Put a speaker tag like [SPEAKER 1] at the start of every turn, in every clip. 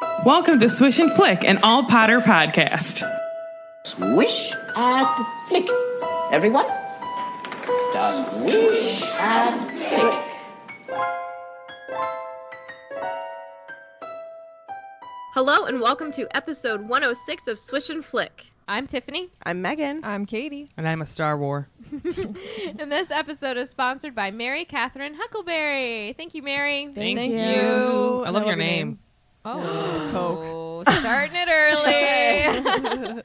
[SPEAKER 1] Welcome to Swish and Flick, an all Potter podcast.
[SPEAKER 2] Swish and flick. Everyone? Swish and flick.
[SPEAKER 3] Hello and welcome to episode 106 of Swish and Flick. I'm Tiffany.
[SPEAKER 4] I'm Megan.
[SPEAKER 5] I'm Katie.
[SPEAKER 1] And I'm a Star Wars.
[SPEAKER 3] And this episode is sponsored by Mary Catherine Huckleberry. Thank you, Mary.
[SPEAKER 1] Thank you. I love your name.
[SPEAKER 3] Oh, starting it early.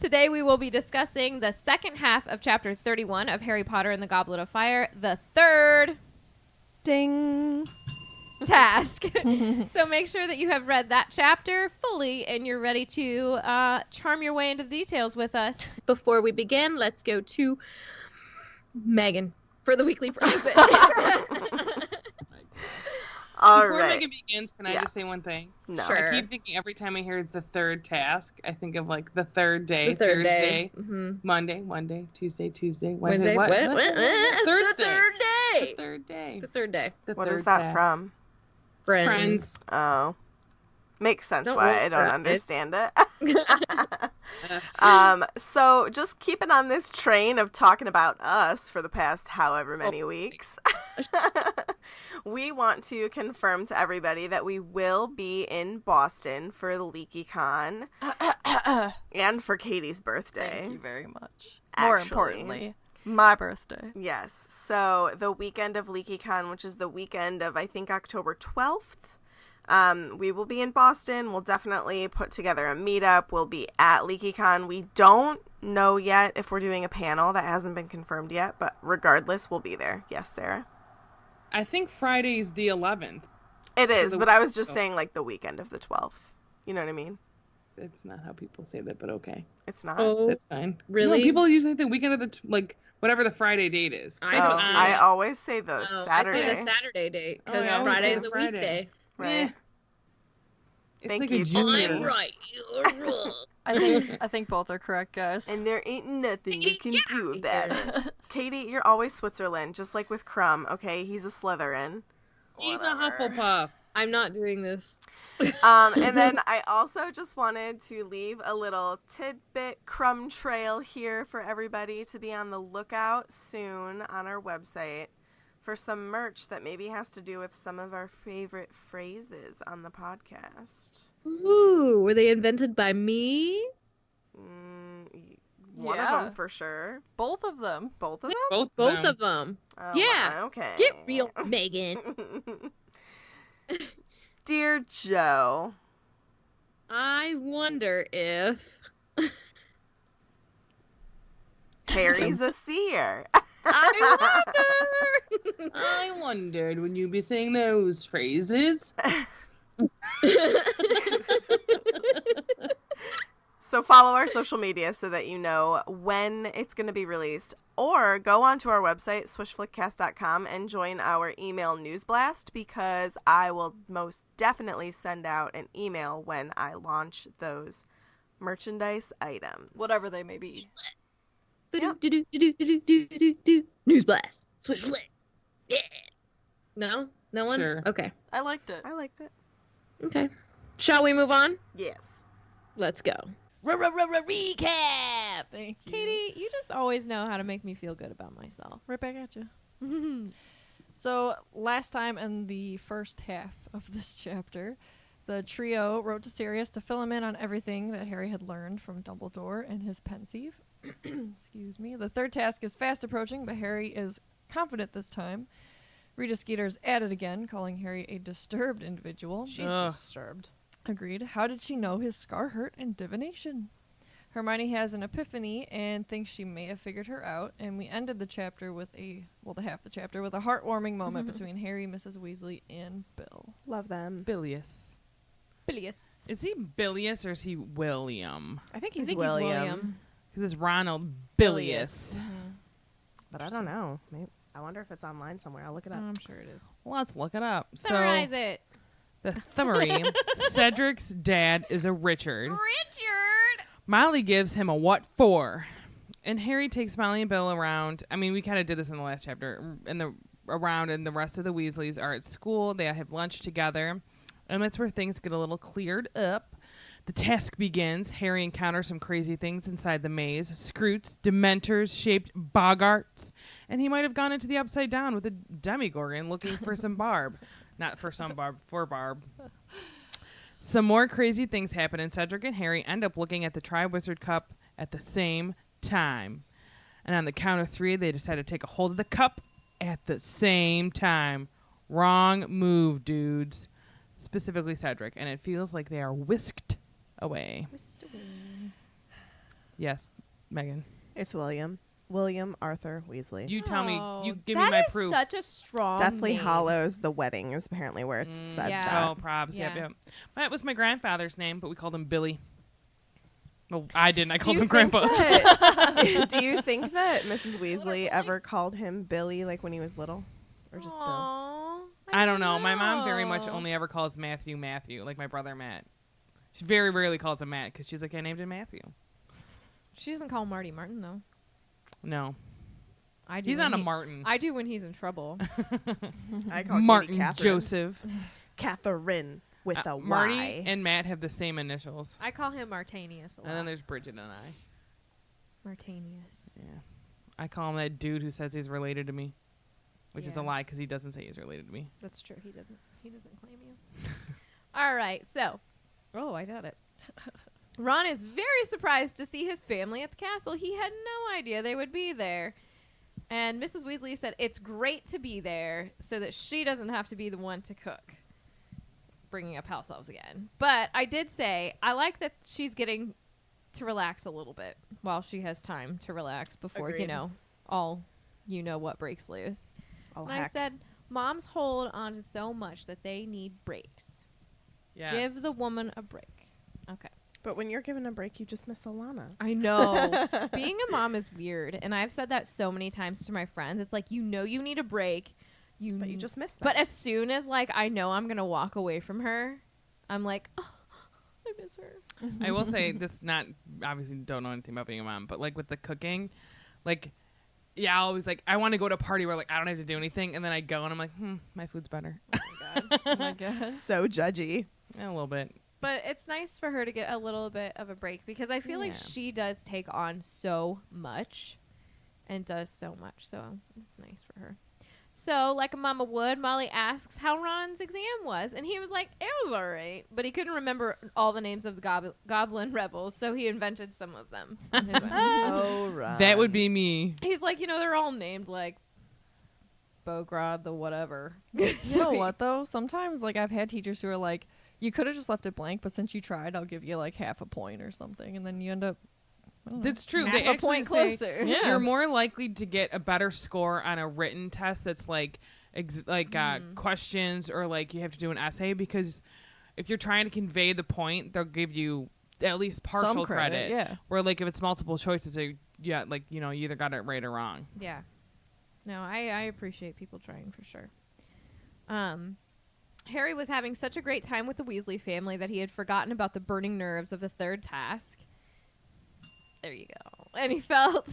[SPEAKER 3] Today we will be discussing the second half of chapter 31 of Harry Potter and the Goblet of Fire, the third
[SPEAKER 4] Ding.
[SPEAKER 3] task. So make sure that you have read that chapter fully and you're ready to charm your way into the details with us. Before we begin, let's go to Megan for the weekly private.
[SPEAKER 4] All
[SPEAKER 1] Before
[SPEAKER 4] right.
[SPEAKER 1] Megan begins, can I just say one thing?
[SPEAKER 4] No.
[SPEAKER 3] Sure.
[SPEAKER 1] I keep thinking every time I hear the third task, I think of like the third day,
[SPEAKER 3] The third
[SPEAKER 1] Thursday,
[SPEAKER 3] day. Mm-hmm.
[SPEAKER 1] Monday, Tuesday,
[SPEAKER 3] Wednesday.
[SPEAKER 1] Wednesday, what?
[SPEAKER 3] Thursday.
[SPEAKER 1] Thursday.
[SPEAKER 3] The third day.
[SPEAKER 1] The third day.
[SPEAKER 3] The third day.
[SPEAKER 1] The
[SPEAKER 4] What
[SPEAKER 1] third
[SPEAKER 4] is that
[SPEAKER 1] task.
[SPEAKER 4] from?
[SPEAKER 3] Friends.
[SPEAKER 4] Oh. Makes sense
[SPEAKER 3] Don't
[SPEAKER 4] why
[SPEAKER 3] look
[SPEAKER 4] I don't
[SPEAKER 3] for it.
[SPEAKER 4] understand it. So just keeping on this train of talking about us for the past however many weeks, we want to confirm to everybody that we will be in Boston for LeakyCon and for Katie's birthday.
[SPEAKER 5] Thank you very much. More
[SPEAKER 4] Actually.
[SPEAKER 5] importantly, my birthday.
[SPEAKER 4] Yes. So the weekend of LeakyCon, which is the weekend of, I think, October 12th, we will be in Boston. We'll definitely put together a meetup. We'll be at LeakyCon. We don't know yet if we're doing a panel. That hasn't been confirmed yet, but regardless, we'll be there. Yes, Sarah?
[SPEAKER 1] I think Friday's the 11th.
[SPEAKER 4] It is,
[SPEAKER 1] the
[SPEAKER 4] but I was just
[SPEAKER 1] week-
[SPEAKER 4] saying, like, the weekend of the 12th. You know what I mean?
[SPEAKER 1] It's not how people say that, but okay.
[SPEAKER 4] It's not.
[SPEAKER 3] Oh,
[SPEAKER 1] That's fine.
[SPEAKER 3] really?
[SPEAKER 1] No, people usually think the weekend of the, whatever the Friday date is.
[SPEAKER 3] I
[SPEAKER 4] Oh,
[SPEAKER 3] don't do
[SPEAKER 4] I
[SPEAKER 3] that.
[SPEAKER 4] always say the
[SPEAKER 3] Oh,
[SPEAKER 4] Saturday.
[SPEAKER 3] I say the Saturday date
[SPEAKER 1] Oh,
[SPEAKER 3] because
[SPEAKER 1] I always
[SPEAKER 3] Friday's
[SPEAKER 1] say
[SPEAKER 3] a
[SPEAKER 1] Friday.
[SPEAKER 3] weekday.
[SPEAKER 4] Right.
[SPEAKER 1] It's
[SPEAKER 4] Thank
[SPEAKER 1] like
[SPEAKER 4] you,
[SPEAKER 1] a junior.
[SPEAKER 4] Tiffany.
[SPEAKER 3] right. You're wrong.
[SPEAKER 5] I think both are correct, guys.
[SPEAKER 4] And there ain't nothing you can do about
[SPEAKER 3] Yeah.
[SPEAKER 4] it. Katie, you're always Switzerland, just like with Crumb, okay? He's a Slytherin.
[SPEAKER 1] He's a
[SPEAKER 4] Whatever.
[SPEAKER 1] Hufflepuff.
[SPEAKER 3] I'm not doing this.
[SPEAKER 4] And then I also just wanted to leave a little tidbit crumb trail here for everybody to be on the lookout soon on our website for some merch that maybe has to do with some of our favorite phrases on the podcast.
[SPEAKER 3] Ooh, were they invented by me?
[SPEAKER 4] One of
[SPEAKER 5] Yeah.
[SPEAKER 4] them for sure.
[SPEAKER 5] Both of them.
[SPEAKER 4] Both of them?
[SPEAKER 1] Both
[SPEAKER 3] Both of them.
[SPEAKER 4] Oh,
[SPEAKER 3] Yeah.
[SPEAKER 4] Okay.
[SPEAKER 3] Get real, Megan.
[SPEAKER 4] Dear Joe.
[SPEAKER 3] I wonder if
[SPEAKER 4] Harry's a seer.
[SPEAKER 3] I wonder.
[SPEAKER 1] I wondered when you'd be saying those phrases.
[SPEAKER 4] So follow our social media so that you know when it's going to be released. Or go onto our website, swishflickcast.com, and join our email news blast because I will most definitely send out an email when I launch those merchandise items.
[SPEAKER 5] Whatever they may be.
[SPEAKER 3] News blast. Swish flick. Yeah. No? No one?
[SPEAKER 1] Sure.
[SPEAKER 3] Okay.
[SPEAKER 5] I liked it.
[SPEAKER 4] I liked it.
[SPEAKER 3] Okay. Shall we move on?
[SPEAKER 4] Yes.
[SPEAKER 3] Let's go. Recap.
[SPEAKER 5] Thank you.
[SPEAKER 3] Katie, you just always know how to make me feel good about myself.
[SPEAKER 5] Right back at you. So, last time in the first half of this chapter, the trio wrote to Sirius to fill him in on everything that Harry had learned from Dumbledore and his pensieve. Excuse me. The third task is fast approaching, but Harry is confident this time. Rita Skeeter's at it again, calling Harry a disturbed individual.
[SPEAKER 1] She's Ugh.
[SPEAKER 5] disturbed. Agreed. How did she know his scar hurt and divination? Hermione has an epiphany and thinks she may have figured her out, and we ended the chapter with the half the chapter with a heartwarming moment between Harry, Mrs. Weasley, and Bill.
[SPEAKER 4] Love them.
[SPEAKER 1] Bilious.
[SPEAKER 3] Bilious.
[SPEAKER 1] Is he Bilious or is he William?
[SPEAKER 4] I think
[SPEAKER 3] I
[SPEAKER 4] he's
[SPEAKER 3] think
[SPEAKER 4] William.
[SPEAKER 3] he's William.
[SPEAKER 1] Because it's Ronald Bilious.
[SPEAKER 4] But I don't know. Maybe, I wonder if it's online somewhere. I'll look it up.
[SPEAKER 5] I'm sure it is.
[SPEAKER 1] Let's look it up.
[SPEAKER 3] Summarize it.
[SPEAKER 1] The summary. Cedric's dad is a Richard.
[SPEAKER 3] Richard!
[SPEAKER 1] Molly gives him a what for? And Harry takes Molly and Bill around. I mean, we kind of did this in the last chapter. And the rest of the Weasleys are at school. They have lunch together. And that's where things get a little cleared up. The task begins. Harry encounters some crazy things inside the maze. Scroots, Dementors, shaped boggarts. And he might have gone into the Upside Down with a Demigorgon looking for some Barb. Not for some Barb, for Barb. Some more crazy things happen, and Cedric and Harry end up looking at the Triwizard Cup at the same time. And on the count of 3, they decide to take a hold of the cup at the same time. Wrong move, dudes. Specifically Cedric. And it feels like they are whisked away. Yes, Megan.
[SPEAKER 6] It's William. William Arthur Weasley.
[SPEAKER 1] You tell me. You give me my proof.
[SPEAKER 3] That is such a strong
[SPEAKER 6] Deathly
[SPEAKER 3] name.
[SPEAKER 6] Hallows, the wedding is apparently where it's said
[SPEAKER 3] yeah.
[SPEAKER 6] that.
[SPEAKER 1] Oh, probs.
[SPEAKER 3] Yeah.
[SPEAKER 1] Yep. That was my grandfather's name, but we called him Billy. Well, I didn't. I
[SPEAKER 6] Do
[SPEAKER 1] called
[SPEAKER 6] you
[SPEAKER 1] him
[SPEAKER 6] think
[SPEAKER 1] Grandpa.
[SPEAKER 6] that- do you think that Mrs. Weasley ever called him Billy, like when he was little, or just Bill?
[SPEAKER 3] Aw,
[SPEAKER 1] I don't know. My mom very much
[SPEAKER 3] know.
[SPEAKER 1] only ever calls Matthew, like my brother Matt. She very rarely calls him Matt because she's like, I named him Matthew.
[SPEAKER 3] She doesn't call Marty Martin though.
[SPEAKER 1] No.
[SPEAKER 3] I do.
[SPEAKER 1] He's
[SPEAKER 3] when
[SPEAKER 1] not a Martin.
[SPEAKER 3] I do when he's in trouble.
[SPEAKER 6] I call
[SPEAKER 1] Martin
[SPEAKER 6] Katie Catherine.
[SPEAKER 1] Joseph.
[SPEAKER 6] Catherine with a Y.
[SPEAKER 1] Marty and Matt have the same initials.
[SPEAKER 3] I call him Martanius a lot.
[SPEAKER 1] And then there's Bridget and I.
[SPEAKER 3] Martanius.
[SPEAKER 1] Yeah. I call him that dude who says he's related to me. Which is a
[SPEAKER 3] Yeah.
[SPEAKER 1] lie because he doesn't say he's related to me.
[SPEAKER 3] That's true. He doesn't claim you. All right. So, I got it. Ron is very surprised to see his family at the castle. He had no idea they would be there. And Mrs. Weasley said it's great to be there so that she doesn't have to be the one to cook. Bringing up house elves again. But I did say I like that she's getting to relax a little bit while she has time to relax before,
[SPEAKER 6] Agreed.
[SPEAKER 3] what breaks loose.
[SPEAKER 6] Oh,
[SPEAKER 3] And I
[SPEAKER 6] heck.
[SPEAKER 3] said, moms hold on to so much that they need breaks.
[SPEAKER 1] Yes.
[SPEAKER 3] Give the woman a break. Okay.
[SPEAKER 6] But when you're given a break, you just miss Alana.
[SPEAKER 3] I know. Being a mom is weird. And I've said that so many times to my friends. It's like, you need a break.
[SPEAKER 6] But you just miss them.
[SPEAKER 3] But as soon as, I know I'm going to walk away from her, I'm like, oh, I miss her.
[SPEAKER 1] I will say this, not obviously don't know anything about being a mom, but with the cooking, I always I want to go to a party where I don't have to do anything, and then I go and I'm like, my food's better.
[SPEAKER 5] Oh my god.
[SPEAKER 6] So judgy.
[SPEAKER 1] Yeah, a little bit.
[SPEAKER 3] But it's nice for her to get a little bit of a break because I feel like
[SPEAKER 1] Yeah.
[SPEAKER 3] she does take on so much and does so much. So it's nice for her. So, like a mama would, Molly asks how Ron's exam was. And he was like, it was all right. But he couldn't remember all the names of the goblin rebels, so he invented some of them. on his own.
[SPEAKER 6] Oh, right.
[SPEAKER 1] That would be me.
[SPEAKER 3] He's like, they're all named Bogrod the whatever.
[SPEAKER 5] You know what though? Sometimes I've had teachers who are like, you could have just left it blank, but since you tried, I'll give you half a point or something, and then you end up. I don't know,
[SPEAKER 1] That's true.
[SPEAKER 3] Half
[SPEAKER 1] They
[SPEAKER 3] a
[SPEAKER 1] actually
[SPEAKER 3] point
[SPEAKER 1] say
[SPEAKER 3] closer.
[SPEAKER 5] Yeah.
[SPEAKER 1] you're more likely to get a better score on a written test that's questions or you have to do an essay, because if you're trying to convey the point, they'll give you at least partial
[SPEAKER 5] Some credit, yeah.
[SPEAKER 1] Where if it's multiple choices, you either got it right or wrong.
[SPEAKER 3] Yeah. No, I appreciate people trying for sure. Harry was having such a great time with the Weasley family that he had forgotten about the burning nerves of the third task. There you go. And he felt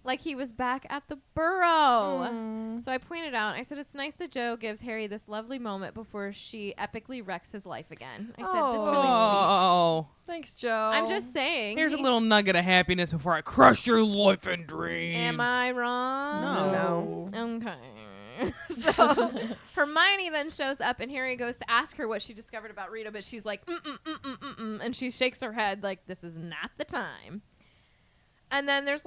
[SPEAKER 3] like he was back at the burrow. So I pointed out, I said, it's nice that Jo gives Harry this lovely moment before she epically wrecks his life again. I said, that's really sweet.
[SPEAKER 1] Oh,
[SPEAKER 5] Thanks, Joe.
[SPEAKER 3] I'm just saying.
[SPEAKER 1] here's a little nugget of happiness before I crush your life and dreams.
[SPEAKER 3] Am I wrong?
[SPEAKER 6] No.
[SPEAKER 3] Okay. So Hermione then shows up and Harry goes to ask her what she discovered about Rita, but she's like, and she shakes her head like this is not the time. And then there's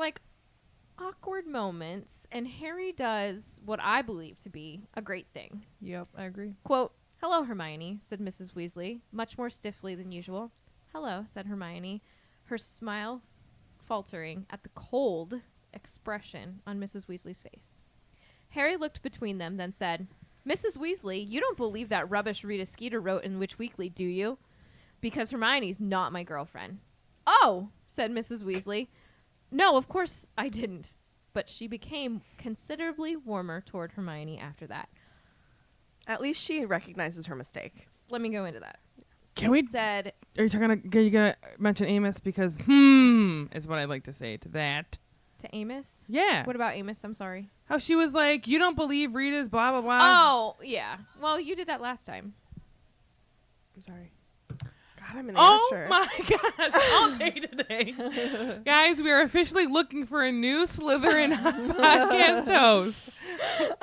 [SPEAKER 3] awkward moments, and Harry does what I believe to be a great thing.
[SPEAKER 5] Yep, I agree.
[SPEAKER 3] Quote, "Hello, Hermione," said Mrs. Weasley, much more stiffly than usual. "Hello," said Hermione, her smile faltering at the cold expression on Mrs. Weasley's face. Harry looked between them, then said, "Mrs. Weasley, you don't believe that rubbish Rita Skeeter wrote in Witch Weekly, do you? Because Hermione's not my girlfriend." "Oh," said Mrs. Weasley. "No, of course I didn't." But she became considerably warmer toward Hermione after that.
[SPEAKER 6] At least she recognizes her mistake.
[SPEAKER 3] Let me go into that.
[SPEAKER 1] Can we?
[SPEAKER 3] Said,
[SPEAKER 1] Are you gonna mention Amos? Because is what I'd like to say to that.
[SPEAKER 3] to Amos?
[SPEAKER 1] Yeah.
[SPEAKER 3] What about Amos? I'm sorry.
[SPEAKER 1] How she was like, you don't believe Rita's blah blah blah.
[SPEAKER 3] Oh, yeah. Well, you did that last time.
[SPEAKER 6] I'm sorry. God, I'm an
[SPEAKER 1] Oh
[SPEAKER 6] amateur.
[SPEAKER 1] my gosh, all day today. Guys, we are officially looking for a new Slytherin podcast host.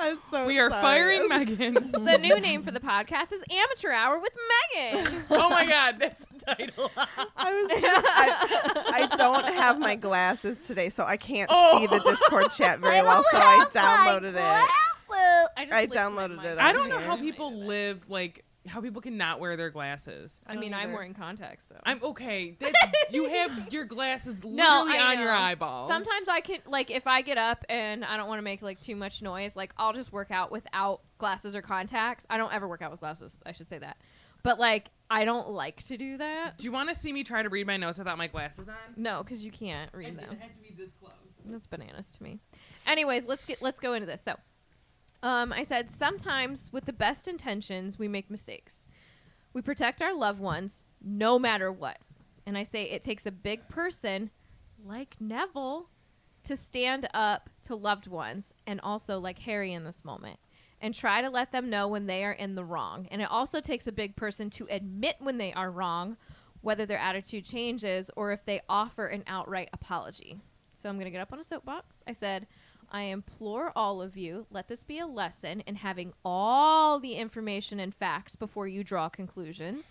[SPEAKER 6] I'm so
[SPEAKER 1] We are
[SPEAKER 6] sorry.
[SPEAKER 1] firing Megan.
[SPEAKER 3] The new name for the podcast is Amateur Hour with Megan.
[SPEAKER 1] Oh my god, that's the title.
[SPEAKER 6] I don't have my glasses today, so I can't
[SPEAKER 1] Oh.
[SPEAKER 6] see the Discord chat very well, so I downloaded it. I
[SPEAKER 3] just licked my
[SPEAKER 6] downloaded
[SPEAKER 3] mic.
[SPEAKER 6] it.
[SPEAKER 1] I
[SPEAKER 6] on
[SPEAKER 1] don't know
[SPEAKER 6] here.
[SPEAKER 1] how people live, like, how people cannot wear their glasses.
[SPEAKER 3] I mean,
[SPEAKER 5] don't
[SPEAKER 3] I'm
[SPEAKER 5] either.
[SPEAKER 3] wearing contacts, so.
[SPEAKER 1] I'm okay. That's, you have your glasses
[SPEAKER 3] No,
[SPEAKER 1] literally
[SPEAKER 3] I
[SPEAKER 1] on your
[SPEAKER 3] know.
[SPEAKER 1] eyeball.
[SPEAKER 3] Sometimes I can, like, if I get up and I don't want to make, like, too much noise, like, I'll just work out without glasses or contacts. I don't ever work out with glasses. I should say that. But, like, I don't like to do that.
[SPEAKER 1] Do you want to see me try to read my notes without my glasses on?
[SPEAKER 3] No, because you can't read
[SPEAKER 1] It
[SPEAKER 3] them.
[SPEAKER 1] had to be this close.
[SPEAKER 3] That's bananas to me. Anyways, let's go into this. So, I said sometimes with the best intentions we make mistakes. We protect our loved ones no matter what. And I say it takes a big person like Neville to stand up to loved ones, and also like Harry in this moment, and try to let them know when they are in the wrong. And it also takes a big person to admit when they are wrong, whether their attitude changes or if they offer an outright apology. So I'm going to get up on a soapbox. I said, I implore all of you, let this be a lesson in having all the information and facts before you draw conclusions,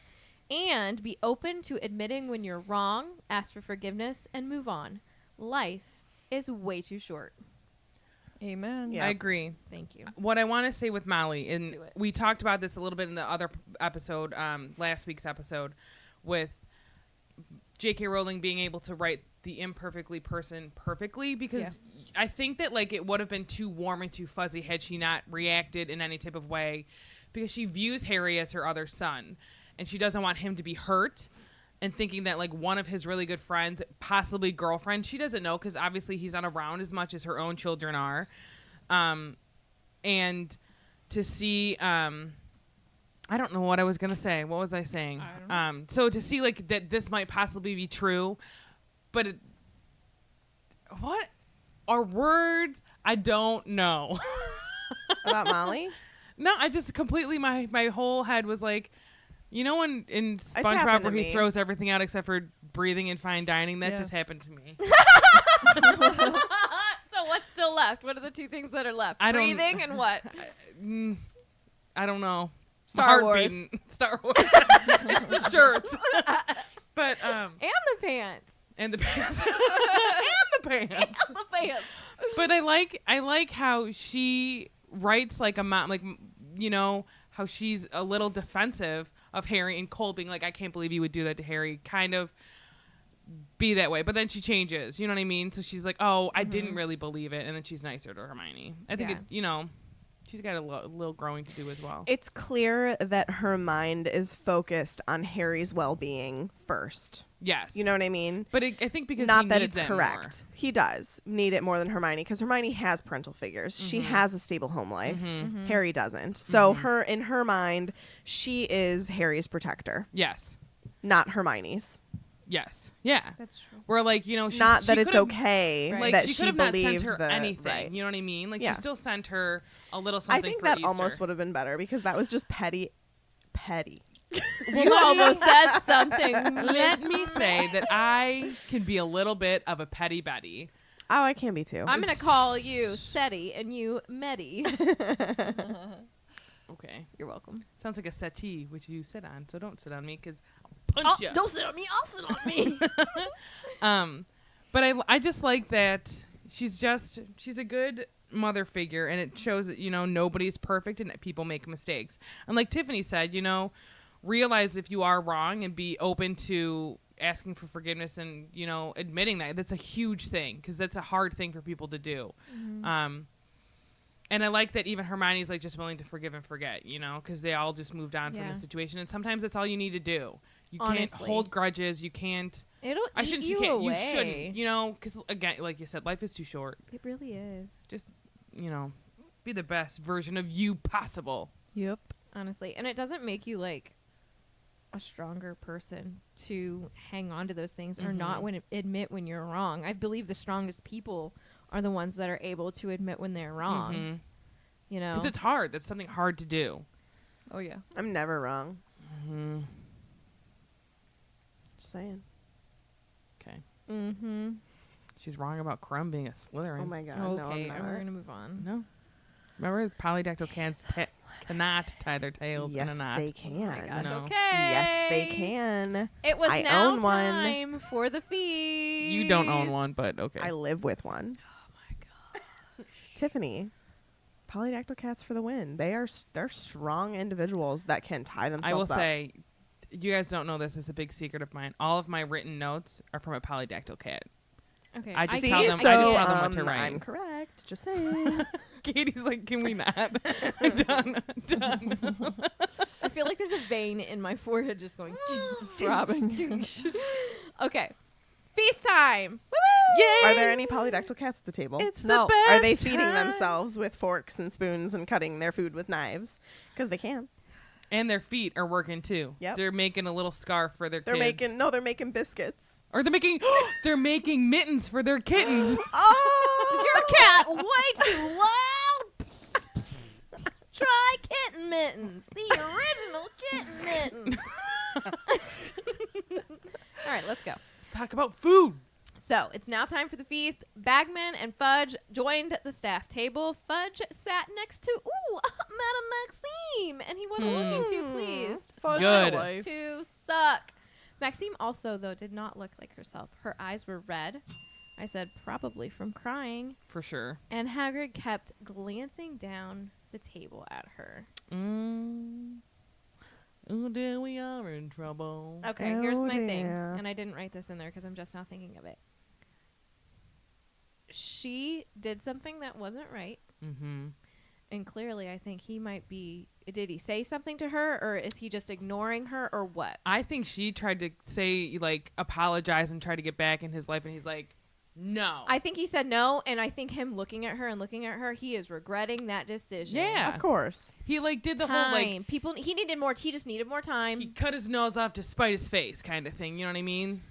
[SPEAKER 3] and be open to admitting when you're wrong, ask for forgiveness, and move on. Life is way too short.
[SPEAKER 5] Amen.
[SPEAKER 6] Yeah.
[SPEAKER 1] I agree.
[SPEAKER 3] Thank you.
[SPEAKER 1] What I want to say with Molly, and
[SPEAKER 3] Do it.
[SPEAKER 1] we talked about this a little bit in the other episode, last week's episode, with J.K. Rowling being able to write the imperfectly person perfectly, because I think that like it would have been too warm and too fuzzy had she not reacted in any type of way, because she views Harry as her other son, and she doesn't want him to be hurt. And thinking that like one of his really good friends, possibly girlfriend, she doesn't know because obviously he's not around as much as her own children are. And to see, I don't know what I was gonna say. What was I saying?
[SPEAKER 5] I don't know.
[SPEAKER 1] So to see like that this might possibly be true, but what are words? I don't know.
[SPEAKER 6] About Molly?
[SPEAKER 1] No, I just completely my whole head was like, you know, when in
[SPEAKER 6] It's
[SPEAKER 1] SpongeBob
[SPEAKER 6] happened
[SPEAKER 1] where
[SPEAKER 6] to
[SPEAKER 1] he
[SPEAKER 6] me.
[SPEAKER 1] throws everything out except for breathing and fine dining, that
[SPEAKER 5] Yeah.
[SPEAKER 1] just happened to me.
[SPEAKER 3] So what's still left? What are the two things that are left?
[SPEAKER 1] I don't-
[SPEAKER 3] Breathing and what?
[SPEAKER 1] I don't know. My
[SPEAKER 3] Star
[SPEAKER 1] heart
[SPEAKER 3] Wars.
[SPEAKER 1] beating. Star Wars. It's the shirt. But
[SPEAKER 3] And the pants.
[SPEAKER 1] and the pants. and the pants.
[SPEAKER 3] The pants.
[SPEAKER 1] But I like how she writes like a mom, like, you know, how she's a little defensive of Harry and Cole being like, I can't believe you would do that to Harry, kind of be that way. But then she changes, you know what I mean? So she's like, oh, I didn't really believe it. And then she's nicer to Hermione. I think,
[SPEAKER 3] Yeah.
[SPEAKER 1] it, you know, she's got a little growing to do as well.
[SPEAKER 6] It's clear that her mind is focused on Harry's well-being first.
[SPEAKER 1] Yes.
[SPEAKER 6] You know what I mean?
[SPEAKER 1] But I think because
[SPEAKER 6] Not
[SPEAKER 1] he
[SPEAKER 6] that
[SPEAKER 1] needs
[SPEAKER 6] it's
[SPEAKER 1] it more.
[SPEAKER 6] correct. He does need it more than Hermione, because Hermione has parental figures. She has a stable home life. Harry doesn't. So in her mind, she is Harry's protector,
[SPEAKER 1] Yes.
[SPEAKER 6] not Hermione's.
[SPEAKER 1] Yes. Yeah.
[SPEAKER 3] That's true.
[SPEAKER 1] Where like, you know,
[SPEAKER 6] Not that
[SPEAKER 1] she
[SPEAKER 6] it's
[SPEAKER 1] could've-
[SPEAKER 6] okay
[SPEAKER 3] Right.
[SPEAKER 1] Like
[SPEAKER 6] that
[SPEAKER 1] she
[SPEAKER 6] she
[SPEAKER 1] could have not sent
[SPEAKER 6] believed
[SPEAKER 1] her
[SPEAKER 6] the
[SPEAKER 1] anything.
[SPEAKER 6] right.
[SPEAKER 1] You know what I mean? Like
[SPEAKER 6] Yeah.
[SPEAKER 1] she still sent her a little
[SPEAKER 6] I
[SPEAKER 1] something
[SPEAKER 6] think
[SPEAKER 1] for
[SPEAKER 6] that
[SPEAKER 1] Easter.
[SPEAKER 6] almost would have been better, because that was just petty.
[SPEAKER 3] You almost said something.
[SPEAKER 1] Let me say that I can be a little bit of a petty Betty.
[SPEAKER 6] Oh, I can be too.
[SPEAKER 3] I'm going to call you Seti and you Medi.
[SPEAKER 1] Okay.
[SPEAKER 3] You're welcome.
[SPEAKER 1] Sounds like a settee, which you sit on. So don't sit on me because I'll punch you.
[SPEAKER 3] Don't sit on me. I'll sit on me.
[SPEAKER 1] But I just like that she's a good mother figure, and it shows that, you know, nobody's perfect and that people make mistakes. And like Tiffany said, you know, realize if you are wrong and be open to asking for forgiveness and, you know, admitting that. That's a huge thing, because that's a hard thing for people to do. And I like that even Hermione's like just willing to forgive and forget, you know, because they all just moved on from
[SPEAKER 3] Yeah.
[SPEAKER 1] the situation. And sometimes that's all you need to do. You
[SPEAKER 3] Honestly.
[SPEAKER 1] can't hold grudges. You can't.
[SPEAKER 3] It'll
[SPEAKER 1] I
[SPEAKER 3] eat
[SPEAKER 1] shouldn't.
[SPEAKER 3] you
[SPEAKER 1] You can't.
[SPEAKER 3] away.
[SPEAKER 1] You shouldn't. You know, because again, like you said, life is too short.
[SPEAKER 3] It really is.
[SPEAKER 1] Just, you know, be the best version of you possible.
[SPEAKER 5] Yep.
[SPEAKER 3] Honestly. And it doesn't make you like a stronger person to hang on to those things or not admit when you're wrong. I believe the strongest people are the ones that are able to admit when they're wrong. You know?
[SPEAKER 1] Because it's hard. That's something hard to do.
[SPEAKER 5] Oh yeah.
[SPEAKER 6] I'm never wrong. saying.
[SPEAKER 1] Okay.
[SPEAKER 3] Mm-hmm.
[SPEAKER 1] She's wrong about Crumb being a Slytherin.
[SPEAKER 6] Oh my god. No,
[SPEAKER 3] Okay,
[SPEAKER 6] I'm
[SPEAKER 3] we're
[SPEAKER 6] not.
[SPEAKER 3] gonna move on.
[SPEAKER 1] No. Remember, polydactyl cats cannot tie their tails in a
[SPEAKER 6] Yes,
[SPEAKER 1] knot.
[SPEAKER 6] they can.
[SPEAKER 3] Oh my gosh,
[SPEAKER 1] No.
[SPEAKER 3] okay.
[SPEAKER 6] Yes, they can.
[SPEAKER 3] It was
[SPEAKER 6] I
[SPEAKER 3] now
[SPEAKER 6] own one.
[SPEAKER 3] time for the feast.
[SPEAKER 1] You don't own one, but okay.
[SPEAKER 6] I live with one.
[SPEAKER 3] Oh my god.
[SPEAKER 6] Tiffany, polydactyl cats for the win. They're strong individuals that can tie themselves
[SPEAKER 1] I will
[SPEAKER 6] up.
[SPEAKER 1] say, you guys don't know this. It's a big secret of mine. All of my written notes are from a polydactyl cat.
[SPEAKER 3] Okay.
[SPEAKER 1] I just
[SPEAKER 6] See,
[SPEAKER 1] tell them.
[SPEAKER 6] so,
[SPEAKER 1] I just tell them what to write.
[SPEAKER 6] I'm correct. Just saying.
[SPEAKER 1] Katie's like, can we not? Done.
[SPEAKER 3] I feel like there's a vein in my forehead just going
[SPEAKER 5] Throbbing.
[SPEAKER 3] Okay. Feast time. Woo!
[SPEAKER 1] Yay!
[SPEAKER 6] Are there any polydactyl cats at the table?
[SPEAKER 1] It's
[SPEAKER 5] No.
[SPEAKER 1] the best.
[SPEAKER 6] Are they feeding
[SPEAKER 1] time.
[SPEAKER 6] themselves with forks and spoons and cutting their food with knives? Because they can.
[SPEAKER 1] And their feet are working too.
[SPEAKER 6] Yep.
[SPEAKER 1] They're making a little scarf for their
[SPEAKER 6] They're
[SPEAKER 1] kids.
[SPEAKER 6] they're making biscuits.
[SPEAKER 1] Or they're making mittens for their kittens.
[SPEAKER 6] Oh,
[SPEAKER 3] Your cat way too loud. Try kitten mittens. The original kitten mittens. All right, let's go.
[SPEAKER 1] Talk about food.
[SPEAKER 3] So it's now time for the feast. Bagman and Fudge joined the staff table. Fudge sat next to Madame Maxime, and he wasn't looking too pleased.
[SPEAKER 5] Fudge
[SPEAKER 1] Good.
[SPEAKER 5] away.
[SPEAKER 3] To suck. Maxime also, though, did not look like herself. Her eyes were red. I said probably from crying.
[SPEAKER 1] For sure.
[SPEAKER 3] And Hagrid kept glancing down the table at her.
[SPEAKER 1] Oh dear, we are in trouble.
[SPEAKER 3] Okay, here's
[SPEAKER 6] Oh,
[SPEAKER 3] my thing.
[SPEAKER 6] dear.
[SPEAKER 3] And I didn't write this in there because I'm just now thinking of it. She did something that wasn't right.
[SPEAKER 1] Mm-hmm.
[SPEAKER 3] And clearly, I think he might be. Did he say something to her, or is he just ignoring her, or what?
[SPEAKER 1] I think she tried to say, like, apologize and try to get back in his life, and he's like, no.
[SPEAKER 3] I think he said no, and I think him looking at her, he is regretting that decision.
[SPEAKER 1] Yeah.
[SPEAKER 6] of course.
[SPEAKER 1] He, like, did the
[SPEAKER 3] Time.
[SPEAKER 1] whole, like,
[SPEAKER 3] People. He needed more. He just needed more time.
[SPEAKER 1] he cut his nose off to spite his face kind of thing. You know what I mean?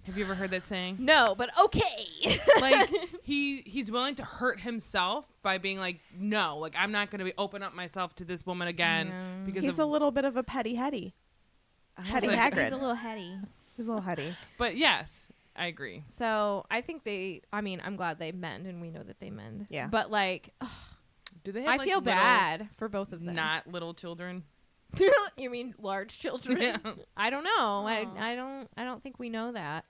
[SPEAKER 1] Have you ever heard that saying?
[SPEAKER 3] No, but okay.
[SPEAKER 1] Like, he's willing to hurt himself by being like, no, like, I'm not going to open up myself to this woman again
[SPEAKER 3] No.
[SPEAKER 1] because
[SPEAKER 6] He's
[SPEAKER 1] of...
[SPEAKER 6] a little bit of a petty heady. Petty
[SPEAKER 1] Like-
[SPEAKER 6] Hagrid.
[SPEAKER 3] He's a little heady.
[SPEAKER 6] He's a little heady.
[SPEAKER 1] But yes, I agree.
[SPEAKER 3] So I think I'm glad they mend, and we know that they mend.
[SPEAKER 6] Yeah.
[SPEAKER 3] But like,
[SPEAKER 1] Do they have,
[SPEAKER 3] I
[SPEAKER 1] like,
[SPEAKER 3] feel
[SPEAKER 1] little-
[SPEAKER 3] bad for both of them.
[SPEAKER 1] Not little children.
[SPEAKER 3] You mean large children?
[SPEAKER 1] Yeah.
[SPEAKER 3] I don't know.
[SPEAKER 1] Aw.
[SPEAKER 3] I don't think we know that.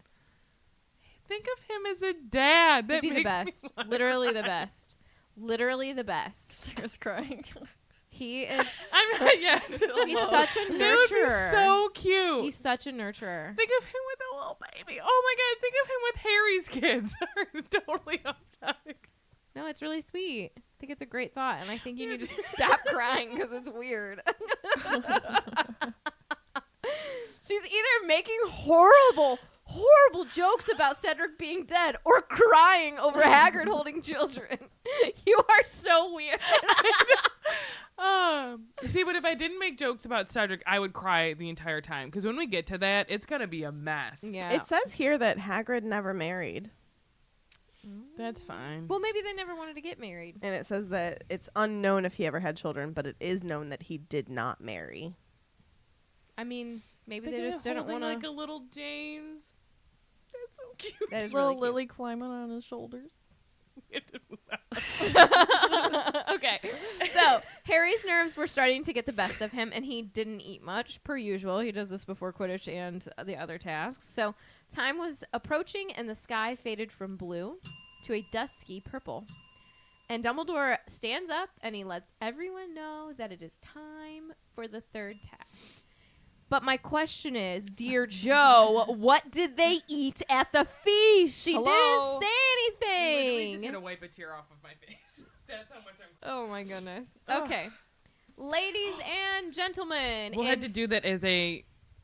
[SPEAKER 1] Think of him as a dad. That
[SPEAKER 3] He'd be the
[SPEAKER 1] makes
[SPEAKER 3] best.
[SPEAKER 1] me
[SPEAKER 3] Literally the best. Literally the best.
[SPEAKER 5] Sarah's crying.
[SPEAKER 3] He is.
[SPEAKER 1] I'm not yet.
[SPEAKER 3] He's such a
[SPEAKER 1] That would be
[SPEAKER 3] nurturer.
[SPEAKER 1] so cute.
[SPEAKER 3] He's such a nurturer.
[SPEAKER 1] Think of him with a little baby. Oh my god, think of him with Harry's kids. Totally off topic.
[SPEAKER 3] No, it's really sweet. I think it's a great thought, and I think you need to stop crying because it's weird. She's either making horrible jokes about Cedric being dead or crying over Hagrid holding children. You are so weird.
[SPEAKER 1] See, but if I didn't make jokes about Cedric, I would cry the entire time. Because when we get to that, it's gonna be a mess.
[SPEAKER 3] Yeah.
[SPEAKER 6] It says here that Hagrid never married.
[SPEAKER 1] That's fine.
[SPEAKER 3] Well, maybe they never wanted to get married.
[SPEAKER 6] And it says that it's unknown if he ever had children, but it is known that he did not marry.
[SPEAKER 3] I mean, maybe
[SPEAKER 1] Think
[SPEAKER 3] they
[SPEAKER 1] of
[SPEAKER 3] just
[SPEAKER 1] it
[SPEAKER 3] didn't
[SPEAKER 1] holding
[SPEAKER 3] want
[SPEAKER 1] like
[SPEAKER 3] to.
[SPEAKER 1] a little James. That's so cute.
[SPEAKER 3] That is
[SPEAKER 5] Little
[SPEAKER 3] really cute.
[SPEAKER 5] Lily climbing on his shoulders.
[SPEAKER 3] Okay. So Harry's nerves were starting to get the best of him, and he didn't eat much, per usual. He does this before Quidditch and the other tasks. So time was approaching, and the sky faded from blue to a dusky purple. And Dumbledore stands up, and he lets everyone know that it is time for the third task. But my question is, dear Joe, what did they eat at the feast? She
[SPEAKER 5] Hello?
[SPEAKER 3] didn't say
[SPEAKER 1] Literally
[SPEAKER 3] anything.
[SPEAKER 1] just gonna wipe a tear off of my face. That's how much I'm.
[SPEAKER 3] Oh my goodness. Okay. Ladies and gentlemen.
[SPEAKER 1] We'll
[SPEAKER 3] in
[SPEAKER 1] have to do that as a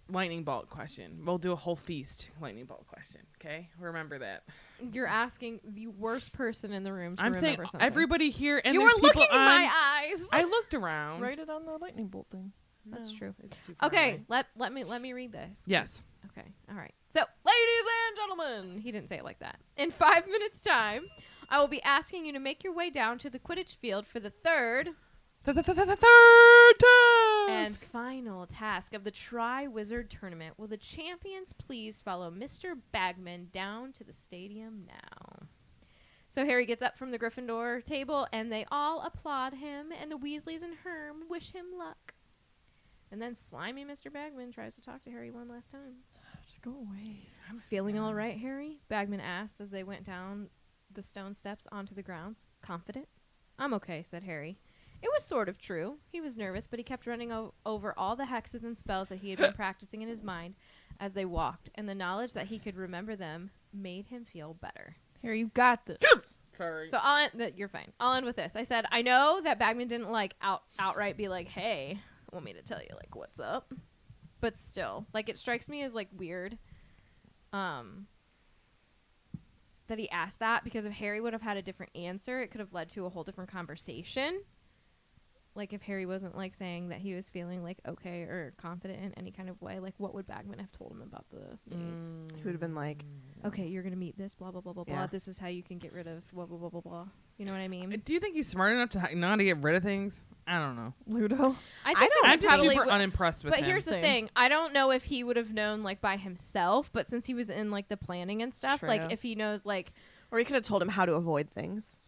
[SPEAKER 1] lightning bolt question. We'll do a whole feast lightning bolt question. Okay, remember that.
[SPEAKER 3] You're asking the worst person in the room to
[SPEAKER 1] I'm saying
[SPEAKER 3] remember something.
[SPEAKER 1] everybody here, and
[SPEAKER 3] you
[SPEAKER 1] there's
[SPEAKER 3] were looking
[SPEAKER 1] people
[SPEAKER 3] in
[SPEAKER 1] on.
[SPEAKER 3] my eyes.
[SPEAKER 1] I looked around.
[SPEAKER 5] Write it on the lightning bolt thing.
[SPEAKER 3] That's true.
[SPEAKER 1] It's too far
[SPEAKER 3] Okay,
[SPEAKER 1] away.
[SPEAKER 3] let me read this.
[SPEAKER 1] Yes.
[SPEAKER 3] Okay. All right. So, ladies and gentlemen, he didn't say it like that. In 5 minutes' time, I will be asking you to make your way down to the Quidditch field for the third
[SPEAKER 1] Third time.
[SPEAKER 3] And final task of the Tri-Wizard Tournament. Will the champions please follow Mr. Bagman down to the stadium now? So Harry gets up from the Gryffindor table, and they all applaud him, and the Weasleys and Herm wish him luck. And then slimy Mr. Bagman tries to talk to Harry one last time.
[SPEAKER 5] Just go away.
[SPEAKER 3] Feeling all right, Harry? Bagman asked as they went down the stone steps onto the grounds. Confident? I'm okay, said Harry. It was sort of true. He was nervous, but he kept running over all the hexes and spells that he had been practicing in his mind as they walked, and the knowledge that he could remember them made him feel better.
[SPEAKER 5] Harry, you got this.
[SPEAKER 1] Sorry.
[SPEAKER 3] So you're fine. I'll end with this. I said, I know that Bagman didn't outright be like, hey, want me to tell you what's up, but still, it strikes me as weird that he asked that, because if Harry would have had a different answer, it could have led to a whole different conversation. If Harry wasn't saying that he was feeling okay or confident in any kind of way, what would Bagman have told him about the maze?
[SPEAKER 6] He would have been like,
[SPEAKER 3] Okay, you're gonna meet this, blah blah blah blah
[SPEAKER 6] Yeah.
[SPEAKER 3] blah. This is how you can get rid of blah blah blah blah blah. You know what I mean?
[SPEAKER 1] Do you think he's smart enough to know how to get rid of things? I don't know.
[SPEAKER 5] Ludo.
[SPEAKER 3] I think that he
[SPEAKER 1] I'm just
[SPEAKER 3] probably
[SPEAKER 1] super
[SPEAKER 3] would-
[SPEAKER 1] unimpressed with
[SPEAKER 3] But
[SPEAKER 1] him.
[SPEAKER 3] here's the
[SPEAKER 5] Same.
[SPEAKER 3] thing. I don't know if he would have known by himself, but since he was in the planning and stuff,
[SPEAKER 6] True.
[SPEAKER 3] if he knows
[SPEAKER 6] or he could have told him how to avoid things.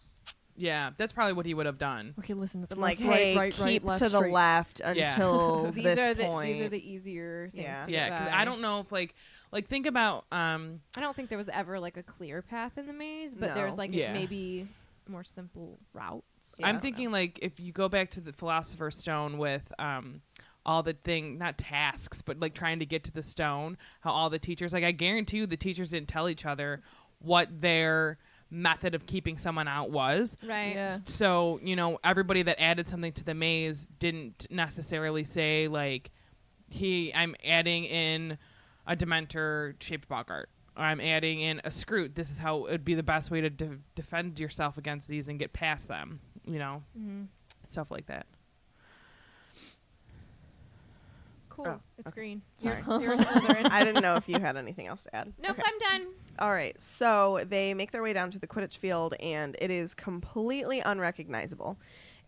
[SPEAKER 1] Yeah, that's probably what he would have done.
[SPEAKER 5] Okay, listen. It's
[SPEAKER 6] Been
[SPEAKER 5] left,
[SPEAKER 6] hey,
[SPEAKER 5] right,
[SPEAKER 6] keep
[SPEAKER 5] left,
[SPEAKER 6] to the
[SPEAKER 5] straight.
[SPEAKER 6] left
[SPEAKER 1] Yeah.
[SPEAKER 6] until
[SPEAKER 3] these
[SPEAKER 6] this
[SPEAKER 3] are
[SPEAKER 6] point.
[SPEAKER 3] these are the easier things.
[SPEAKER 6] Yeah.
[SPEAKER 3] To
[SPEAKER 1] Yeah,
[SPEAKER 3] get
[SPEAKER 1] because
[SPEAKER 3] by.
[SPEAKER 1] I don't know if think about
[SPEAKER 3] I don't think there was ever a clear path in the maze, but there's
[SPEAKER 6] No.
[SPEAKER 1] Yeah.
[SPEAKER 3] maybe more simple routes.
[SPEAKER 6] Yeah, I
[SPEAKER 1] I'm
[SPEAKER 6] don't
[SPEAKER 1] thinking if you go back to the Philosopher's Stone with all the not tasks, but trying to get to the stone, how all the teachers I guarantee you the teachers didn't tell each other what their method of keeping someone out was.
[SPEAKER 3] Right.
[SPEAKER 5] Yeah.
[SPEAKER 1] So, everybody that added something to the maze didn't necessarily say I'm adding in a Dementor shaped Bogart, or I'm adding in a Scroot. This is how it would be the best way to defend yourself against these and get past them,
[SPEAKER 3] Mm-hmm.
[SPEAKER 1] stuff like that.
[SPEAKER 3] Cool.
[SPEAKER 6] Oh,
[SPEAKER 3] It's
[SPEAKER 6] okay.
[SPEAKER 3] green.
[SPEAKER 6] Sorry.
[SPEAKER 3] You're Slytherin.
[SPEAKER 6] I didn't know if you had anything else to add.
[SPEAKER 3] Nope,
[SPEAKER 6] Okay.
[SPEAKER 3] I'm done.
[SPEAKER 6] All right, so they make their way down to the Quidditch field, and it is completely unrecognizable.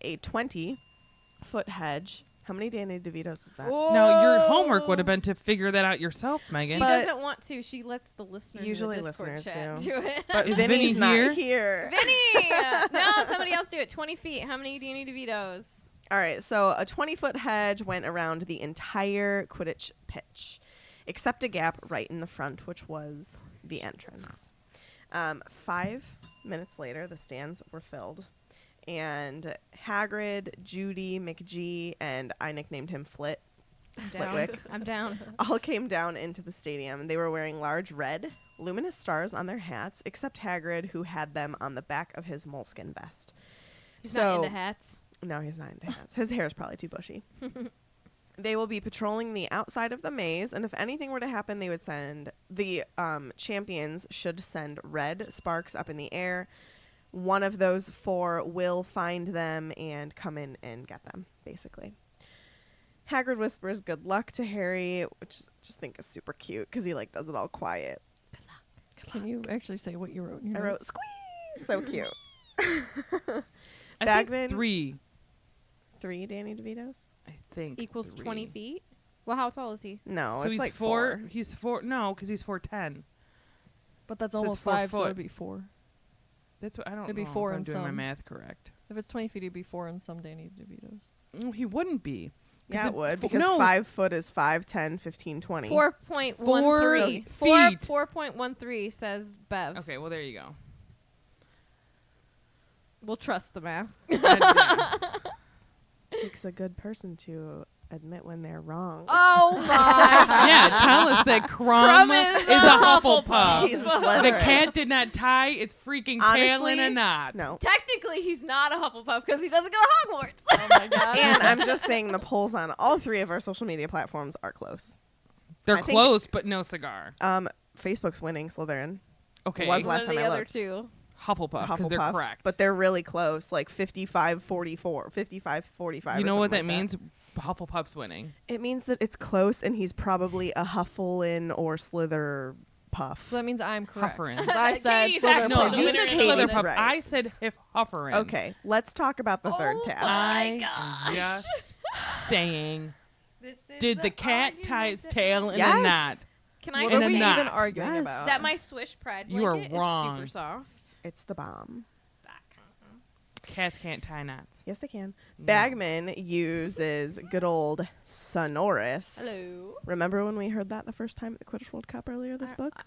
[SPEAKER 6] A 20-foot hedge. How many Danny DeVitos is that?
[SPEAKER 1] Now, your homework would have been to figure that out yourself, Megan.
[SPEAKER 3] She
[SPEAKER 6] But-
[SPEAKER 3] doesn't want to. She lets the listeners
[SPEAKER 6] Usually
[SPEAKER 3] in the Discord
[SPEAKER 6] listeners
[SPEAKER 3] chat
[SPEAKER 6] do.
[SPEAKER 3] do it.
[SPEAKER 6] But
[SPEAKER 1] Is
[SPEAKER 6] Vinny's
[SPEAKER 1] Vinny
[SPEAKER 6] not
[SPEAKER 1] here?
[SPEAKER 6] here.
[SPEAKER 3] Vinny! No, somebody else do it. 20 feet. How many do you need DeVitos?
[SPEAKER 6] All right, so a 20-foot hedge went around the entire Quidditch pitch, except a gap right in the front, which was the entrance. 5 minutes later, the stands were filled, and Hagrid, Judy, McGee, and I nicknamed him Flit, Flitwick,
[SPEAKER 3] I'm down.
[SPEAKER 6] all came down into the stadium. They were wearing large red, luminous stars on their hats, except Hagrid, who had them on the back of his moleskin vest.
[SPEAKER 3] He's not into hats.
[SPEAKER 6] No, he's not into hats. His hair is probably too bushy. They will be patrolling the outside of the maze, and if anything were to happen, they would send the champions should send red sparks up in the air. One of those 4 will find them and come in and get them, basically. Hagrid whispers good luck to Harry, which I just think is super cute because he does it all quiet.
[SPEAKER 5] Can you actually say what you wrote? In your
[SPEAKER 6] I wrote
[SPEAKER 5] notes?
[SPEAKER 6] squeeze, so cute.
[SPEAKER 1] I
[SPEAKER 6] Bagman.
[SPEAKER 1] think 3.
[SPEAKER 6] 3 Danny DeVitos?
[SPEAKER 1] I think
[SPEAKER 3] Equals
[SPEAKER 1] 3.
[SPEAKER 3] 20 feet. Well, how tall is he?
[SPEAKER 6] No,
[SPEAKER 1] So
[SPEAKER 6] it's
[SPEAKER 1] he's
[SPEAKER 6] 4.
[SPEAKER 1] He's 4. No, because he's 4'10".
[SPEAKER 5] But that's
[SPEAKER 1] So it's
[SPEAKER 5] almost
[SPEAKER 1] 4
[SPEAKER 5] 5, so
[SPEAKER 1] foot.
[SPEAKER 5] it'd be 4.
[SPEAKER 1] That's what I don't
[SPEAKER 5] It'd be
[SPEAKER 1] know
[SPEAKER 5] 4
[SPEAKER 1] if I'm
[SPEAKER 5] and
[SPEAKER 1] doing my
[SPEAKER 5] some.
[SPEAKER 1] math correct.
[SPEAKER 5] If it's 20 feet, it'd be 4 and some Danny DeVitos.
[SPEAKER 1] No, he wouldn't be. 'Cause
[SPEAKER 6] Yeah, it would, because
[SPEAKER 1] no.
[SPEAKER 6] 5 foot is 5, 10, 15, 20.
[SPEAKER 3] 4.13.
[SPEAKER 1] feet.
[SPEAKER 3] 4.13 says Bev.
[SPEAKER 1] Okay, well there you go.
[SPEAKER 3] We'll trust the math.
[SPEAKER 1] Yeah.
[SPEAKER 6] Takes a good person to admit when they're wrong.
[SPEAKER 3] Oh my!
[SPEAKER 1] Yeah, tell us that Crumb is a Hufflepuff.
[SPEAKER 6] He's a
[SPEAKER 1] The
[SPEAKER 6] Slytherin.
[SPEAKER 1] cat did not tie its freaking tail in a
[SPEAKER 6] Honestly,
[SPEAKER 1] knot.
[SPEAKER 6] No.
[SPEAKER 3] Technically, he's not a Hufflepuff because he doesn't go to Hogwarts.
[SPEAKER 5] Oh my god.
[SPEAKER 6] And I'm just saying the polls on all 3 of our social media platforms are close.
[SPEAKER 1] They're
[SPEAKER 6] I think-
[SPEAKER 1] close, but no cigar.
[SPEAKER 6] Facebook's winning Slytherin.
[SPEAKER 1] Okay,
[SPEAKER 6] Was
[SPEAKER 3] One
[SPEAKER 6] last
[SPEAKER 3] of
[SPEAKER 6] time
[SPEAKER 3] the
[SPEAKER 6] I
[SPEAKER 3] other
[SPEAKER 6] looked.
[SPEAKER 3] 2.
[SPEAKER 1] Hufflepuff, because they're
[SPEAKER 6] Hufflepuff,
[SPEAKER 1] correct.
[SPEAKER 6] But they're really close, 55-44, 55-45.
[SPEAKER 1] you
[SPEAKER 6] or
[SPEAKER 1] know what that
[SPEAKER 6] something like
[SPEAKER 1] means? Hufflepuff's winning.
[SPEAKER 6] It means that it's close, and he's probably a Hufflin or Slither puff.
[SPEAKER 5] So that means I'm correct.
[SPEAKER 1] Hufferin.
[SPEAKER 5] 'Cause I said
[SPEAKER 3] Katie's
[SPEAKER 5] Slytherin.
[SPEAKER 3] actually
[SPEAKER 1] No,
[SPEAKER 3] the
[SPEAKER 1] you
[SPEAKER 3] winner
[SPEAKER 1] said
[SPEAKER 3] is
[SPEAKER 6] Katie's
[SPEAKER 1] Slitherpuff.
[SPEAKER 6] right.
[SPEAKER 1] I said Hufferin.
[SPEAKER 6] Okay, let's talk about the third task.
[SPEAKER 1] I'm just saying Did the cat tie its tail in a
[SPEAKER 6] Yes.
[SPEAKER 1] knot?
[SPEAKER 3] Can I
[SPEAKER 5] What
[SPEAKER 1] In
[SPEAKER 5] are
[SPEAKER 1] a
[SPEAKER 5] we
[SPEAKER 1] knot.
[SPEAKER 5] even arguing
[SPEAKER 6] Yes.
[SPEAKER 5] about?
[SPEAKER 3] that my Swish Pride
[SPEAKER 1] You are
[SPEAKER 3] blanket
[SPEAKER 1] wrong.
[SPEAKER 3] is super soft?
[SPEAKER 6] It's the bomb.
[SPEAKER 1] Cats can't tie knots.
[SPEAKER 6] Yes, they can.
[SPEAKER 1] No.
[SPEAKER 6] Bagman uses good old Sonorous.
[SPEAKER 3] Hello.
[SPEAKER 6] Remember when we heard that the first time at the Quidditch World Cup earlier this book?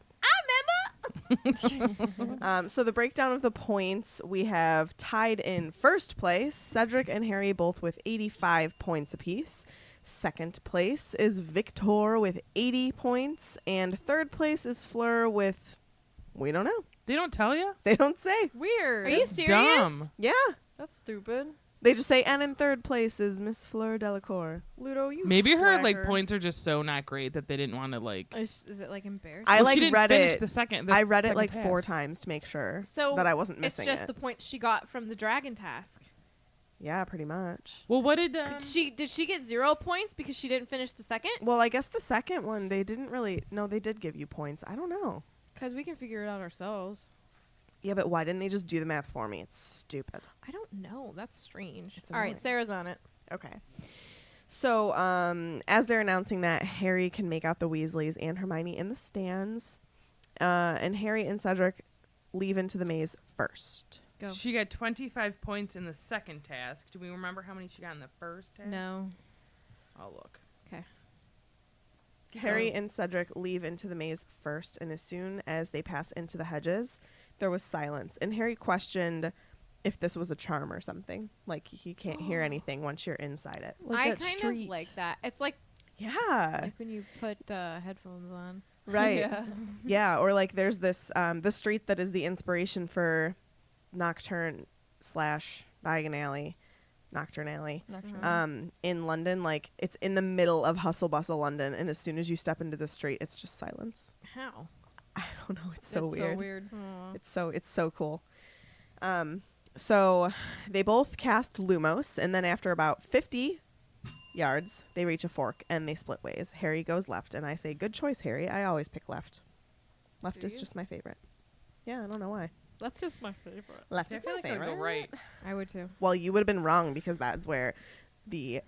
[SPEAKER 6] So the breakdown of the points, we have tied in first place Cedric and Harry both with 85 points apiece. Second place is Victor with 80 points. And third place is Fleur with, we don't know.
[SPEAKER 1] They don't tell you?
[SPEAKER 6] They don't say.
[SPEAKER 5] Weird.
[SPEAKER 3] Are you serious?
[SPEAKER 1] Dumb.
[SPEAKER 6] Yeah.
[SPEAKER 5] That's stupid.
[SPEAKER 6] They just say, and in third place is Miss Fleur Delacour.
[SPEAKER 5] Ludo, you
[SPEAKER 1] Maybe her like
[SPEAKER 5] slacker.
[SPEAKER 1] points are just so not great that they didn't want to like.
[SPEAKER 3] Is it like embarrassing?
[SPEAKER 6] I
[SPEAKER 1] Well,
[SPEAKER 6] like
[SPEAKER 1] she didn't
[SPEAKER 6] read
[SPEAKER 1] finish
[SPEAKER 6] it.
[SPEAKER 1] the second.
[SPEAKER 6] I read it
[SPEAKER 1] second
[SPEAKER 6] like
[SPEAKER 1] task.
[SPEAKER 6] 4 times to make sure
[SPEAKER 3] So
[SPEAKER 6] that I wasn't
[SPEAKER 3] it's
[SPEAKER 6] missing
[SPEAKER 3] just
[SPEAKER 6] it.
[SPEAKER 3] the point she got from the dragon task.
[SPEAKER 6] Yeah, pretty much.
[SPEAKER 1] Well, what did
[SPEAKER 3] Did she get 0 points because she didn't finish the second?
[SPEAKER 6] Well, I guess the second one, they didn't really. No, they did give you points. I don't know.
[SPEAKER 3] Because we can figure it out ourselves.
[SPEAKER 6] Yeah, but why didn't they just do the math for me? It's stupid.
[SPEAKER 3] I don't know. That's strange.
[SPEAKER 6] It's
[SPEAKER 3] All right,
[SPEAKER 6] annoying.
[SPEAKER 3] Sarah's on it.
[SPEAKER 6] Okay. So, as they're announcing that, Harry can make out the Weasleys and Hermione in the stands. And Harry and Cedric leave into the maze first.
[SPEAKER 3] Go.
[SPEAKER 1] she got 25 points in the second task? Do we remember how many she got in the first task?
[SPEAKER 3] No.
[SPEAKER 1] I'll look.
[SPEAKER 6] Harry and Cedric leave into the maze first, and as soon as they pass into the hedges, there was silence. And Harry questioned if this was a charm or something. Like, he can't hear anything once you're inside it.
[SPEAKER 5] Like
[SPEAKER 3] I
[SPEAKER 5] that
[SPEAKER 3] kind
[SPEAKER 5] street.
[SPEAKER 3] of like that. It's like
[SPEAKER 6] Yeah.
[SPEAKER 3] when you put headphones on.
[SPEAKER 6] Right.
[SPEAKER 5] Yeah.
[SPEAKER 6] Yeah, or like there's this the street that is the inspiration for Nocturne / Diagon Alley, Nocturne Alley. In London, like it's in the middle of hustle bustle London, and as soon as you step into the street, it's just silence.
[SPEAKER 3] How?
[SPEAKER 6] I don't know, it's so
[SPEAKER 5] It's
[SPEAKER 6] weird.
[SPEAKER 5] so weird.
[SPEAKER 6] It's so cool. So they both cast Lumos, and then after about 50 yards, they reach a fork and they split ways. Harry goes left, and I say, "Good choice, Harry. I always pick left. Left
[SPEAKER 3] Do
[SPEAKER 6] is
[SPEAKER 3] you?
[SPEAKER 6] just my favorite." Yeah, I don't know why.
[SPEAKER 3] Left is my favorite.
[SPEAKER 6] Left
[SPEAKER 1] See, I
[SPEAKER 6] is
[SPEAKER 1] feel
[SPEAKER 6] my
[SPEAKER 1] like I'd
[SPEAKER 6] favorite.
[SPEAKER 1] go right.
[SPEAKER 3] I would too.
[SPEAKER 6] Well, you would have been wrong because that's where the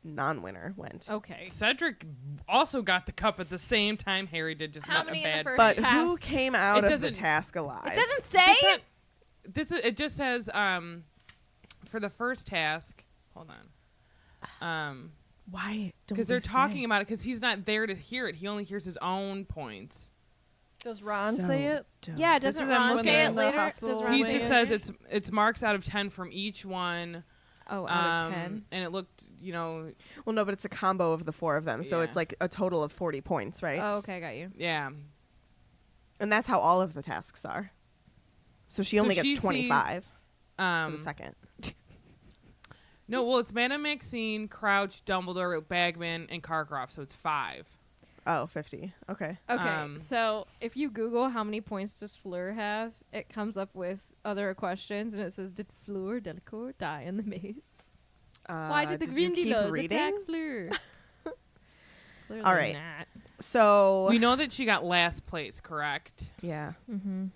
[SPEAKER 6] non-winner went.
[SPEAKER 3] Okay.
[SPEAKER 1] Cedric also got the cup at the same time Harry did, just
[SPEAKER 3] How
[SPEAKER 1] not
[SPEAKER 3] many
[SPEAKER 1] a
[SPEAKER 3] in the
[SPEAKER 1] bad.
[SPEAKER 3] first
[SPEAKER 6] But
[SPEAKER 3] task?
[SPEAKER 6] who came out of the
[SPEAKER 1] doesn't-
[SPEAKER 6] task alive?
[SPEAKER 3] It doesn't say.
[SPEAKER 1] That's not- this is, it just says for the first task. Hold on.
[SPEAKER 6] Why?
[SPEAKER 1] Because they're talking about it because he's not there to hear it. He only hears his own points.
[SPEAKER 5] Does Ron say it?
[SPEAKER 3] Yeah,
[SPEAKER 1] This
[SPEAKER 3] doesn't
[SPEAKER 1] is them
[SPEAKER 3] Ron
[SPEAKER 1] when
[SPEAKER 3] say
[SPEAKER 1] they're
[SPEAKER 3] it
[SPEAKER 5] in the
[SPEAKER 3] later?
[SPEAKER 5] hospital
[SPEAKER 3] Does
[SPEAKER 5] or
[SPEAKER 3] Ron
[SPEAKER 1] He
[SPEAKER 3] say
[SPEAKER 1] just
[SPEAKER 3] it
[SPEAKER 1] says
[SPEAKER 3] later?
[SPEAKER 1] it's marks out of 10 from each one.
[SPEAKER 3] Oh, out of 10.
[SPEAKER 1] And it looked,
[SPEAKER 6] Well, no, but it's a combo of the 4 of them, so
[SPEAKER 1] Yeah.
[SPEAKER 6] it's like a total of 40 points, right?
[SPEAKER 3] Oh, okay, got you.
[SPEAKER 1] yeah.
[SPEAKER 6] And that's how all of the tasks are. So she
[SPEAKER 1] So
[SPEAKER 6] only
[SPEAKER 1] she
[SPEAKER 6] gets 25 for
[SPEAKER 1] Um,
[SPEAKER 6] the second.
[SPEAKER 1] no, well, it's Madame Maxine, Crouch, Dumbledore, Bagman, and Carcroft, so it's 5.
[SPEAKER 6] Oh, 50. Okay.
[SPEAKER 3] Okay, so if you Google how many points does Fleur have, it comes up with other questions, and it says, "Did Fleur Delacour die in the maze? Why did the
[SPEAKER 6] you keep
[SPEAKER 3] Grindylows
[SPEAKER 6] reading?
[SPEAKER 3] attack Fleur?" Clearly
[SPEAKER 6] All right.
[SPEAKER 3] not.
[SPEAKER 6] So
[SPEAKER 1] We know that she got last place, correct?
[SPEAKER 6] yeah.
[SPEAKER 3] Mm-hmm.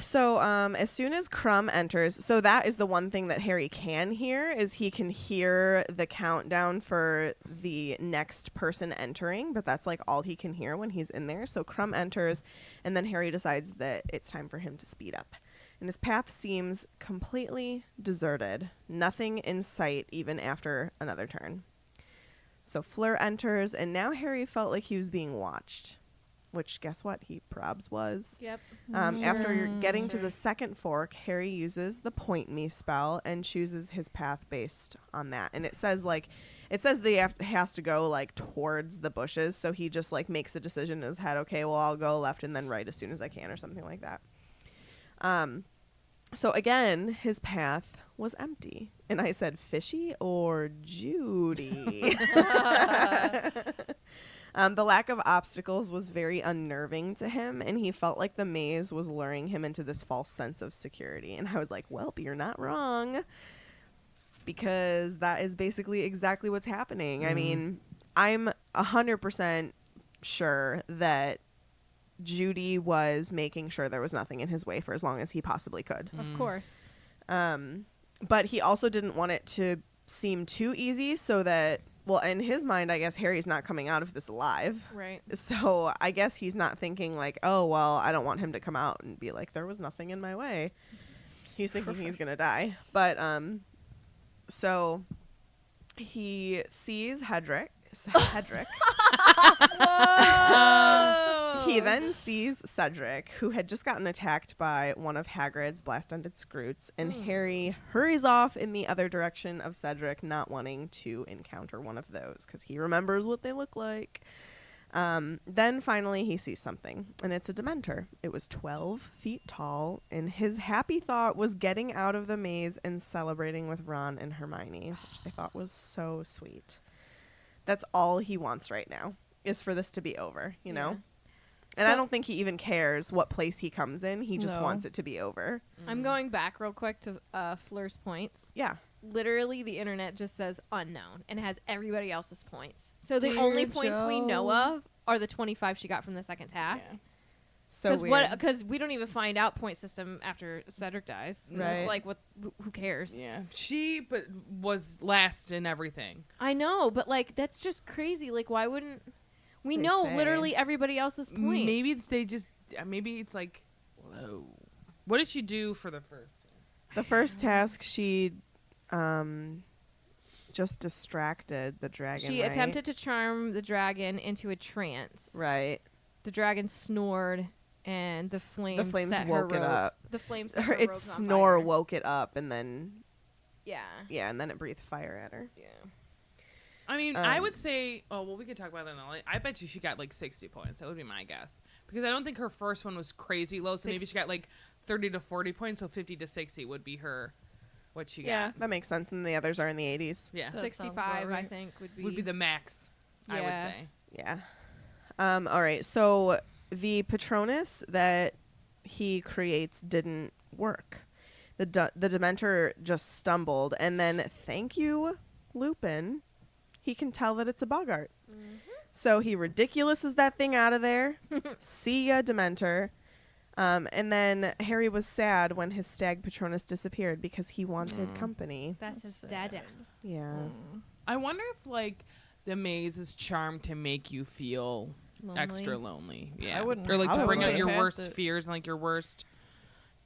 [SPEAKER 6] So as soon as Crumb enters, so that is the one thing that Harry can hear, is he can hear the countdown for the next person entering, but that's like all he can hear when he's in there. So Crumb enters, and then Harry decides that it's time for him to speed up. And his path seems completely deserted. Nothing in sight even after another turn. So Fleur enters, and now Harry felt like he was being watched. Which, guess what? He probs was.
[SPEAKER 3] Yep.
[SPEAKER 6] After you're getting to the second fork, Harry uses the Point Me spell and chooses his path based on that. And it says that he has to go like towards the bushes. So he just like makes a decision in his head. Okay, well, I'll go left and then right as soon as I can, or something like that. So again, his path was empty. And I said, Fishy or Judy? The lack of obstacles was very unnerving to him, and he felt like the maze was luring him into this false sense of security. And I was like, well, you're not wrong, because that is basically exactly what's happening. I mean, I'm 100% sure that Judy was making sure there was nothing in his way for as long as he possibly could.
[SPEAKER 3] Of course.
[SPEAKER 6] But he also didn't want it to seem too easy so that, well, in his mind, I guess Harry's not coming out of this alive.
[SPEAKER 3] Right.
[SPEAKER 6] So I guess he's not thinking like, oh, well, I don't want him to come out and be like, there was nothing in my way. He's thinking he's going to die. But so he sees Hedrick. He then sees Cedric, who had just gotten attacked by one of Hagrid's blast-ended Scroots, and Harry hurries off in the other direction of Cedric, not wanting to encounter one of those because he remembers what they look like. Then finally he sees something, and it's a Dementor. It was 12 feet tall, and his happy thought was getting out of the maze and celebrating with Ron and Hermione, which I thought was so sweet. That's all he wants right now, is for this to be over, you know? And I don't think he even cares what place he comes in. He just wants it to be over.
[SPEAKER 3] I'm going back real quick to Fleur's points.
[SPEAKER 6] Yeah.
[SPEAKER 3] Literally, the internet just says unknown and has everybody else's points. So the only points we know of are the 25 she got from the second task.
[SPEAKER 6] Yeah. So weird.
[SPEAKER 3] Because we don't even find out point system after Cedric dies. So
[SPEAKER 6] Right.
[SPEAKER 3] it's like, who cares?
[SPEAKER 1] Yeah. She was last in everything.
[SPEAKER 3] I know, but like that's just crazy. Like, why wouldn't we
[SPEAKER 6] They
[SPEAKER 3] know
[SPEAKER 6] say.
[SPEAKER 3] literally everybody else's points?
[SPEAKER 1] Maybe they just, maybe it's like, whoa. What did she do for the first?
[SPEAKER 6] The first task, she just distracted the dragon.
[SPEAKER 3] She
[SPEAKER 6] right?
[SPEAKER 3] attempted to charm the dragon into a trance.
[SPEAKER 6] Right.
[SPEAKER 3] The dragon snored, and the flames set her
[SPEAKER 6] woke it
[SPEAKER 3] robe.
[SPEAKER 6] up.
[SPEAKER 3] The flames set her
[SPEAKER 6] Its
[SPEAKER 3] robes on
[SPEAKER 6] snore
[SPEAKER 3] fire.
[SPEAKER 6] woke it up, and then
[SPEAKER 3] Yeah.
[SPEAKER 6] and then it breathed fire at her.
[SPEAKER 3] Yeah.
[SPEAKER 1] I mean, I would say, we could talk about that now. I bet you she got like 60 points. That would be my guess. Because I don't think her first one was crazy low, so maybe she got like 30 to 40 points, so 50 to 60 would be what she got.
[SPEAKER 6] Yeah, that makes sense. And the others are in the 80s.
[SPEAKER 1] Yeah.
[SPEAKER 5] That sounds
[SPEAKER 3] 65,
[SPEAKER 5] about
[SPEAKER 3] I
[SPEAKER 5] right.
[SPEAKER 3] think, would
[SPEAKER 1] Would be the max, I would
[SPEAKER 3] Yeah.
[SPEAKER 1] say.
[SPEAKER 6] Yeah. All right. So the Patronus that he creates didn't work. The Dementor just stumbled, and then thank you, Lupin. He can tell that it's a Boggart. So he ridiculouses that thing out of there. See ya, Dementor. And then Harry was sad when his stag Patronus disappeared because he wanted company.
[SPEAKER 3] That's his
[SPEAKER 5] sad.
[SPEAKER 3] dada.
[SPEAKER 6] Yeah.
[SPEAKER 1] I wonder if like the maze is charmed to make you feel
[SPEAKER 3] Lonely.
[SPEAKER 1] extra lonely. Yeah.
[SPEAKER 5] I wouldn't-
[SPEAKER 1] or like
[SPEAKER 6] I
[SPEAKER 1] to bring
[SPEAKER 6] wouldn't
[SPEAKER 1] out your
[SPEAKER 5] past
[SPEAKER 1] worst
[SPEAKER 5] it.
[SPEAKER 1] fears and like your worst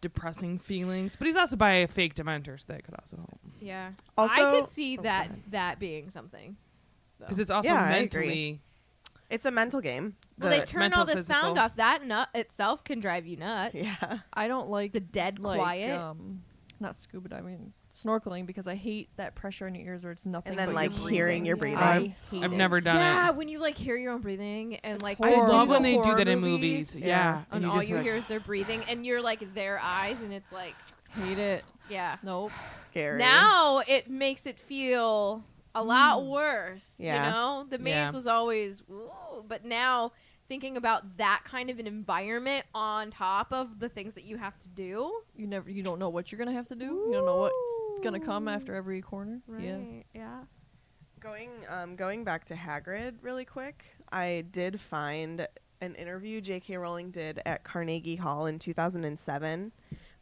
[SPEAKER 1] depressing feelings. But he's also by a fake Dementor, so that could also help.
[SPEAKER 3] Yeah.
[SPEAKER 6] Also-
[SPEAKER 3] I could see
[SPEAKER 6] Oh,
[SPEAKER 3] that
[SPEAKER 6] go ahead.
[SPEAKER 3] that being something.
[SPEAKER 1] Because it's also
[SPEAKER 6] Yeah, I
[SPEAKER 1] mentally.
[SPEAKER 6] agree. It's a mental game.
[SPEAKER 3] Well, they
[SPEAKER 6] The-
[SPEAKER 3] turn
[SPEAKER 1] mental,
[SPEAKER 3] all the sound
[SPEAKER 1] physical.
[SPEAKER 3] off. That nut itself can drive you nuts.
[SPEAKER 6] yeah.
[SPEAKER 5] I don't like
[SPEAKER 3] The dead
[SPEAKER 5] like,
[SPEAKER 3] quiet.
[SPEAKER 5] not scuba diving, snorkeling, because I hate that pressure in your ears where it's nothing.
[SPEAKER 6] And then,
[SPEAKER 5] but
[SPEAKER 6] like,
[SPEAKER 5] your
[SPEAKER 6] hearing your
[SPEAKER 5] breathing.
[SPEAKER 6] breathing.
[SPEAKER 5] I hate
[SPEAKER 1] I've
[SPEAKER 5] it.
[SPEAKER 1] never done
[SPEAKER 3] Yeah,
[SPEAKER 1] it.
[SPEAKER 3] when you like hear your own breathing and like
[SPEAKER 1] I
[SPEAKER 3] they do
[SPEAKER 1] love
[SPEAKER 3] the
[SPEAKER 1] when they do
[SPEAKER 3] horror
[SPEAKER 1] that in movies. Yeah.
[SPEAKER 3] and
[SPEAKER 1] you
[SPEAKER 3] all
[SPEAKER 1] just
[SPEAKER 3] you
[SPEAKER 1] like-
[SPEAKER 3] hear is their breathing, and you're like their eyes, and it's like,
[SPEAKER 5] Hate it.
[SPEAKER 3] yeah.
[SPEAKER 5] Nope.
[SPEAKER 6] Scary.
[SPEAKER 3] Now it makes it feel a lot worse.
[SPEAKER 6] Yeah.
[SPEAKER 3] You know, the maze
[SPEAKER 1] Yeah.
[SPEAKER 3] was always, ooh, but now thinking about that kind of an environment on top of the things that you have to do.
[SPEAKER 5] You don't know what you're gonna have to do. You don't know what's gonna come after every corner. Yeah.
[SPEAKER 3] Right. Yeah.
[SPEAKER 6] Going back to Hagrid really quick, I did find an interview J.K. Rowling did at Carnegie Hall in 2007.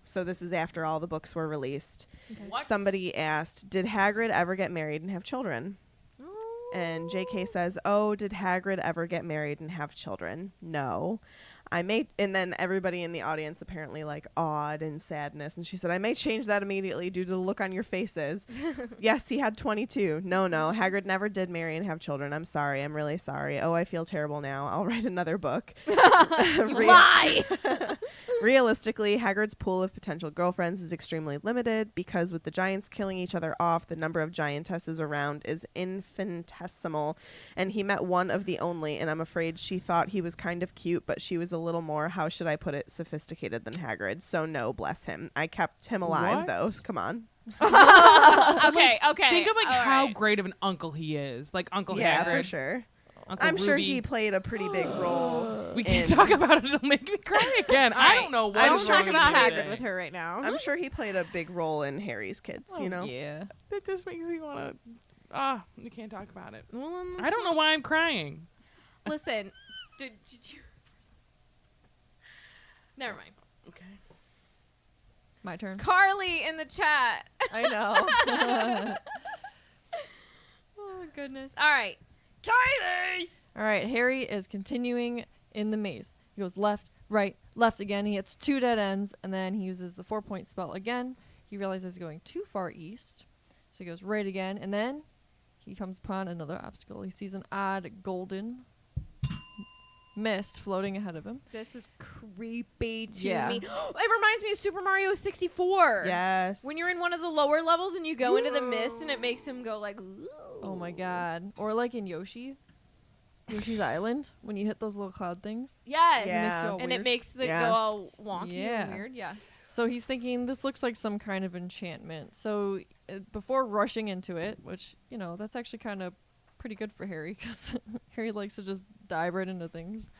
[SPEAKER 6] So this is after all the books were released.
[SPEAKER 1] What?
[SPEAKER 6] Somebody asked, did Hagrid ever get married and have children? And J.K. says, oh, did Hagrid ever get married and have children? No. And then everybody in the audience apparently like awed and sadness. And she said, I may change that immediately due to the look on your faces. Yes, he had 22. No, Hagrid never did marry and have children. I'm sorry. I'm really sorry. Oh, I feel terrible now. I'll write another book.
[SPEAKER 3] Lie.
[SPEAKER 6] Realistically, Hagrid's pool of potential girlfriends is extremely limited because with the giants killing each other off, the number of giantesses around is infinitesimal. And he met one of the only, and I'm afraid she thought he was kind of cute, but she was a little more, how should I put it, sophisticated than Hagrid. So no, bless him. I kept him alive, though.
[SPEAKER 1] What?
[SPEAKER 6] Come on.
[SPEAKER 3] Okay.
[SPEAKER 1] Think of like
[SPEAKER 3] all
[SPEAKER 1] how
[SPEAKER 3] right.
[SPEAKER 1] great of an uncle he is. Like Uncle
[SPEAKER 6] Yeah,
[SPEAKER 1] Hagrid.
[SPEAKER 6] for sure.
[SPEAKER 1] Uncle
[SPEAKER 6] I'm sure
[SPEAKER 1] Ruby.
[SPEAKER 6] he played a pretty big role.
[SPEAKER 1] We can't
[SPEAKER 6] in-
[SPEAKER 1] talk about it. It'll make me cry again. I don't know what
[SPEAKER 6] I'm
[SPEAKER 3] Don't
[SPEAKER 1] is
[SPEAKER 6] sure
[SPEAKER 3] talk
[SPEAKER 1] wrong
[SPEAKER 3] about
[SPEAKER 1] with me
[SPEAKER 3] Hagrid
[SPEAKER 1] today.
[SPEAKER 3] with her right now.
[SPEAKER 6] I'm sure he played a big role in Harry's kids, you know?
[SPEAKER 5] Yeah.
[SPEAKER 1] That just makes me want to. You can't talk about it.
[SPEAKER 3] Well, then
[SPEAKER 1] I don't know why I'm crying.
[SPEAKER 3] Listen, did you? Never mind.
[SPEAKER 1] Okay.
[SPEAKER 5] My turn.
[SPEAKER 3] Carly in the chat.
[SPEAKER 5] I know.
[SPEAKER 3] goodness. All right.
[SPEAKER 5] All right, Harry is continuing in the maze. He goes left, right, left again. He hits 2 dead ends, and then he uses the 4-point spell again. He realizes he's going too far east, so he goes right again, and then he comes upon another obstacle. He sees an odd golden mist floating ahead of him.
[SPEAKER 3] This is creepy to
[SPEAKER 5] Yeah.
[SPEAKER 3] me. It reminds me of Super Mario 64.
[SPEAKER 6] Yes.
[SPEAKER 3] When you're in one of the lower levels and you go into the mist and it makes him go like, ooh.
[SPEAKER 5] Oh my god. Or like in Yoshi's Island, when you hit those little cloud things.
[SPEAKER 3] Yes.
[SPEAKER 6] Yeah.
[SPEAKER 5] It makes you all
[SPEAKER 3] And
[SPEAKER 5] weird.
[SPEAKER 3] it makes it
[SPEAKER 6] Yeah.
[SPEAKER 3] go all wonky
[SPEAKER 5] Yeah.
[SPEAKER 3] and weird. Yeah.
[SPEAKER 5] So he's thinking this looks like some kind of enchantment. So before rushing into it, which, you know, that's actually kind of pretty good for Harry because Harry likes to just dive right into things.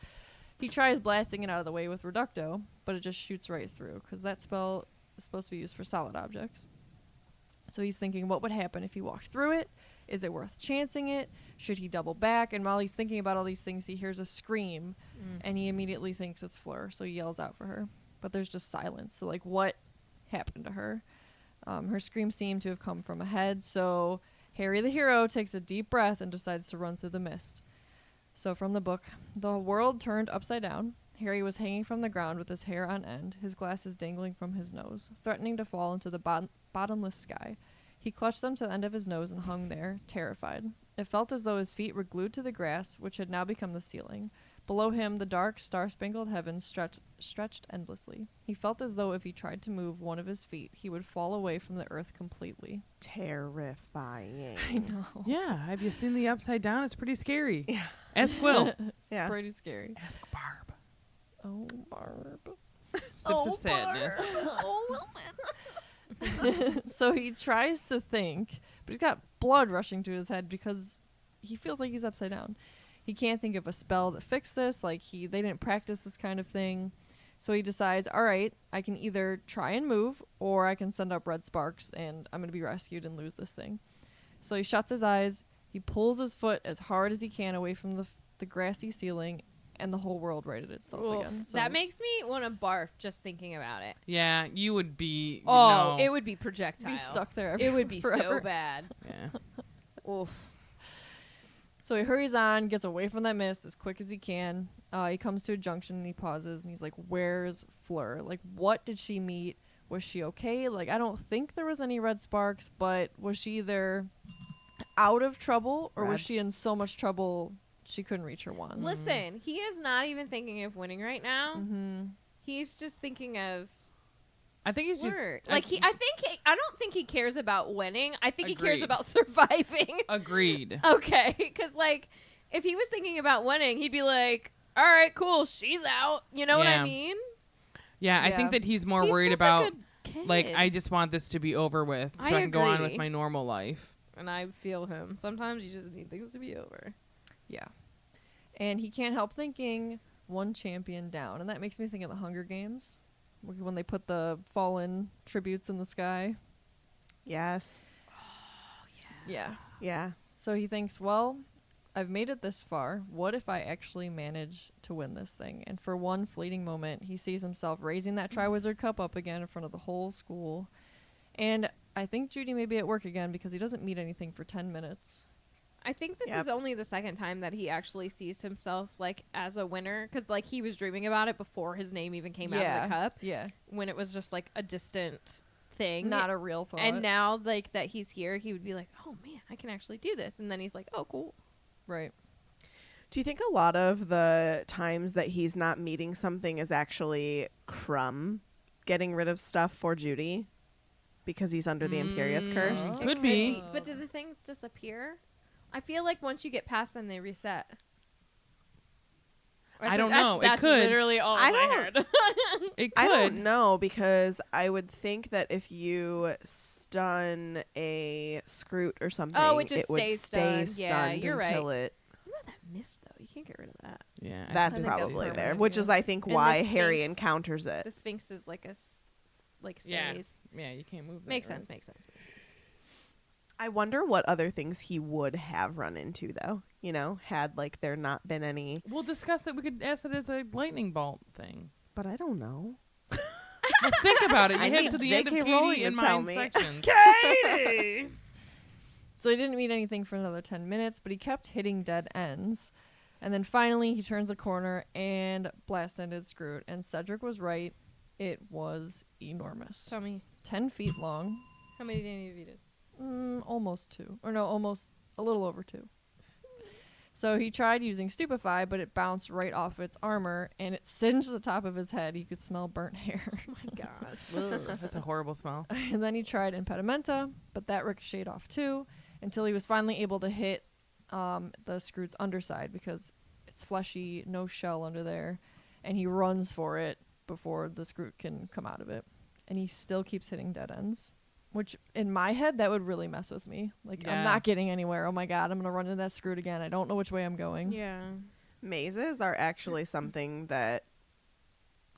[SPEAKER 5] He tries blasting it out of the way with Reducto, but it just shoots right through because that spell is supposed to be used for solid objects. So he's thinking, what would happen if he walked through it? Is it worth chancing it? Should he double back? And while he's thinking about all these things, he hears a scream, and he immediately thinks it's Fleur, so he yells out for her. But there's just silence. So, like, what happened to her? Her scream seemed to have come from ahead, so Harry the hero takes a deep breath and decides to run through the mist. So from the book, the world turned upside down. Harry was hanging from the ground with his hair on end, his glasses dangling from his nose, threatening to fall into the bottomless sky. He clutched them to the end of his nose and hung there, terrified. It felt as though his feet were glued to the grass, which had now become the ceiling. Below him, the dark, star-spangled heavens stretched endlessly. He felt as though if he tried to move one of his feet, he would fall away from the earth completely.
[SPEAKER 6] Terrifying.
[SPEAKER 5] I know.
[SPEAKER 1] Yeah. Have you seen the Upside Down? It's pretty scary.
[SPEAKER 6] Yeah.
[SPEAKER 1] Ask Will.
[SPEAKER 5] It's
[SPEAKER 6] Yeah.
[SPEAKER 5] pretty scary.
[SPEAKER 1] Ask Barb.
[SPEAKER 5] Oh, Barb.
[SPEAKER 1] Sips of sadness.
[SPEAKER 5] So he tries to think, but he's got blood rushing to his head because he feels like he's upside down. He can't think of a spell that fixed this. Like they didn't practice this kind of thing. So he decides, all right, I can either try and move or I can send up red sparks and I'm going to be rescued and lose this thing. So he shuts his eyes. He pulls his foot as hard as he can away from the grassy ceiling, and the whole world righted itself
[SPEAKER 3] Oof.
[SPEAKER 5] again. So
[SPEAKER 3] That makes me want to barf just thinking about it.
[SPEAKER 1] Yeah, you would be.
[SPEAKER 3] Oh,
[SPEAKER 1] no.
[SPEAKER 3] it would be projectile.
[SPEAKER 5] be stuck there.
[SPEAKER 3] It would be so
[SPEAKER 5] forever.
[SPEAKER 3] bad.
[SPEAKER 1] Yeah.
[SPEAKER 3] Oof.
[SPEAKER 5] So he hurries on, gets away from that mist as quick as he can. He comes to a junction and he pauses and he's like, where's Fleur? Like, what did she meet? Was she okay? Like, I don't think there was any red sparks, but was she either out of trouble or was
[SPEAKER 6] Red.
[SPEAKER 5] she in so much trouble she couldn't reach her wand?
[SPEAKER 3] Listen, he is not even thinking of winning right now.
[SPEAKER 5] Mm-hmm.
[SPEAKER 3] He's just thinking of
[SPEAKER 1] I think he's just
[SPEAKER 3] Word. Like I don't think he cares about winning. I think he cares
[SPEAKER 1] Agreed.
[SPEAKER 3] about surviving.
[SPEAKER 1] agreed.
[SPEAKER 3] Okay, because like if he was thinking about winning, he'd be like, "All right, cool, she's out." You know what I
[SPEAKER 1] Yeah.
[SPEAKER 3] mean?
[SPEAKER 1] Yeah, I
[SPEAKER 5] Yeah.
[SPEAKER 1] think that he's more
[SPEAKER 3] He's
[SPEAKER 1] worried
[SPEAKER 3] such a good
[SPEAKER 1] about like
[SPEAKER 3] kid.
[SPEAKER 1] I just want this to be over with so
[SPEAKER 3] I
[SPEAKER 1] I can go on
[SPEAKER 3] agree.
[SPEAKER 1] with my normal life.
[SPEAKER 3] And I feel him. Sometimes you just need things to be over.
[SPEAKER 5] Yeah. And he can't help thinking one champion down. And that makes me think of the Hunger Games when they put the fallen tributes in the sky.
[SPEAKER 6] Yes.
[SPEAKER 5] Yeah.
[SPEAKER 6] Yeah.
[SPEAKER 5] So he thinks, well, I've made it this far. What if I actually manage to win this thing? And for one fleeting moment, he sees himself raising that Triwizard Cup up again in front of the whole school. And I think Judy may be at work again because he doesn't meet anything for 10 minutes.
[SPEAKER 3] I think this
[SPEAKER 6] Yep.
[SPEAKER 3] is only the second time that he actually sees himself like as a winner, because like he was dreaming about it before his name even came out of the cup,
[SPEAKER 5] Yeah.
[SPEAKER 3] when it was just like a distant thing,
[SPEAKER 5] Not a real thought.
[SPEAKER 3] And now like that he's here, he would be like, "Oh man, I can actually do this," and then he's like, "Oh cool."
[SPEAKER 5] Right.
[SPEAKER 6] Do you think a lot of the times that he's not meeting something is actually Crumb getting rid of stuff for Judy because he's under the Imperious Curse?
[SPEAKER 5] Oh.
[SPEAKER 3] It
[SPEAKER 1] Could be.
[SPEAKER 3] But do the things disappear? I feel like once you get past them, they reset. Or
[SPEAKER 1] I don't
[SPEAKER 3] that's-
[SPEAKER 1] know. It
[SPEAKER 3] That's
[SPEAKER 1] could.
[SPEAKER 3] literally all
[SPEAKER 6] I
[SPEAKER 3] I
[SPEAKER 6] don't-
[SPEAKER 3] heard.
[SPEAKER 1] It could.
[SPEAKER 6] I don't know, because I would think that if you stun a Scroot or something,
[SPEAKER 3] Oh, it just
[SPEAKER 6] would
[SPEAKER 3] stays
[SPEAKER 6] stay
[SPEAKER 3] stunned. Yeah,
[SPEAKER 6] stunned
[SPEAKER 3] you're
[SPEAKER 6] until
[SPEAKER 3] right.
[SPEAKER 6] it.
[SPEAKER 3] What about that mist though? You can't get rid of that.
[SPEAKER 1] Yeah. I
[SPEAKER 6] That's
[SPEAKER 1] think
[SPEAKER 3] that's
[SPEAKER 6] probably there,
[SPEAKER 3] permanent,
[SPEAKER 6] which
[SPEAKER 5] yeah.
[SPEAKER 6] is, I think,
[SPEAKER 3] And the
[SPEAKER 6] why Harry
[SPEAKER 3] Sphinx-
[SPEAKER 6] encounters it.
[SPEAKER 3] The Sphinx is like like stays.
[SPEAKER 1] Yeah. Yeah, you can't move that.
[SPEAKER 3] Makes
[SPEAKER 1] right?
[SPEAKER 3] sense. Makes sense. Makes sense.
[SPEAKER 6] I wonder what other things he would have run into, though. You know, had like there not been any.
[SPEAKER 1] We'll discuss it. We could ask it as a lightning bolt thing.
[SPEAKER 6] But I don't know.
[SPEAKER 1] Well, think about it. You
[SPEAKER 6] I
[SPEAKER 1] head
[SPEAKER 6] need
[SPEAKER 1] to the end of
[SPEAKER 6] J.K.
[SPEAKER 1] Katie
[SPEAKER 6] Rowling
[SPEAKER 1] and
[SPEAKER 6] to tell
[SPEAKER 1] mine
[SPEAKER 6] me.
[SPEAKER 1] sections.
[SPEAKER 3] Katie.
[SPEAKER 5] So he didn't meet anything for another 10 minutes, but he kept hitting dead ends. And then finally he turns a corner and blast ended Scroot. And Cedric was right. It was enormous.
[SPEAKER 3] Tell me,
[SPEAKER 5] 10 feet long.
[SPEAKER 3] how many did you eat?
[SPEAKER 5] Almost 2. Or no, almost a little over 2. So he tried using Stupefy, but it bounced right off its armor, and it singed the top of his head. He could smell burnt hair.
[SPEAKER 3] Oh my gosh.
[SPEAKER 1] Ugh, that's a horrible smell.
[SPEAKER 5] And then he tried Impedimenta, but that ricocheted off too, until he was finally able to hit the Scroot's underside because it's fleshy, no shell under there, and he runs for it before the Scroot can come out of it. And he still keeps hitting dead ends, which in my head, that would really mess with me. Like,
[SPEAKER 1] Yeah.
[SPEAKER 5] I'm not getting anywhere. Oh my God, I'm going to run into that Scroot again. I don't know which way I'm going.
[SPEAKER 3] Yeah.
[SPEAKER 6] Mazes are actually something that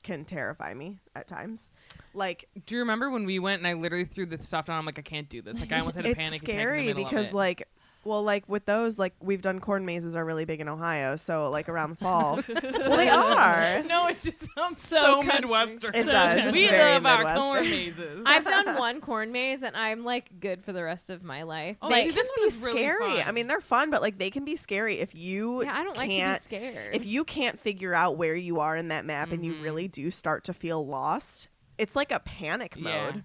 [SPEAKER 6] can terrify me at times. Like,
[SPEAKER 1] Do you remember when we went and I literally threw the stuff down? I'm like, I can't do this. Like, I almost had a
[SPEAKER 6] it's
[SPEAKER 1] panic attack in the
[SPEAKER 6] scary
[SPEAKER 1] middle
[SPEAKER 6] because,
[SPEAKER 1] of it.
[SPEAKER 6] like, well, like with those, like we've done corn mazes are really big in Ohio, so like around the fall. Well, they are.
[SPEAKER 1] No, it just sounds
[SPEAKER 5] So
[SPEAKER 1] so
[SPEAKER 5] country.
[SPEAKER 1] Midwestern.
[SPEAKER 6] It does. It's
[SPEAKER 1] We
[SPEAKER 6] very
[SPEAKER 1] love our
[SPEAKER 6] Midwestern.
[SPEAKER 1] corn mazes.
[SPEAKER 3] I've done one corn maze and I'm like good for the rest of my life.
[SPEAKER 1] Oh,
[SPEAKER 3] Like,
[SPEAKER 1] see, this one is really
[SPEAKER 6] scary.
[SPEAKER 1] fun.
[SPEAKER 6] I mean, they're fun, but like they can be scary if you
[SPEAKER 3] yeah, I don't like to be
[SPEAKER 6] can't.
[SPEAKER 3] scared.
[SPEAKER 6] If you can't figure out where you are in that map and you
[SPEAKER 1] Mhm.
[SPEAKER 6] really do start to feel lost, it's like a panic
[SPEAKER 1] Yeah.
[SPEAKER 6] mode.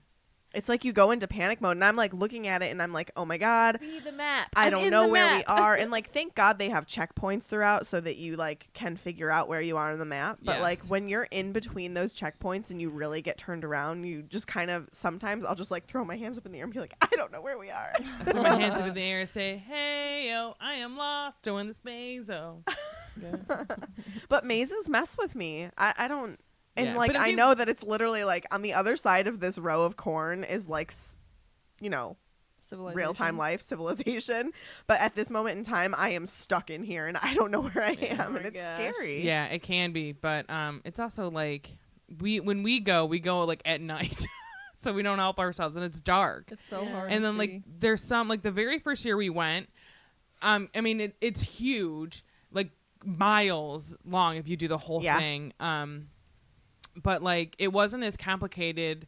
[SPEAKER 6] It's like you go into panic mode, and I'm like looking at it, and I'm like, oh my God,
[SPEAKER 3] Read the map.
[SPEAKER 6] I
[SPEAKER 3] I'm
[SPEAKER 6] don't
[SPEAKER 3] in
[SPEAKER 6] know
[SPEAKER 3] the
[SPEAKER 6] where
[SPEAKER 3] map.
[SPEAKER 6] we are. And like, thank God they have checkpoints throughout so that you like can figure out where you are on the map. But like
[SPEAKER 1] Yes.
[SPEAKER 6] when you're in between those checkpoints and you really get turned around, you just kind of sometimes I'll just like throw my hands up in the air and be like, I don't know where we are.
[SPEAKER 1] I throw my hands up in the air and say, hey, yo, I am lost doing this maze. Oh.
[SPEAKER 6] But mazes mess with me. I don't. And
[SPEAKER 1] Yeah,
[SPEAKER 6] like
[SPEAKER 1] but if
[SPEAKER 6] I
[SPEAKER 1] you-
[SPEAKER 6] know that it's literally like on the other side of this row of corn is like, you know,
[SPEAKER 5] Civilization.
[SPEAKER 6] real time life civilization. But at this moment in time, I am stuck in here and I don't know where I
[SPEAKER 1] Yeah.
[SPEAKER 6] am,
[SPEAKER 3] Oh
[SPEAKER 6] and
[SPEAKER 3] my
[SPEAKER 6] it's
[SPEAKER 3] gosh.
[SPEAKER 6] scary.
[SPEAKER 1] Yeah, it can be. But it's also like, when we go like at night. So we don't help ourselves. And it's dark.
[SPEAKER 5] It's so
[SPEAKER 3] Yeah.
[SPEAKER 5] hard
[SPEAKER 1] And
[SPEAKER 5] to
[SPEAKER 1] then like
[SPEAKER 5] see.
[SPEAKER 1] there's some like the very first year we went, I mean it's huge, like miles long if you do the whole
[SPEAKER 6] Yeah.
[SPEAKER 1] thing. But like it wasn't as complicated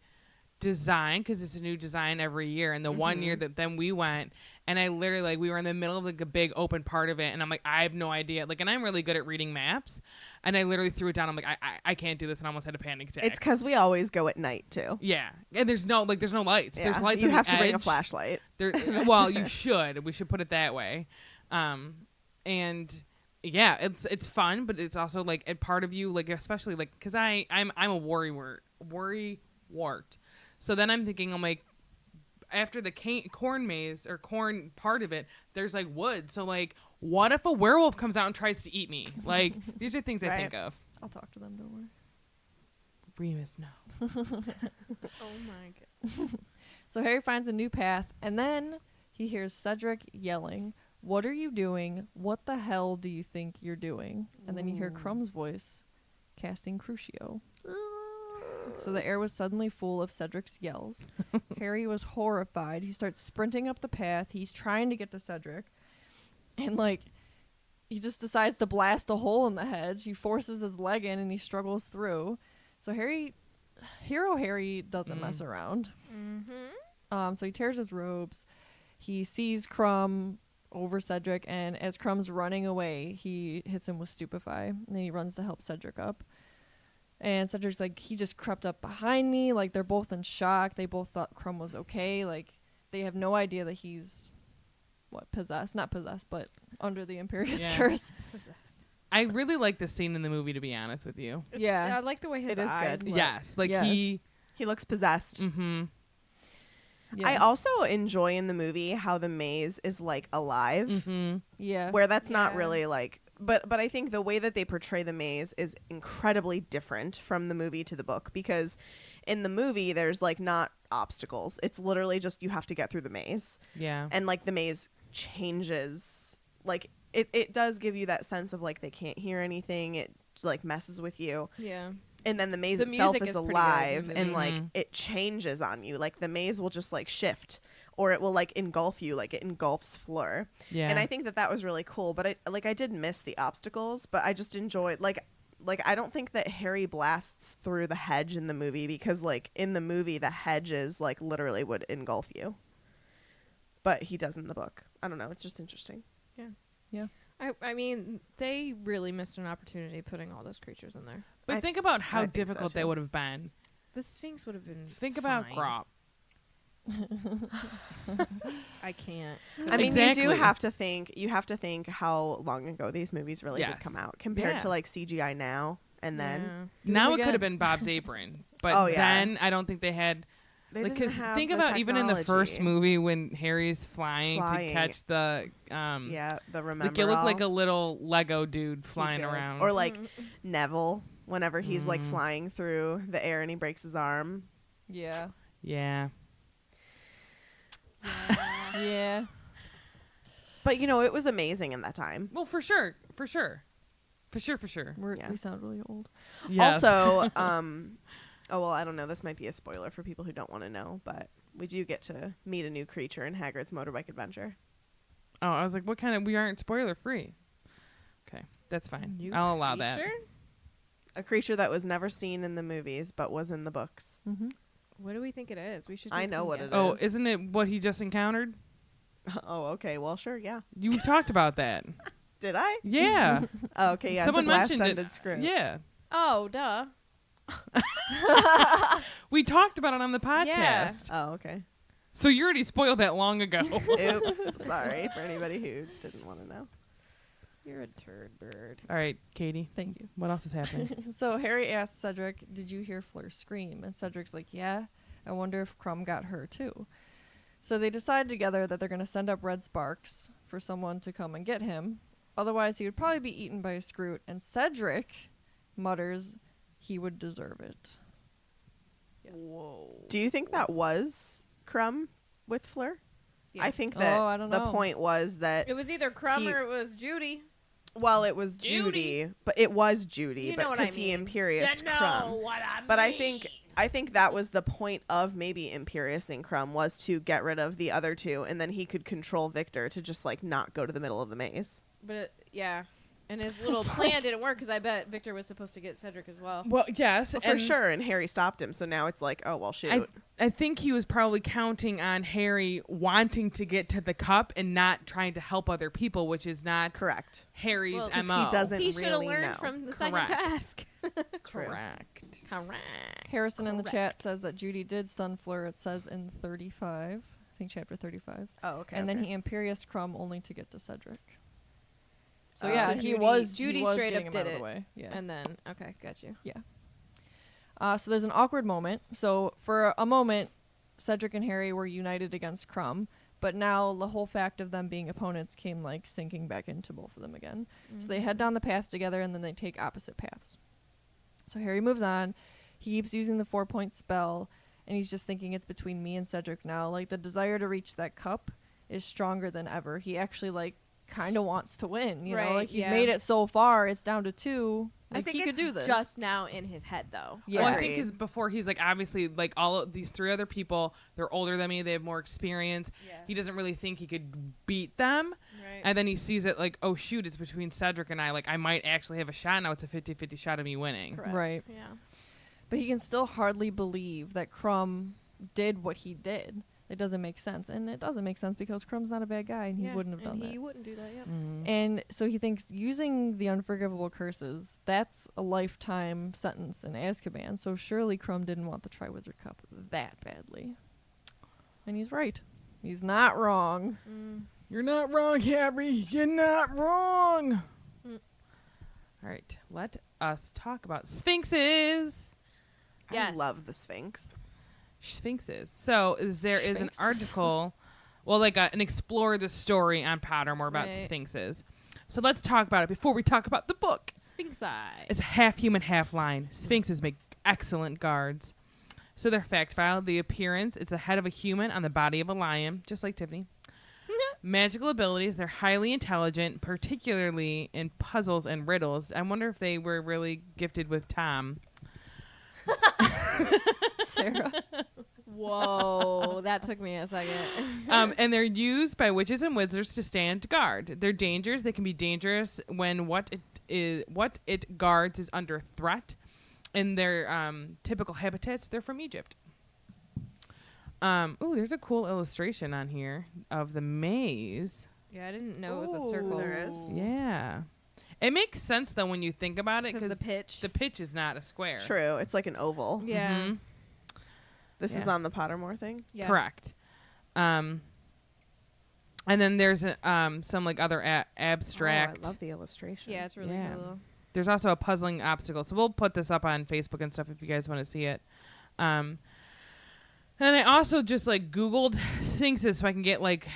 [SPEAKER 1] design because it's a new design every year. And the one year that then we went, and I literally like we were in the middle of like a big open part of it, and I'm like I have no idea. Like, and I'm really good at reading maps, and I literally threw it down. I'm like I can't do this, and I almost had a panic attack.
[SPEAKER 6] It's because we always go at night too.
[SPEAKER 1] Yeah, and there's no lights.
[SPEAKER 6] Yeah.
[SPEAKER 1] There's lights.
[SPEAKER 6] You
[SPEAKER 1] on
[SPEAKER 6] have
[SPEAKER 1] the
[SPEAKER 6] to bring a
[SPEAKER 1] edge.
[SPEAKER 6] flashlight.
[SPEAKER 1] There, well, you should. We should put it that way. And yeah, it's fun, but it's also like a part of you, like especially like because I'm a worry wart. So then I'm thinking, I'm like, after the corn maze or corn part of it, there's like wood. So like, what if a werewolf comes out and tries to eat me? Like these are things I think of.
[SPEAKER 5] I'll talk to them, don't worry.
[SPEAKER 1] Remus, no.
[SPEAKER 3] Oh my god.
[SPEAKER 5] So Harry finds a new path, and then he hears Cedric yelling, "What are you doing? What the hell do you think you're doing?" And then you hear Crumb's voice casting Crucio. So the air was suddenly full of Cedric's yells. Harry was horrified. He starts sprinting up the path. He's trying to get to Cedric. And, like, he just decides to blast a hole in the hedge. He forces his leg in, and he struggles through. So Hero Harry doesn't mess around. So he tears his robes. He sees Crumb over Cedric, and as Crumb's running away, he hits him with Stupefy. And then he runs to help Cedric up. And Cedric's like, he just crept up behind me. Like, they're both in shock. They both thought Crumb was okay. Like, they have no idea that he's, possessed? Not possessed, but under the Imperious
[SPEAKER 1] Yeah.
[SPEAKER 5] curse.
[SPEAKER 1] I really like this scene in the movie, to be honest with you.
[SPEAKER 5] Yeah.
[SPEAKER 3] I like the way his
[SPEAKER 6] It is
[SPEAKER 3] eyes
[SPEAKER 6] good.
[SPEAKER 3] look.
[SPEAKER 1] Yes, like
[SPEAKER 5] Yes.
[SPEAKER 6] He looks possessed.
[SPEAKER 1] Mm-hmm.
[SPEAKER 5] Yeah.
[SPEAKER 6] I also enjoy in the movie how the maze is like alive,
[SPEAKER 1] Mm-hmm.
[SPEAKER 5] yeah.
[SPEAKER 6] where that's not
[SPEAKER 3] Yeah.
[SPEAKER 6] really like. But I think the way that they portray the maze is incredibly different from the movie to the book, because in the movie there's like not obstacles. It's literally just you have to get through the maze,
[SPEAKER 1] Yeah.
[SPEAKER 6] and like the maze changes. Like it does give you that sense of like they can't hear anything. It like messes with you.
[SPEAKER 3] Yeah.
[SPEAKER 6] And then the maze
[SPEAKER 3] The
[SPEAKER 6] itself
[SPEAKER 3] music
[SPEAKER 6] is
[SPEAKER 3] is pretty good in
[SPEAKER 6] alive,
[SPEAKER 3] the
[SPEAKER 6] and
[SPEAKER 1] movie.
[SPEAKER 6] like
[SPEAKER 1] Mhm.
[SPEAKER 6] it changes on you. Like the maze will just like shift, or it will like engulf you, like it engulfs Fleur.
[SPEAKER 1] Yeah.
[SPEAKER 6] And I think that was really cool. But I did miss the obstacles, but I just enjoyed like I don't think that Harry blasts through the hedge in the movie, because like in the movie the hedges like literally would engulf you. but he does in the book. I don't know. It's just interesting.
[SPEAKER 3] I mean, they really missed an opportunity putting all those creatures in there.
[SPEAKER 1] But
[SPEAKER 6] I
[SPEAKER 1] think about
[SPEAKER 6] I
[SPEAKER 1] how
[SPEAKER 6] think so,
[SPEAKER 1] difficult they
[SPEAKER 6] too.
[SPEAKER 1] would have been.
[SPEAKER 3] The Sphinx would have been.
[SPEAKER 1] Think about
[SPEAKER 3] fine.
[SPEAKER 1] Grop.
[SPEAKER 3] I can't.
[SPEAKER 6] I mean,
[SPEAKER 1] Exactly.
[SPEAKER 6] you have to think how long ago these movies really
[SPEAKER 1] Yes.
[SPEAKER 6] did come out compared
[SPEAKER 1] Yeah.
[SPEAKER 6] to like CGI now. And then
[SPEAKER 3] Yeah.
[SPEAKER 1] Now
[SPEAKER 5] it
[SPEAKER 1] it could
[SPEAKER 5] again.
[SPEAKER 1] have been Bob's apron, but
[SPEAKER 6] Oh, yeah.
[SPEAKER 1] then I don't think they had.
[SPEAKER 6] they
[SPEAKER 1] Like,
[SPEAKER 6] didn't
[SPEAKER 1] cause
[SPEAKER 6] have
[SPEAKER 1] think
[SPEAKER 6] the
[SPEAKER 1] about even in the first
[SPEAKER 6] technology.
[SPEAKER 1] movie when Harry's flying to
[SPEAKER 6] Flying.
[SPEAKER 1] catch the
[SPEAKER 6] Yeah, the remember.
[SPEAKER 1] like it looked like a
[SPEAKER 6] all.
[SPEAKER 1] little Lego dude
[SPEAKER 6] He
[SPEAKER 1] flying
[SPEAKER 6] did.
[SPEAKER 1] around.
[SPEAKER 6] Or like Neville, whenever he's like
[SPEAKER 1] Mm.
[SPEAKER 6] flying through the air and he breaks his arm.
[SPEAKER 5] Yeah.
[SPEAKER 1] yeah,
[SPEAKER 5] Yeah.
[SPEAKER 6] But you know, it was amazing in that time.
[SPEAKER 1] well, for sure.
[SPEAKER 6] Yeah.
[SPEAKER 5] We sound really old.
[SPEAKER 1] Yes.
[SPEAKER 6] Also, oh well, I don't know. This might be a spoiler for people who don't want to know, but we do get to meet a new creature in Hagrid's motorbike adventure.
[SPEAKER 1] oh, I was like, what kind of? We aren't spoiler free. Okay, that's fine.
[SPEAKER 3] New
[SPEAKER 1] I'll allow that.
[SPEAKER 3] creature?
[SPEAKER 6] A creature that was never seen in the movies but was in the books.
[SPEAKER 5] Mm-hmm.
[SPEAKER 3] What do we think it is? We should.
[SPEAKER 6] I
[SPEAKER 3] take
[SPEAKER 6] know
[SPEAKER 3] some
[SPEAKER 6] what it
[SPEAKER 3] guesses.
[SPEAKER 1] Oh,
[SPEAKER 6] is.
[SPEAKER 1] isn't it what he just encountered?
[SPEAKER 6] Oh, okay. Well, sure, yeah.
[SPEAKER 1] You talked about that.
[SPEAKER 6] Did I?
[SPEAKER 1] Yeah.
[SPEAKER 6] Oh, okay, yeah.
[SPEAKER 1] Someone
[SPEAKER 6] it's a
[SPEAKER 1] mentioned it.
[SPEAKER 6] glass-ended screw.
[SPEAKER 1] Yeah.
[SPEAKER 3] Oh, duh.
[SPEAKER 1] We talked about it on the podcast.
[SPEAKER 3] Yeah.
[SPEAKER 6] Oh, okay.
[SPEAKER 1] So you already spoiled that long ago.
[SPEAKER 6] Oops. Sorry for anybody who didn't want to know.
[SPEAKER 3] You're a turd bird.
[SPEAKER 1] All right, Katie.
[SPEAKER 5] Thank you.
[SPEAKER 1] What else is happening?
[SPEAKER 5] So Harry asks Cedric, "Did you hear Fleur scream?" And Cedric's like, "Yeah. I wonder if Crumb got her too." So they decide together that they're going to send up red sparks for someone to come and get him. Otherwise, he would probably be eaten by a Scroot. And Cedric mutters he would deserve it. Yes.
[SPEAKER 1] Whoa.
[SPEAKER 6] Do you think that was Crumb with Fleur?
[SPEAKER 3] Yeah.
[SPEAKER 6] I think that
[SPEAKER 5] Oh, I don't
[SPEAKER 6] the
[SPEAKER 5] know.
[SPEAKER 6] point was that
[SPEAKER 3] It was either Crumb
[SPEAKER 6] He-
[SPEAKER 3] or it was Judy.
[SPEAKER 6] well, it was
[SPEAKER 3] Judy.
[SPEAKER 6] Judy, but it was Judy,
[SPEAKER 3] You
[SPEAKER 6] but
[SPEAKER 3] know what I
[SPEAKER 6] because he
[SPEAKER 3] mean.
[SPEAKER 6] Imperious Crumb.
[SPEAKER 3] what I
[SPEAKER 6] But I think that was the point of maybe Imperiousing Crumb was to get rid of the other two, and then he could control Victor to just like not go to the middle of the maze.
[SPEAKER 3] But yeah. And his little plan didn't work because I bet Victor was supposed to get Cedric as well.
[SPEAKER 1] Well, yes,
[SPEAKER 6] For sure, and Harry stopped him, so now it's like, oh well, shoot.
[SPEAKER 1] I think he was probably counting on Harry wanting to get to the cup and not trying to help other people, which is not
[SPEAKER 6] Correct.
[SPEAKER 1] Harry's
[SPEAKER 3] Well,
[SPEAKER 6] 'Cause
[SPEAKER 1] MO.
[SPEAKER 6] he doesn't
[SPEAKER 3] He should have
[SPEAKER 6] really
[SPEAKER 3] learned
[SPEAKER 6] know.
[SPEAKER 3] from the
[SPEAKER 1] Correct.
[SPEAKER 3] second task.
[SPEAKER 1] Correct.
[SPEAKER 3] Correct.
[SPEAKER 5] Harrison in the chat says that Judy did stun Fleur. It says in 35. I think chapter 35.
[SPEAKER 6] Oh, okay.
[SPEAKER 5] And then
[SPEAKER 6] okay.
[SPEAKER 5] he Imperious Crumb only to get to Cedric. So
[SPEAKER 6] Oh.
[SPEAKER 5] yeah,
[SPEAKER 6] So
[SPEAKER 5] he
[SPEAKER 3] Judy-
[SPEAKER 5] was
[SPEAKER 3] Judy
[SPEAKER 5] he was
[SPEAKER 3] straight
[SPEAKER 5] getting
[SPEAKER 3] up
[SPEAKER 5] him out
[SPEAKER 3] did
[SPEAKER 5] of the
[SPEAKER 3] it.
[SPEAKER 5] way. Yeah.
[SPEAKER 3] And then, okay, got you.
[SPEAKER 5] So there's an awkward moment. So for a moment, Cedric and Harry were united against Crumb, but now the whole fact of them being opponents came like sinking back into both of them again. So they head down the path together, and then they take opposite paths. So Harry moves on. He keeps using the 4-point spell, and he's just thinking it's between me and Cedric now. Like the desire to reach that cup is stronger than ever. He actually like kind of wants to win. You know,
[SPEAKER 3] Right,
[SPEAKER 5] like he's
[SPEAKER 3] yeah.
[SPEAKER 5] made it so far. It's down to 2.
[SPEAKER 3] I
[SPEAKER 5] Like,
[SPEAKER 3] think
[SPEAKER 5] he
[SPEAKER 3] it's
[SPEAKER 5] could do this.
[SPEAKER 3] just now in his head, though.
[SPEAKER 5] Yeah.
[SPEAKER 1] Well, I think
[SPEAKER 6] Agreed.
[SPEAKER 1] is before he's like obviously like all of these 3 other people, they're older than me, they have more experience.
[SPEAKER 3] Yeah.
[SPEAKER 1] He doesn't really think he could beat them.
[SPEAKER 3] Right.
[SPEAKER 1] And then he sees it like, oh shoot, it's between Cedric and I. Like I might actually have a shot now. It's a 50-50 shot of me winning.
[SPEAKER 3] Correct.
[SPEAKER 5] Right.
[SPEAKER 3] Yeah.
[SPEAKER 5] But he can still hardly believe that Crumb did what he did. It doesn't make sense. And it doesn't make sense because Crumb's not a bad guy and he
[SPEAKER 3] Yeah,
[SPEAKER 5] wouldn't have
[SPEAKER 3] and
[SPEAKER 5] done
[SPEAKER 3] He
[SPEAKER 5] that.
[SPEAKER 3] wouldn't do that, yep.
[SPEAKER 5] And so he thinks using the unforgivable curses, that's a lifetime sentence in Azkaban. So surely Crumb didn't want the Triwizard Cup that badly. And he's right. He's not wrong.
[SPEAKER 1] You're not wrong, Harry. You're not wrong.
[SPEAKER 3] Mm.
[SPEAKER 1] All right, let us talk about sphinxes.
[SPEAKER 3] Yes.
[SPEAKER 6] I love the Sphinx.
[SPEAKER 1] Sphinxes. So there is an
[SPEAKER 5] Sphinxes.
[SPEAKER 1] article, well, like an explore the story on Pottermore about
[SPEAKER 3] Right.
[SPEAKER 1] sphinxes. So let's talk about it before we talk about the book.
[SPEAKER 3] Sphinx eye.
[SPEAKER 1] It's a half human, half lion. Sphinxes make excellent guards. So their fact file, the appearance, it's a head of a human on the body of a lion, just like Tiffany. Magical abilities, they're highly intelligent, particularly in puzzles and riddles. I wonder if they were really gifted with Tom.
[SPEAKER 5] Sarah.
[SPEAKER 3] Whoa, that took me a second.
[SPEAKER 1] And they're used by witches and wizards to stand guard. They're dangers. They can be dangerous when what it guards is under threat. In their typical habitats, they're from Egypt. There's a cool illustration on here of the maze.
[SPEAKER 3] Yeah, I didn't know it was a circle.
[SPEAKER 6] There is.
[SPEAKER 1] Yeah. It makes sense though when you think about it
[SPEAKER 3] Because
[SPEAKER 1] because
[SPEAKER 3] the pitch.
[SPEAKER 1] is not a square.
[SPEAKER 6] True. It's like an oval.
[SPEAKER 3] Yeah.
[SPEAKER 1] Mhm.
[SPEAKER 6] This is
[SPEAKER 1] Yeah.
[SPEAKER 6] on the Pottermore thing.
[SPEAKER 3] Yeah.
[SPEAKER 1] Correct. And then there's some like other abstract.
[SPEAKER 6] Oh, I love the illustration.
[SPEAKER 3] Yeah, it's really
[SPEAKER 1] Yeah.
[SPEAKER 3] cool.
[SPEAKER 1] There's also a puzzling obstacle. So we'll put this up on Facebook and stuff if you guys want to see it. And I also just like Googled Sphinxes so I can get like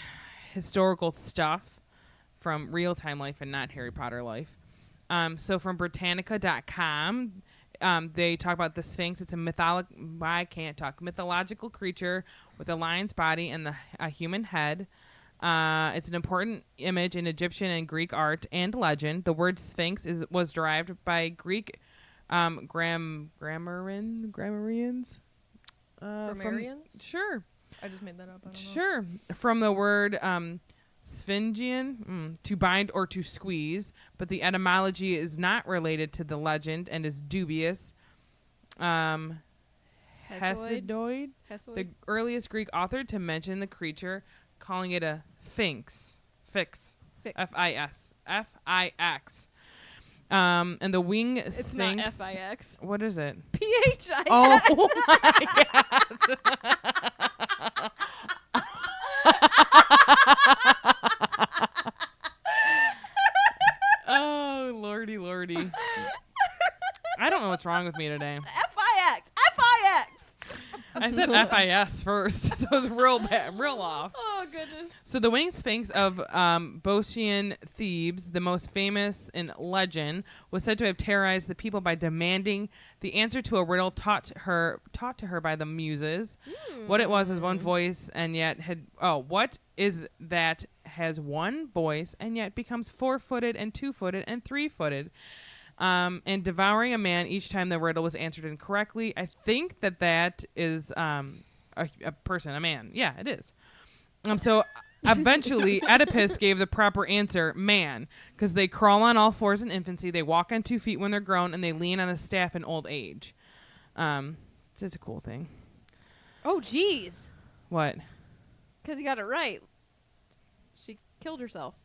[SPEAKER 1] historical stuff from real time life and not Harry Potter life. So from Britannica.com, they talk about the Sphinx. It's a mythological creature with a lion's body and a human head. It's an important image in Egyptian and Greek art and legend. The word Sphinx was derived by Greek grammarians.
[SPEAKER 5] Grammarians?
[SPEAKER 1] Sure.
[SPEAKER 5] I just made that up. I don't know.
[SPEAKER 1] Sure. From the word Sphingian, to bind or to squeeze, but the etymology is not related to the legend and is dubious.
[SPEAKER 3] Hesiod?
[SPEAKER 1] Hesiod, the earliest Greek author to mention the creature, calling it a sphinx. Fix.
[SPEAKER 3] Fix.
[SPEAKER 1] F-I-S. F-I-X. And the wing
[SPEAKER 5] It's
[SPEAKER 1] sphinx.
[SPEAKER 5] not F-I-X.
[SPEAKER 1] What is it?
[SPEAKER 5] P-H-I-X.
[SPEAKER 1] Oh my Oh, lordy. I don't know what's wrong with me today.
[SPEAKER 5] F-I-X. F-I-X.
[SPEAKER 1] I said F-I-S first, so it was real bad, real off.
[SPEAKER 5] Oh, goodness.
[SPEAKER 1] So the winged sphinx of Boeotian Thebes, the most famous in legend, was said to have terrorized the people by demanding the answer to a riddle taught to her by the muses. What it was one voice and yet what is that has one voice and yet becomes 4-footed and 2-footed and 3-footed? And devouring a man each time the riddle was answered incorrectly. I think that is a person, a man. Yeah, it is. So eventually, Oedipus gave the proper answer, man, because they crawl on all fours in infancy, they walk on 2 feet when they're grown, and they lean on a staff in old age. It's just a cool thing.
[SPEAKER 3] Oh, jeez.
[SPEAKER 1] What?
[SPEAKER 3] Because you got it right. She killed herself.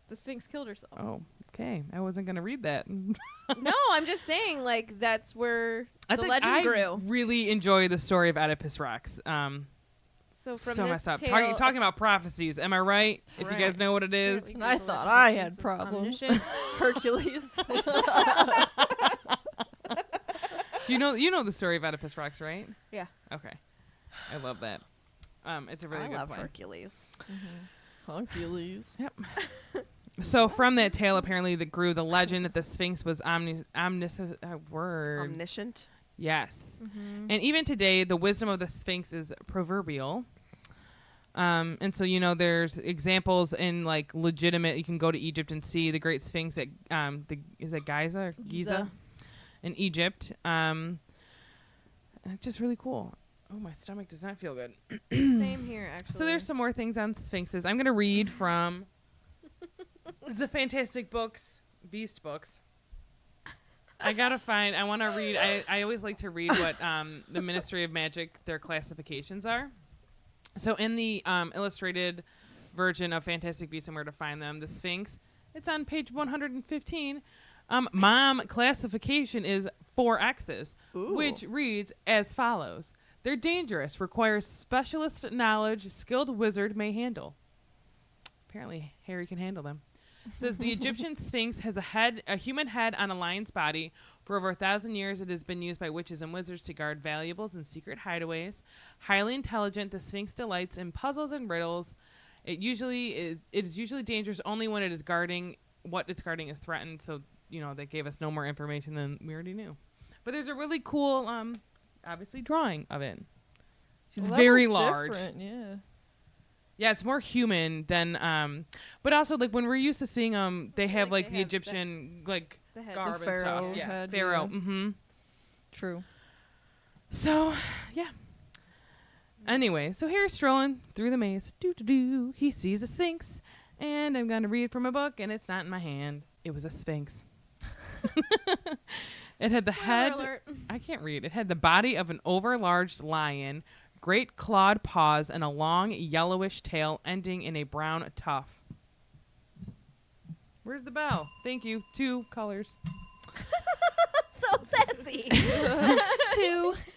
[SPEAKER 3] The Sphinx killed herself.
[SPEAKER 1] Oh, okay. I wasn't going to read that.
[SPEAKER 3] No, I'm just saying, like, that's where the legend
[SPEAKER 1] I
[SPEAKER 3] grew.
[SPEAKER 1] really enjoy the story of Oedipus Rex.
[SPEAKER 3] So from
[SPEAKER 1] So
[SPEAKER 3] this
[SPEAKER 1] messed up.
[SPEAKER 3] tale,
[SPEAKER 1] Talking about prophecies. Am I right? If you guys know what it is.
[SPEAKER 3] Apparently
[SPEAKER 5] And I
[SPEAKER 3] Google
[SPEAKER 5] thought
[SPEAKER 3] it.
[SPEAKER 5] I
[SPEAKER 3] This
[SPEAKER 5] had
[SPEAKER 3] was
[SPEAKER 5] problems.
[SPEAKER 3] omniscient.
[SPEAKER 5] Hercules.
[SPEAKER 1] You know the story of Oedipus Rex, right?
[SPEAKER 3] Yeah.
[SPEAKER 1] Okay. I love that. It's a really
[SPEAKER 6] I
[SPEAKER 1] good
[SPEAKER 6] love
[SPEAKER 1] play.
[SPEAKER 6] Hercules.
[SPEAKER 5] Hercules.
[SPEAKER 1] Yep. So from that tale, apparently, that grew the legend that the Sphinx was omniscient.
[SPEAKER 6] Omniscient.
[SPEAKER 1] Yes. And even today, the wisdom of the Sphinx is proverbial. And so, there's examples in like legitimate, you can go to Egypt and see the Great Sphinx at, is it Giza or Giza in Egypt. And it's just really cool. Oh, my stomach does not feel good.
[SPEAKER 3] Same here, actually.
[SPEAKER 1] So there's some more things on sphinxes. I'm going to read from the Fantastic Books, Beast Books. I want to read. I always like to read what the Ministry of Magic, their classifications are. So in the illustrated version of Fantastic Beasts and Where to Find Them, the Sphinx, it's on page 115. Mom classification is 4 X's,
[SPEAKER 6] Ooh.
[SPEAKER 1] which reads as follows. They're dangerous, requires specialist knowledge, skilled wizard may handle. Apparently, Harry can handle them. It says the Egyptian Sphinx has a human head on a lion's body. For over 1,000 years, it has been used by witches and wizards to guard valuables in secret hideaways. Highly intelligent, the Sphinx delights in puzzles and riddles. It is usually dangerous only when it is guarding. What it's guarding is threatened. So, they gave us no more information than we already knew. But there's a really cool, obviously, drawing of it. She's very large.
[SPEAKER 5] Yeah.
[SPEAKER 1] Yeah, it's more human than, but also like when we're used to seeing them, they have
[SPEAKER 3] like
[SPEAKER 1] like
[SPEAKER 3] they
[SPEAKER 1] the
[SPEAKER 3] have
[SPEAKER 1] Egyptian like
[SPEAKER 3] the head.
[SPEAKER 1] garb
[SPEAKER 5] The
[SPEAKER 1] and stuff.
[SPEAKER 5] pharaoh
[SPEAKER 1] Yeah,
[SPEAKER 5] head,
[SPEAKER 1] pharaoh.
[SPEAKER 5] yeah.
[SPEAKER 1] Mm-hmm.
[SPEAKER 5] True.
[SPEAKER 1] So yeah. Anyway, so Harry's strolling through the maze. Doo-doo-doo. He sees a sphinx, and I'm gonna read from a book, and it's not in my hand. It was a sphinx. It had the
[SPEAKER 3] Spoiler
[SPEAKER 1] head.
[SPEAKER 3] alert.
[SPEAKER 1] I can't read. It had the body of an overlarge lion, great clawed paws and a long yellowish tail ending in a brown tuft. Where's the bell? Thank you. 2 colors.
[SPEAKER 3] So sassy.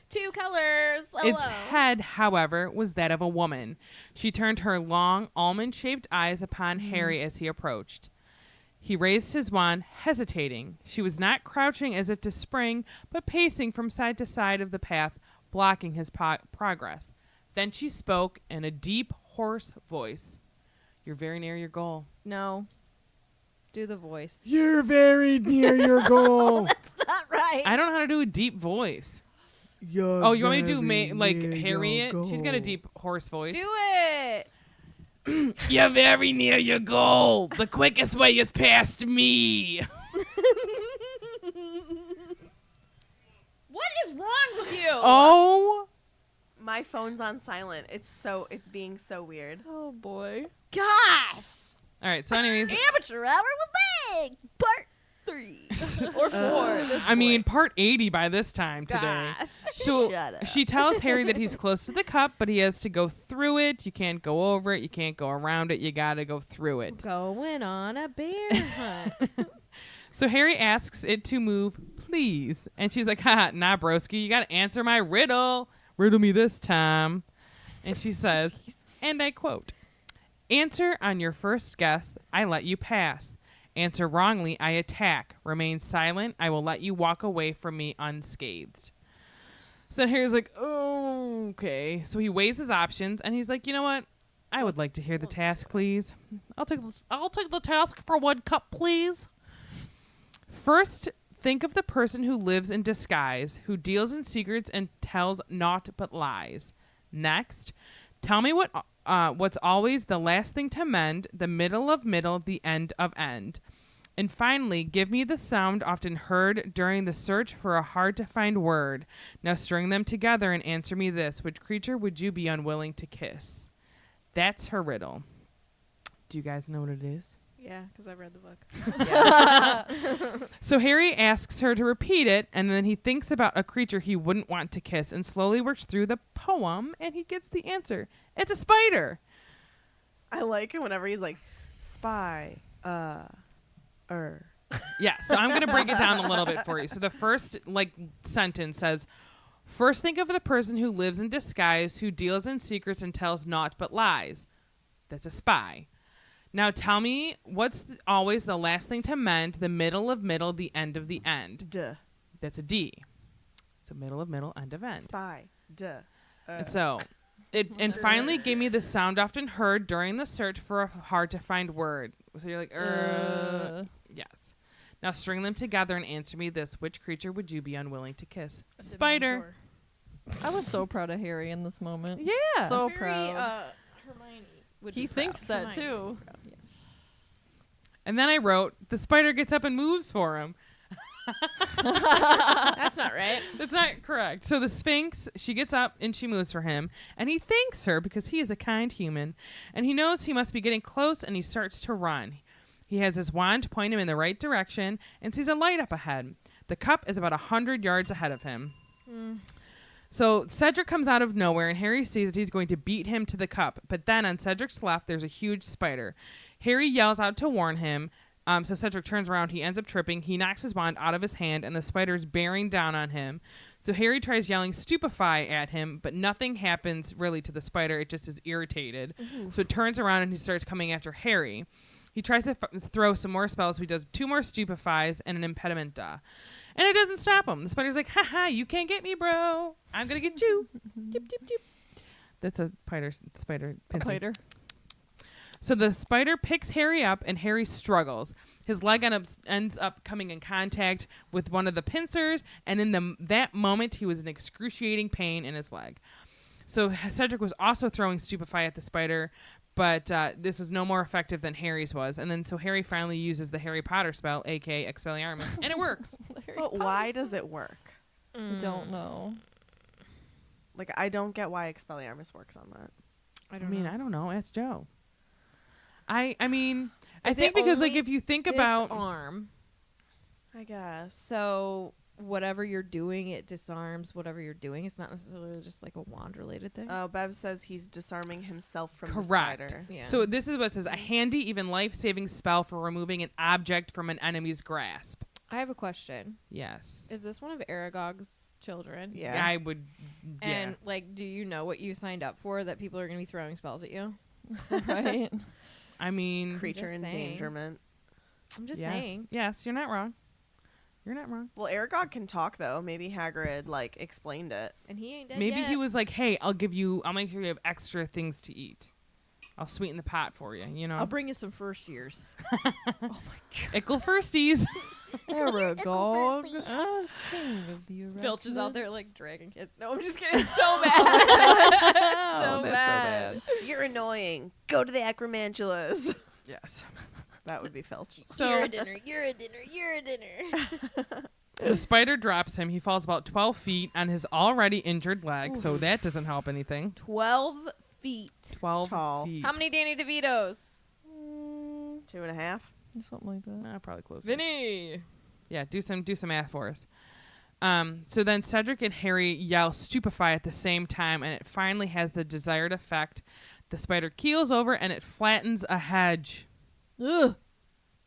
[SPEAKER 3] two colors. Hello.
[SPEAKER 1] Its head, however, was that of a woman. She turned her long, almond-shaped eyes upon Harry as he approached. He raised his wand, hesitating. She was not crouching as if to spring, but pacing from side to side of the path, blocking his progress. Then she spoke in a deep, hoarse voice. You're very near your goal.
[SPEAKER 5] No. Do the voice.
[SPEAKER 1] You're very near your goal.
[SPEAKER 3] That's not right.
[SPEAKER 1] I don't know how to do a deep voice.
[SPEAKER 7] You're
[SPEAKER 1] Oh, you want me to do
[SPEAKER 7] very
[SPEAKER 1] like
[SPEAKER 7] near
[SPEAKER 1] Harriet?
[SPEAKER 7] your
[SPEAKER 1] She's got a
[SPEAKER 7] goal.
[SPEAKER 1] deep, hoarse voice.
[SPEAKER 3] Do it.
[SPEAKER 1] You're very near your goal. The quickest way is past me.
[SPEAKER 3] What is wrong with you?
[SPEAKER 1] Oh,
[SPEAKER 6] My phone's on silent. It's being so weird.
[SPEAKER 5] Oh boy.
[SPEAKER 3] Gosh.
[SPEAKER 1] all right. So, anyways,
[SPEAKER 3] Amateur hour with Meg. Part 3.
[SPEAKER 5] Or 4. This
[SPEAKER 1] I mean,
[SPEAKER 5] point.
[SPEAKER 1] part 80 by this time today.
[SPEAKER 3] Gosh.
[SPEAKER 1] So
[SPEAKER 3] Shut up.
[SPEAKER 1] she tells Harry that he's close to the cup, but he has to go through it. You can't go over it. You can't go around it. You got to go through it.
[SPEAKER 3] Going on a bear hunt.
[SPEAKER 1] So Harry asks it to move, please. And she's like, haha, nah, broski, you got to answer my riddle. Riddle me this time. And she says, and I quote, answer on your first guess, I let you pass. Answer wrongly, I attack. Remain silent, I will let you walk away from me unscathed. So then Harry's like, oh, okay. So he weighs his options, and he's like, you know what? I would like to hear the task, please. I'll take the task for 1 cup, please. First, think of the person who lives in disguise, who deals in secrets and tells naught but lies. Next, tell me what's always the last thing to mend, the middle of middle, the end of end. And finally, give me the sound often heard during the search for a hard-to-find word. Now string them together and answer me this. Which creature would you be unwilling to kiss? That's her riddle. Do you guys know what it is?
[SPEAKER 5] Yeah, because I read the book.
[SPEAKER 1] So Harry asks her to repeat it, and then he thinks about a creature he wouldn't want to kiss and slowly works through the poem, and he gets the answer. It's a spider.
[SPEAKER 6] I like it whenever he's like, spy,
[SPEAKER 1] Yeah, so I'm going to break it down a little bit for you. So the first sentence says, first think of the person who lives in disguise, who deals in secrets and tells naught but lies. That's a spy. Now tell me what's always the last thing to mend, the middle of middle, the end of the end.
[SPEAKER 6] duh,
[SPEAKER 1] That's a D. So middle of middle, end of end.
[SPEAKER 6] spy, duh.
[SPEAKER 1] And so it finally gave me the sound often heard during the search for a hard to find word. So you're like, yes. Now string them together and answer me this. Which creature would you be unwilling to kiss? Spider.
[SPEAKER 5] I was so proud of Harry in this moment.
[SPEAKER 1] Yeah.
[SPEAKER 5] So
[SPEAKER 3] Very,
[SPEAKER 5] proud.
[SPEAKER 3] Hermione would
[SPEAKER 5] He
[SPEAKER 3] be
[SPEAKER 5] thinks
[SPEAKER 3] proud.
[SPEAKER 5] that too.
[SPEAKER 1] And then I wrote, the spider gets up and moves for him.
[SPEAKER 3] That's not right.
[SPEAKER 1] That's not correct. So the Sphinx, she gets up and she moves for him. And he thanks her because he is a kind human. And he knows he must be getting close and he starts to run. He has his wand to point him in the right direction and sees a light up ahead. The cup is about 100 yards ahead of him. So Cedric comes out of nowhere and Harry sees that he's going to beat him to the cup. But then on Cedric's left, there's a huge spider. Harry yells out to warn him. So Cedric turns around. He ends up tripping. He knocks his wand out of his hand and the spider's bearing down on him. So Harry tries yelling stupefy at him, but nothing happens really to the spider. It just is irritated. So it turns around and he starts coming after Harry. He tries to throw some more spells. So he does 2 more stupefies and an impedimenta. And it doesn't stop him. The spider's like, ha, you can't get me, bro. I'm going to get you. Dip, dip, dip. That's a spider.
[SPEAKER 5] A spider.
[SPEAKER 1] So the spider picks Harry up and Harry struggles. His leg ends up coming in contact with one of the pincers. And in that moment, he was in excruciating pain in his leg. So Cedric was also throwing stupefy at the spider. But this was no more effective than Harry's was. And then so Harry finally uses the Harry Potter spell, a.k.a. Expelliarmus, and it works.
[SPEAKER 6] But why does it work?
[SPEAKER 5] I don't know.
[SPEAKER 6] Like, I don't get why Expelliarmus works on that.
[SPEAKER 1] I don't know. Ask Joe. I mean, I
[SPEAKER 3] Is
[SPEAKER 1] think
[SPEAKER 3] it
[SPEAKER 1] because, like,
[SPEAKER 3] only
[SPEAKER 1] if you think about...
[SPEAKER 3] Disarm.
[SPEAKER 6] I guess.
[SPEAKER 3] So whatever you're doing, it disarms whatever you're doing. It's not necessarily just like a wand related thing.
[SPEAKER 6] Oh, Bev says he's disarming himself from
[SPEAKER 1] Correct.
[SPEAKER 6] the spider.
[SPEAKER 3] Yeah.
[SPEAKER 1] So this is what it says: a handy, even life-saving spell for removing an object from an enemy's grasp.
[SPEAKER 3] I have a question.
[SPEAKER 1] Yes.
[SPEAKER 3] Is this one of Aragog's children?
[SPEAKER 6] Yeah.
[SPEAKER 1] I would. Yeah.
[SPEAKER 3] And like, do you know what you signed up for? That people are going to be throwing spells at you?
[SPEAKER 5] Right.
[SPEAKER 1] I mean,
[SPEAKER 6] Creature
[SPEAKER 3] just saying.
[SPEAKER 6] endangerment.
[SPEAKER 3] I'm just
[SPEAKER 1] yes.
[SPEAKER 3] saying.
[SPEAKER 1] Yes, you're not wrong. You're not wrong.
[SPEAKER 6] Well, Aragog can talk though. Maybe Hagrid like explained it.
[SPEAKER 3] And he ain't dead
[SPEAKER 1] Maybe
[SPEAKER 3] yet.
[SPEAKER 1] he was like, "Hey, I'll make sure you have extra things to eat. I'll sweeten the pot for you. You know,
[SPEAKER 5] I'll bring you some first years.
[SPEAKER 1] ickle firsties."
[SPEAKER 5] Aragog. King of the
[SPEAKER 3] Filch is out there
[SPEAKER 5] arachnids.
[SPEAKER 3] like dragging kids. No, I'm just kidding. It's so bad. so bad.
[SPEAKER 6] You're annoying. Go to the Acromantulas.
[SPEAKER 1] Yes.
[SPEAKER 6] That would be Filch.
[SPEAKER 1] So
[SPEAKER 3] dinner. You're a dinner. You're a dinner.
[SPEAKER 1] the spider drops him. He falls about 12 feet on his already injured leg, so that doesn't help anything.
[SPEAKER 3] 12 feet.
[SPEAKER 1] 12
[SPEAKER 6] tall.
[SPEAKER 1] feet.
[SPEAKER 3] How many Danny DeVitos?
[SPEAKER 6] 2.5.
[SPEAKER 5] Something like that.
[SPEAKER 1] Probably close.
[SPEAKER 3] Vinny.
[SPEAKER 1] Yeah, do some math for us. So then Cedric and Harry yell stupefy at the same time, and it finally has the desired effect. The spider keels over and it flattens a hedge.
[SPEAKER 5] Ugh.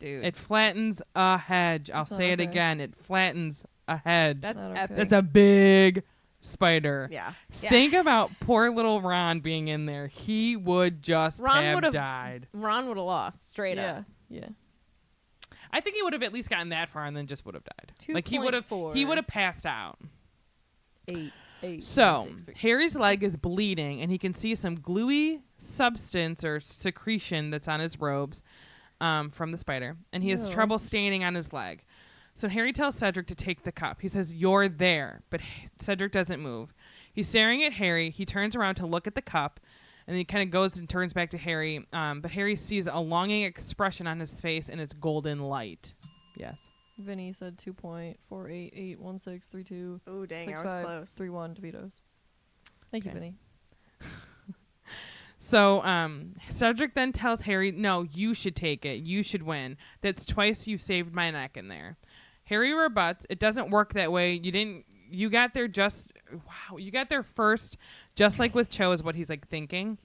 [SPEAKER 3] Dude.
[SPEAKER 1] It flattens a hedge. I'll
[SPEAKER 5] That's not
[SPEAKER 1] say it
[SPEAKER 5] okay.
[SPEAKER 1] again. It flattens a hedge.
[SPEAKER 3] That's
[SPEAKER 5] Not
[SPEAKER 3] epic.
[SPEAKER 5] okay.
[SPEAKER 1] That's a big spider.
[SPEAKER 6] Yeah.
[SPEAKER 3] Yeah.
[SPEAKER 1] Think about poor little Ron being in there. He would just
[SPEAKER 3] Ron
[SPEAKER 1] have
[SPEAKER 3] would've-
[SPEAKER 1] died.
[SPEAKER 3] Ron would have lost straight
[SPEAKER 5] Yeah.
[SPEAKER 3] up.
[SPEAKER 5] Yeah.
[SPEAKER 1] I think he would have at least gotten that far and then just would have died. Like he would
[SPEAKER 3] 2.4.
[SPEAKER 1] have passed out.
[SPEAKER 5] 8.
[SPEAKER 1] So
[SPEAKER 3] 6, 3.
[SPEAKER 1] Harry's leg is bleeding, and he can see some gluey substance or secretion that's on his robes from the spider, and he has
[SPEAKER 5] Ew.
[SPEAKER 1] trouble standing on his leg. So Harry tells Cedric to take the cup. He says, "You're there," but Cedric doesn't move. He's staring at Harry. He turns around to look at the cup, and then he kind of goes and turns back to Harry. But Harry sees a longing expression on his face, and it's golden light. Yes.
[SPEAKER 5] Vinny said 2.4881632.
[SPEAKER 6] Oh, dang, I was close.
[SPEAKER 5] 31 DeVitos. Thank you,
[SPEAKER 1] Okay.
[SPEAKER 5] Vinny.
[SPEAKER 1] So Cedric then tells Harry, "No, you should take it. You should win. That's twice you saved my neck in there." Harry rebuts, "It doesn't work that way. You got there you got there first, just like with Cho," is what he's like thinking.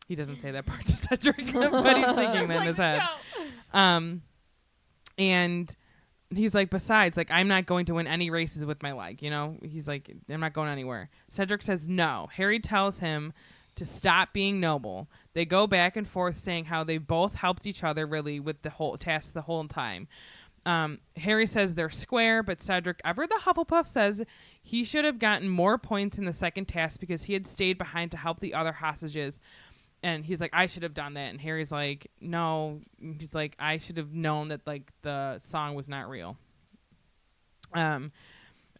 [SPEAKER 1] He doesn't say that part to Cedric, but he's thinking that in his head. And he's like, "Besides, like, I'm not going to win any races with my leg, you know?" He's like, "I'm not going anywhere." Cedric says no. Harry tells him to stop being noble. They go back and forth saying how they both helped each other really with the whole task the whole time. Harry says they're square, but Cedric, ever the Hufflepuff, says he should have gotten more points in the second task because he had stayed behind to help the other hostages. And he's like, "I should have done that." And Harry's like, "No." He's like, "I should have known that like the song was not real." And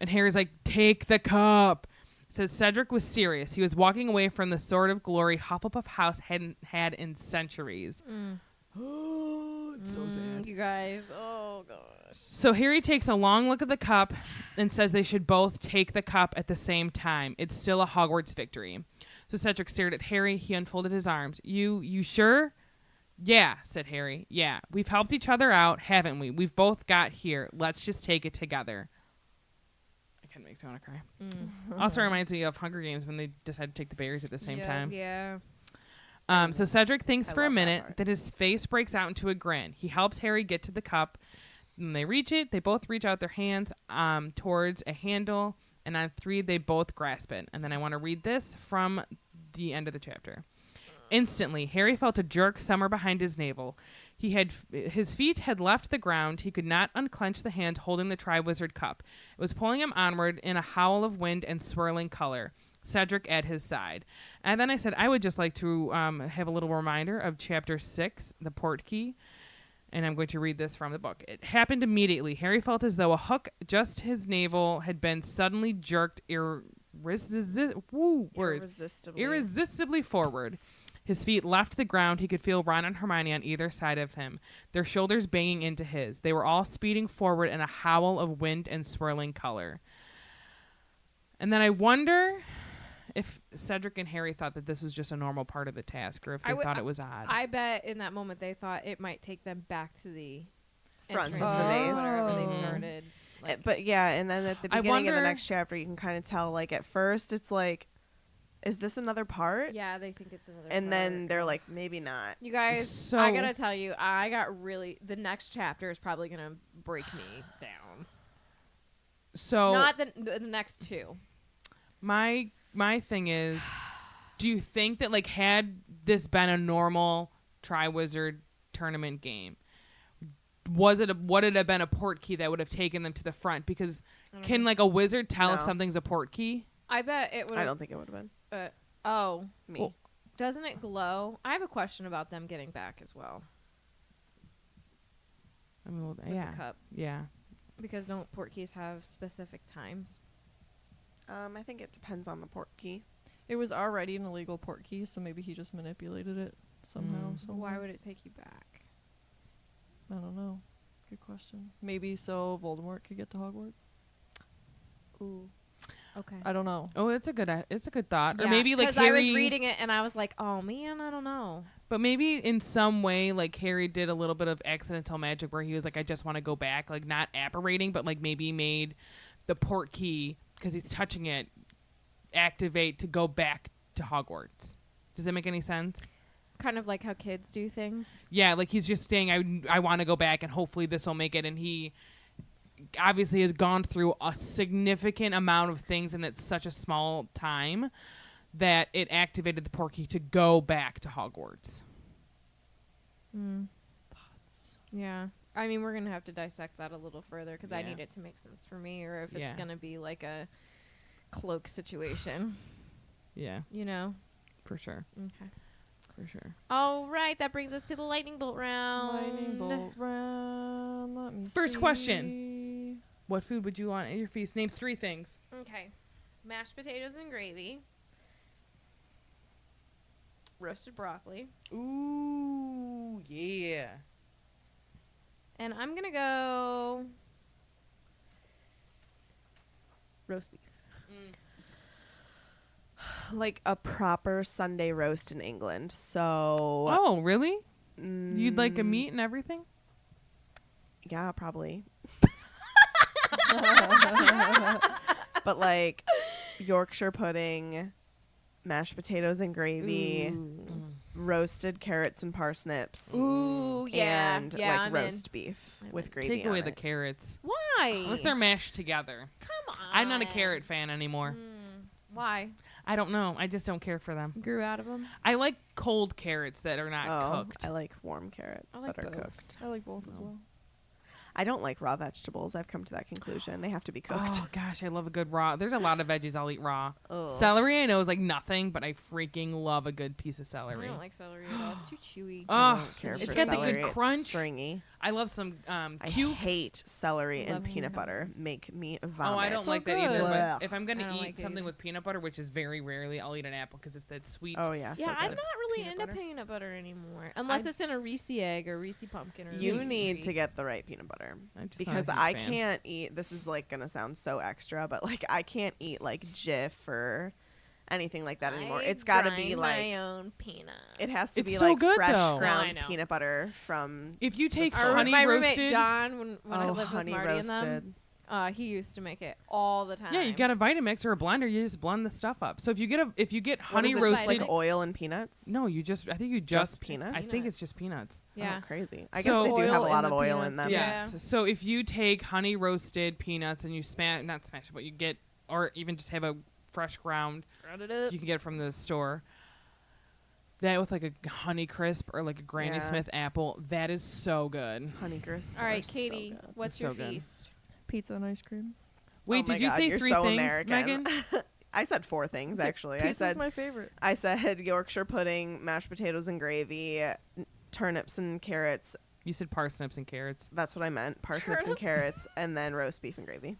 [SPEAKER 1] Harry's like, "Take the cup." Says Cedric was serious. He was walking away from the sort of glory Hufflepuff House hadn't had in centuries. Oh, it's so sad.
[SPEAKER 3] You guys. Oh, gosh.
[SPEAKER 1] So Harry takes a long look at the cup and says they should both take the cup at the same time. It's still a Hogwarts victory. So Cedric stared at Harry. He unfolded his arms. You sure?" "Yeah," said Harry. "Yeah. We've helped each other out, haven't we? We've both got here. Let's just take it together." It kind of makes me want to cry. Also reminds me of Hunger Games when they decide to take the berries at the same
[SPEAKER 5] Yes.
[SPEAKER 1] time.
[SPEAKER 3] Yeah.
[SPEAKER 1] So Cedric thinks
[SPEAKER 6] I
[SPEAKER 1] for a
[SPEAKER 6] love that
[SPEAKER 1] minute
[SPEAKER 6] part.
[SPEAKER 1] that his face breaks out into a grin. He helps Harry get to the cup. When they reach it, they both reach out their hands towards a handle, and on 3, they both grasp it. And then I want to read this from the end of the chapter. Instantly, Harry felt a jerk somewhere behind his navel. His feet had left the ground. He could not unclench the hand holding the Triwizard Cup. It was pulling him onward in a howl of wind and swirling color. Cedric at his side. And then I said I would just like to have a little reminder of Chapter 6, the Portkey. And I'm going to read this from the book. "It happened immediately. Harry felt as though a hook just his navel had been suddenly jerked irresistibly forward. His feet left the ground. He could feel Ron and Hermione on either side of him, their shoulders banging into his. They were all speeding forward in a howl of wind and swirling color." And then I wonder if Cedric and Harry thought that this was just a normal part of the task, or if they thought it was odd.
[SPEAKER 3] I bet in that moment they thought it might take them back to the
[SPEAKER 6] Front
[SPEAKER 3] entrance
[SPEAKER 5] of the
[SPEAKER 3] or
[SPEAKER 5] maze.
[SPEAKER 3] wherever they
[SPEAKER 1] Oh.
[SPEAKER 3] started.
[SPEAKER 6] But yeah, and then at the
[SPEAKER 1] I
[SPEAKER 6] beginning of the
[SPEAKER 1] wonder-
[SPEAKER 6] next chapter, you can kind of tell, like, at first it's like, is this another part?
[SPEAKER 3] Yeah, they think it's another.
[SPEAKER 6] And then
[SPEAKER 3] part.
[SPEAKER 6] they're like, maybe not.
[SPEAKER 3] You guys,
[SPEAKER 1] So-
[SPEAKER 3] I gotta tell you, I got really. The next chapter is probably gonna break me down.
[SPEAKER 1] So
[SPEAKER 3] Not the next two.
[SPEAKER 1] my thing is, do you think that like had this been a normal Triwizard tournament game, would it have been a port key that would have taken them to the front? Because can like a wizard tell if
[SPEAKER 6] No.
[SPEAKER 1] something's a port key?
[SPEAKER 3] I bet it would.
[SPEAKER 6] I don't think it would have been
[SPEAKER 3] Oh,
[SPEAKER 6] me.
[SPEAKER 1] Well,
[SPEAKER 3] doesn't it glow? I have a question about them getting back as well.
[SPEAKER 1] I mean, well,
[SPEAKER 3] With
[SPEAKER 1] yeah,
[SPEAKER 3] the cup,
[SPEAKER 1] yeah.
[SPEAKER 3] because don't port keys have specific times?
[SPEAKER 6] I think it depends on the port key.
[SPEAKER 5] It was already an illegal port key, so maybe he just manipulated it somehow.
[SPEAKER 1] Mm.
[SPEAKER 5] So
[SPEAKER 3] Why would it take you back?
[SPEAKER 5] I don't know. Good question. Maybe so Voldemort could get to Hogwarts.
[SPEAKER 3] Ooh. Okay.
[SPEAKER 5] I don't know.
[SPEAKER 1] Oh, it's a good thought. Or
[SPEAKER 3] Yeah,
[SPEAKER 1] maybe like
[SPEAKER 3] 'cause
[SPEAKER 1] Harry.
[SPEAKER 3] I was reading it and I was like, oh man, I don't know.
[SPEAKER 1] But maybe in some way, like Harry did a little bit of accidental magic where he was like, I just want to go back, like not apparating, but like maybe made the port key because he's touching it activate to go back to Hogwarts. Does that make any sense?
[SPEAKER 3] Kind of like how kids do things.
[SPEAKER 1] Yeah, like he's just saying, I want to go back and hopefully this will make it. And he obviously has gone through a significant amount of things in it's such a small time that it activated the port key to go back to Hogwarts.
[SPEAKER 3] Yeah. I mean, we're going to have to dissect that a little further because I
[SPEAKER 1] Yeah.
[SPEAKER 3] need it to make sense for me, or if
[SPEAKER 1] Yeah.
[SPEAKER 3] it's going to be like a cloak situation,
[SPEAKER 1] Yeah,
[SPEAKER 3] you know?
[SPEAKER 1] for sure.
[SPEAKER 3] Okay.
[SPEAKER 1] For sure.
[SPEAKER 3] All right. That brings us to the lightning bolt round.
[SPEAKER 5] Lightning bolt round. Let me
[SPEAKER 1] First
[SPEAKER 5] see.
[SPEAKER 1] question. What food would you want at your feast? Name 3 things.
[SPEAKER 3] Okay. Mashed potatoes and gravy. Roasted broccoli.
[SPEAKER 1] Ooh, yeah.
[SPEAKER 3] And I'm going to go roast beef.
[SPEAKER 6] Like a proper Sunday roast in England. So.
[SPEAKER 1] Oh, really? You'd like a meat and everything?
[SPEAKER 6] Yeah, probably. But like Yorkshire pudding, mashed potatoes and gravy, roasted carrots and parsnips,
[SPEAKER 3] Ooh, yeah.
[SPEAKER 6] and
[SPEAKER 3] yeah,
[SPEAKER 6] like
[SPEAKER 3] I'm
[SPEAKER 6] roast
[SPEAKER 3] in.
[SPEAKER 6] beef
[SPEAKER 3] I'm
[SPEAKER 6] with
[SPEAKER 3] in.
[SPEAKER 6] gravy
[SPEAKER 1] Take away
[SPEAKER 6] on
[SPEAKER 1] the
[SPEAKER 6] it.
[SPEAKER 1] carrots.
[SPEAKER 3] Why?
[SPEAKER 1] Unless they're mashed together.
[SPEAKER 3] Come on.
[SPEAKER 1] I'm not a carrot fan anymore.
[SPEAKER 3] Why?
[SPEAKER 1] I don't know. I just don't care for them.
[SPEAKER 3] Grew out of them.
[SPEAKER 1] I like cold carrots that are not
[SPEAKER 6] Oh,
[SPEAKER 1] cooked.
[SPEAKER 6] I like warm carrots
[SPEAKER 3] I like
[SPEAKER 6] that are
[SPEAKER 3] both.
[SPEAKER 6] cooked.
[SPEAKER 5] I like both as well.
[SPEAKER 6] I don't like raw vegetables. I've come to that conclusion. They have to be cooked.
[SPEAKER 1] Oh gosh, I love a good raw. There's a lot of veggies I'll eat raw.
[SPEAKER 6] Ugh.
[SPEAKER 1] Celery I know is like nothing, but I freaking love a good piece of
[SPEAKER 3] I
[SPEAKER 1] celery.
[SPEAKER 3] don't like celery at all. It's too chewy.
[SPEAKER 6] I
[SPEAKER 1] Oh,
[SPEAKER 6] don't care
[SPEAKER 1] it's
[SPEAKER 6] for
[SPEAKER 1] got the
[SPEAKER 6] celery.
[SPEAKER 1] good
[SPEAKER 6] It's
[SPEAKER 1] crunch.
[SPEAKER 6] stringy.
[SPEAKER 1] I love some
[SPEAKER 6] I
[SPEAKER 1] cubes.
[SPEAKER 6] hate celery and
[SPEAKER 3] Love
[SPEAKER 6] peanut
[SPEAKER 3] peanut
[SPEAKER 6] butter. Make me vomit.
[SPEAKER 1] Oh, I don't
[SPEAKER 5] So
[SPEAKER 1] like that either.
[SPEAKER 5] good.
[SPEAKER 1] But
[SPEAKER 6] Ugh.
[SPEAKER 1] if I'm gonna
[SPEAKER 3] I don't
[SPEAKER 1] eat
[SPEAKER 3] like it
[SPEAKER 1] something
[SPEAKER 3] either.
[SPEAKER 1] with peanut butter, which is very rarely, I'll eat an apple because it's that sweet.
[SPEAKER 6] Oh yeah, so
[SPEAKER 3] yeah, I'm
[SPEAKER 6] good.
[SPEAKER 3] not really
[SPEAKER 1] Peanut
[SPEAKER 3] into
[SPEAKER 1] butter?
[SPEAKER 3] peanut butter anymore. Unless
[SPEAKER 1] I
[SPEAKER 3] it's in a Reese egg or Reese pumpkin or
[SPEAKER 6] You
[SPEAKER 3] Reese
[SPEAKER 6] need
[SPEAKER 3] treat.
[SPEAKER 6] to get the right peanut butter
[SPEAKER 1] I'm just
[SPEAKER 6] because
[SPEAKER 1] not a
[SPEAKER 6] I
[SPEAKER 1] huge fan.
[SPEAKER 6] can't eat. This is like gonna sound so extra, but like I can't eat like Jif or anything like that anymore.
[SPEAKER 3] I
[SPEAKER 6] It's got to be
[SPEAKER 3] grind
[SPEAKER 6] like
[SPEAKER 3] my own peanut.
[SPEAKER 6] it has to
[SPEAKER 1] It's
[SPEAKER 6] be
[SPEAKER 1] so
[SPEAKER 6] like
[SPEAKER 1] good,
[SPEAKER 6] fresh
[SPEAKER 1] though.
[SPEAKER 6] ground
[SPEAKER 3] I know.
[SPEAKER 6] peanut butter from
[SPEAKER 1] If you take
[SPEAKER 6] Our-
[SPEAKER 1] honey
[SPEAKER 3] my
[SPEAKER 1] roasted,
[SPEAKER 3] roommate John, when I lived with
[SPEAKER 6] honey
[SPEAKER 3] Marty
[SPEAKER 6] roasted.
[SPEAKER 3] and them, he used to make it all the time.
[SPEAKER 1] yeah, you got a Vitamix or a blender. You just blend the stuff up. So if you get
[SPEAKER 6] What
[SPEAKER 1] honey
[SPEAKER 6] is it,
[SPEAKER 1] roasted,
[SPEAKER 6] just like oil and peanuts.
[SPEAKER 1] no, you just I think you
[SPEAKER 6] Just
[SPEAKER 1] just
[SPEAKER 6] peanuts?
[SPEAKER 1] I think it's just peanuts.
[SPEAKER 3] Yeah.
[SPEAKER 6] Oh, crazy. I guess
[SPEAKER 1] So-
[SPEAKER 6] they do have a
[SPEAKER 5] Oil
[SPEAKER 6] lot
[SPEAKER 5] in
[SPEAKER 6] of
[SPEAKER 5] the
[SPEAKER 6] oil in
[SPEAKER 5] peanuts,
[SPEAKER 6] them.
[SPEAKER 3] yeah.
[SPEAKER 1] Yes. So if you take honey roasted peanuts and you not smash it, but you get, or even just have a fresh ground, you can get it from the store. That with like a Honey Crisp or like a Granny
[SPEAKER 6] Yeah.
[SPEAKER 1] Smith apple, that is so good.
[SPEAKER 6] Honey crisp.
[SPEAKER 3] All right,
[SPEAKER 6] are so
[SPEAKER 3] Katie,
[SPEAKER 6] good.
[SPEAKER 3] what's
[SPEAKER 1] It's
[SPEAKER 3] your
[SPEAKER 1] so good.
[SPEAKER 3] feast?
[SPEAKER 5] Pizza and ice cream.
[SPEAKER 1] Wait,
[SPEAKER 6] Oh my
[SPEAKER 1] did you
[SPEAKER 6] God,
[SPEAKER 1] say
[SPEAKER 6] you're
[SPEAKER 1] 3
[SPEAKER 6] so
[SPEAKER 1] things,
[SPEAKER 6] American.
[SPEAKER 1] Megan?
[SPEAKER 6] I said 4 things actually. I
[SPEAKER 5] Pizza's
[SPEAKER 6] said
[SPEAKER 5] my favorite.
[SPEAKER 6] I said Yorkshire pudding, mashed potatoes and gravy, turnips and carrots.
[SPEAKER 1] You said parsnips and carrots.
[SPEAKER 6] That's what I meant. Parsnips and
[SPEAKER 3] Turnip?
[SPEAKER 6] carrots, and then roast beef and gravy.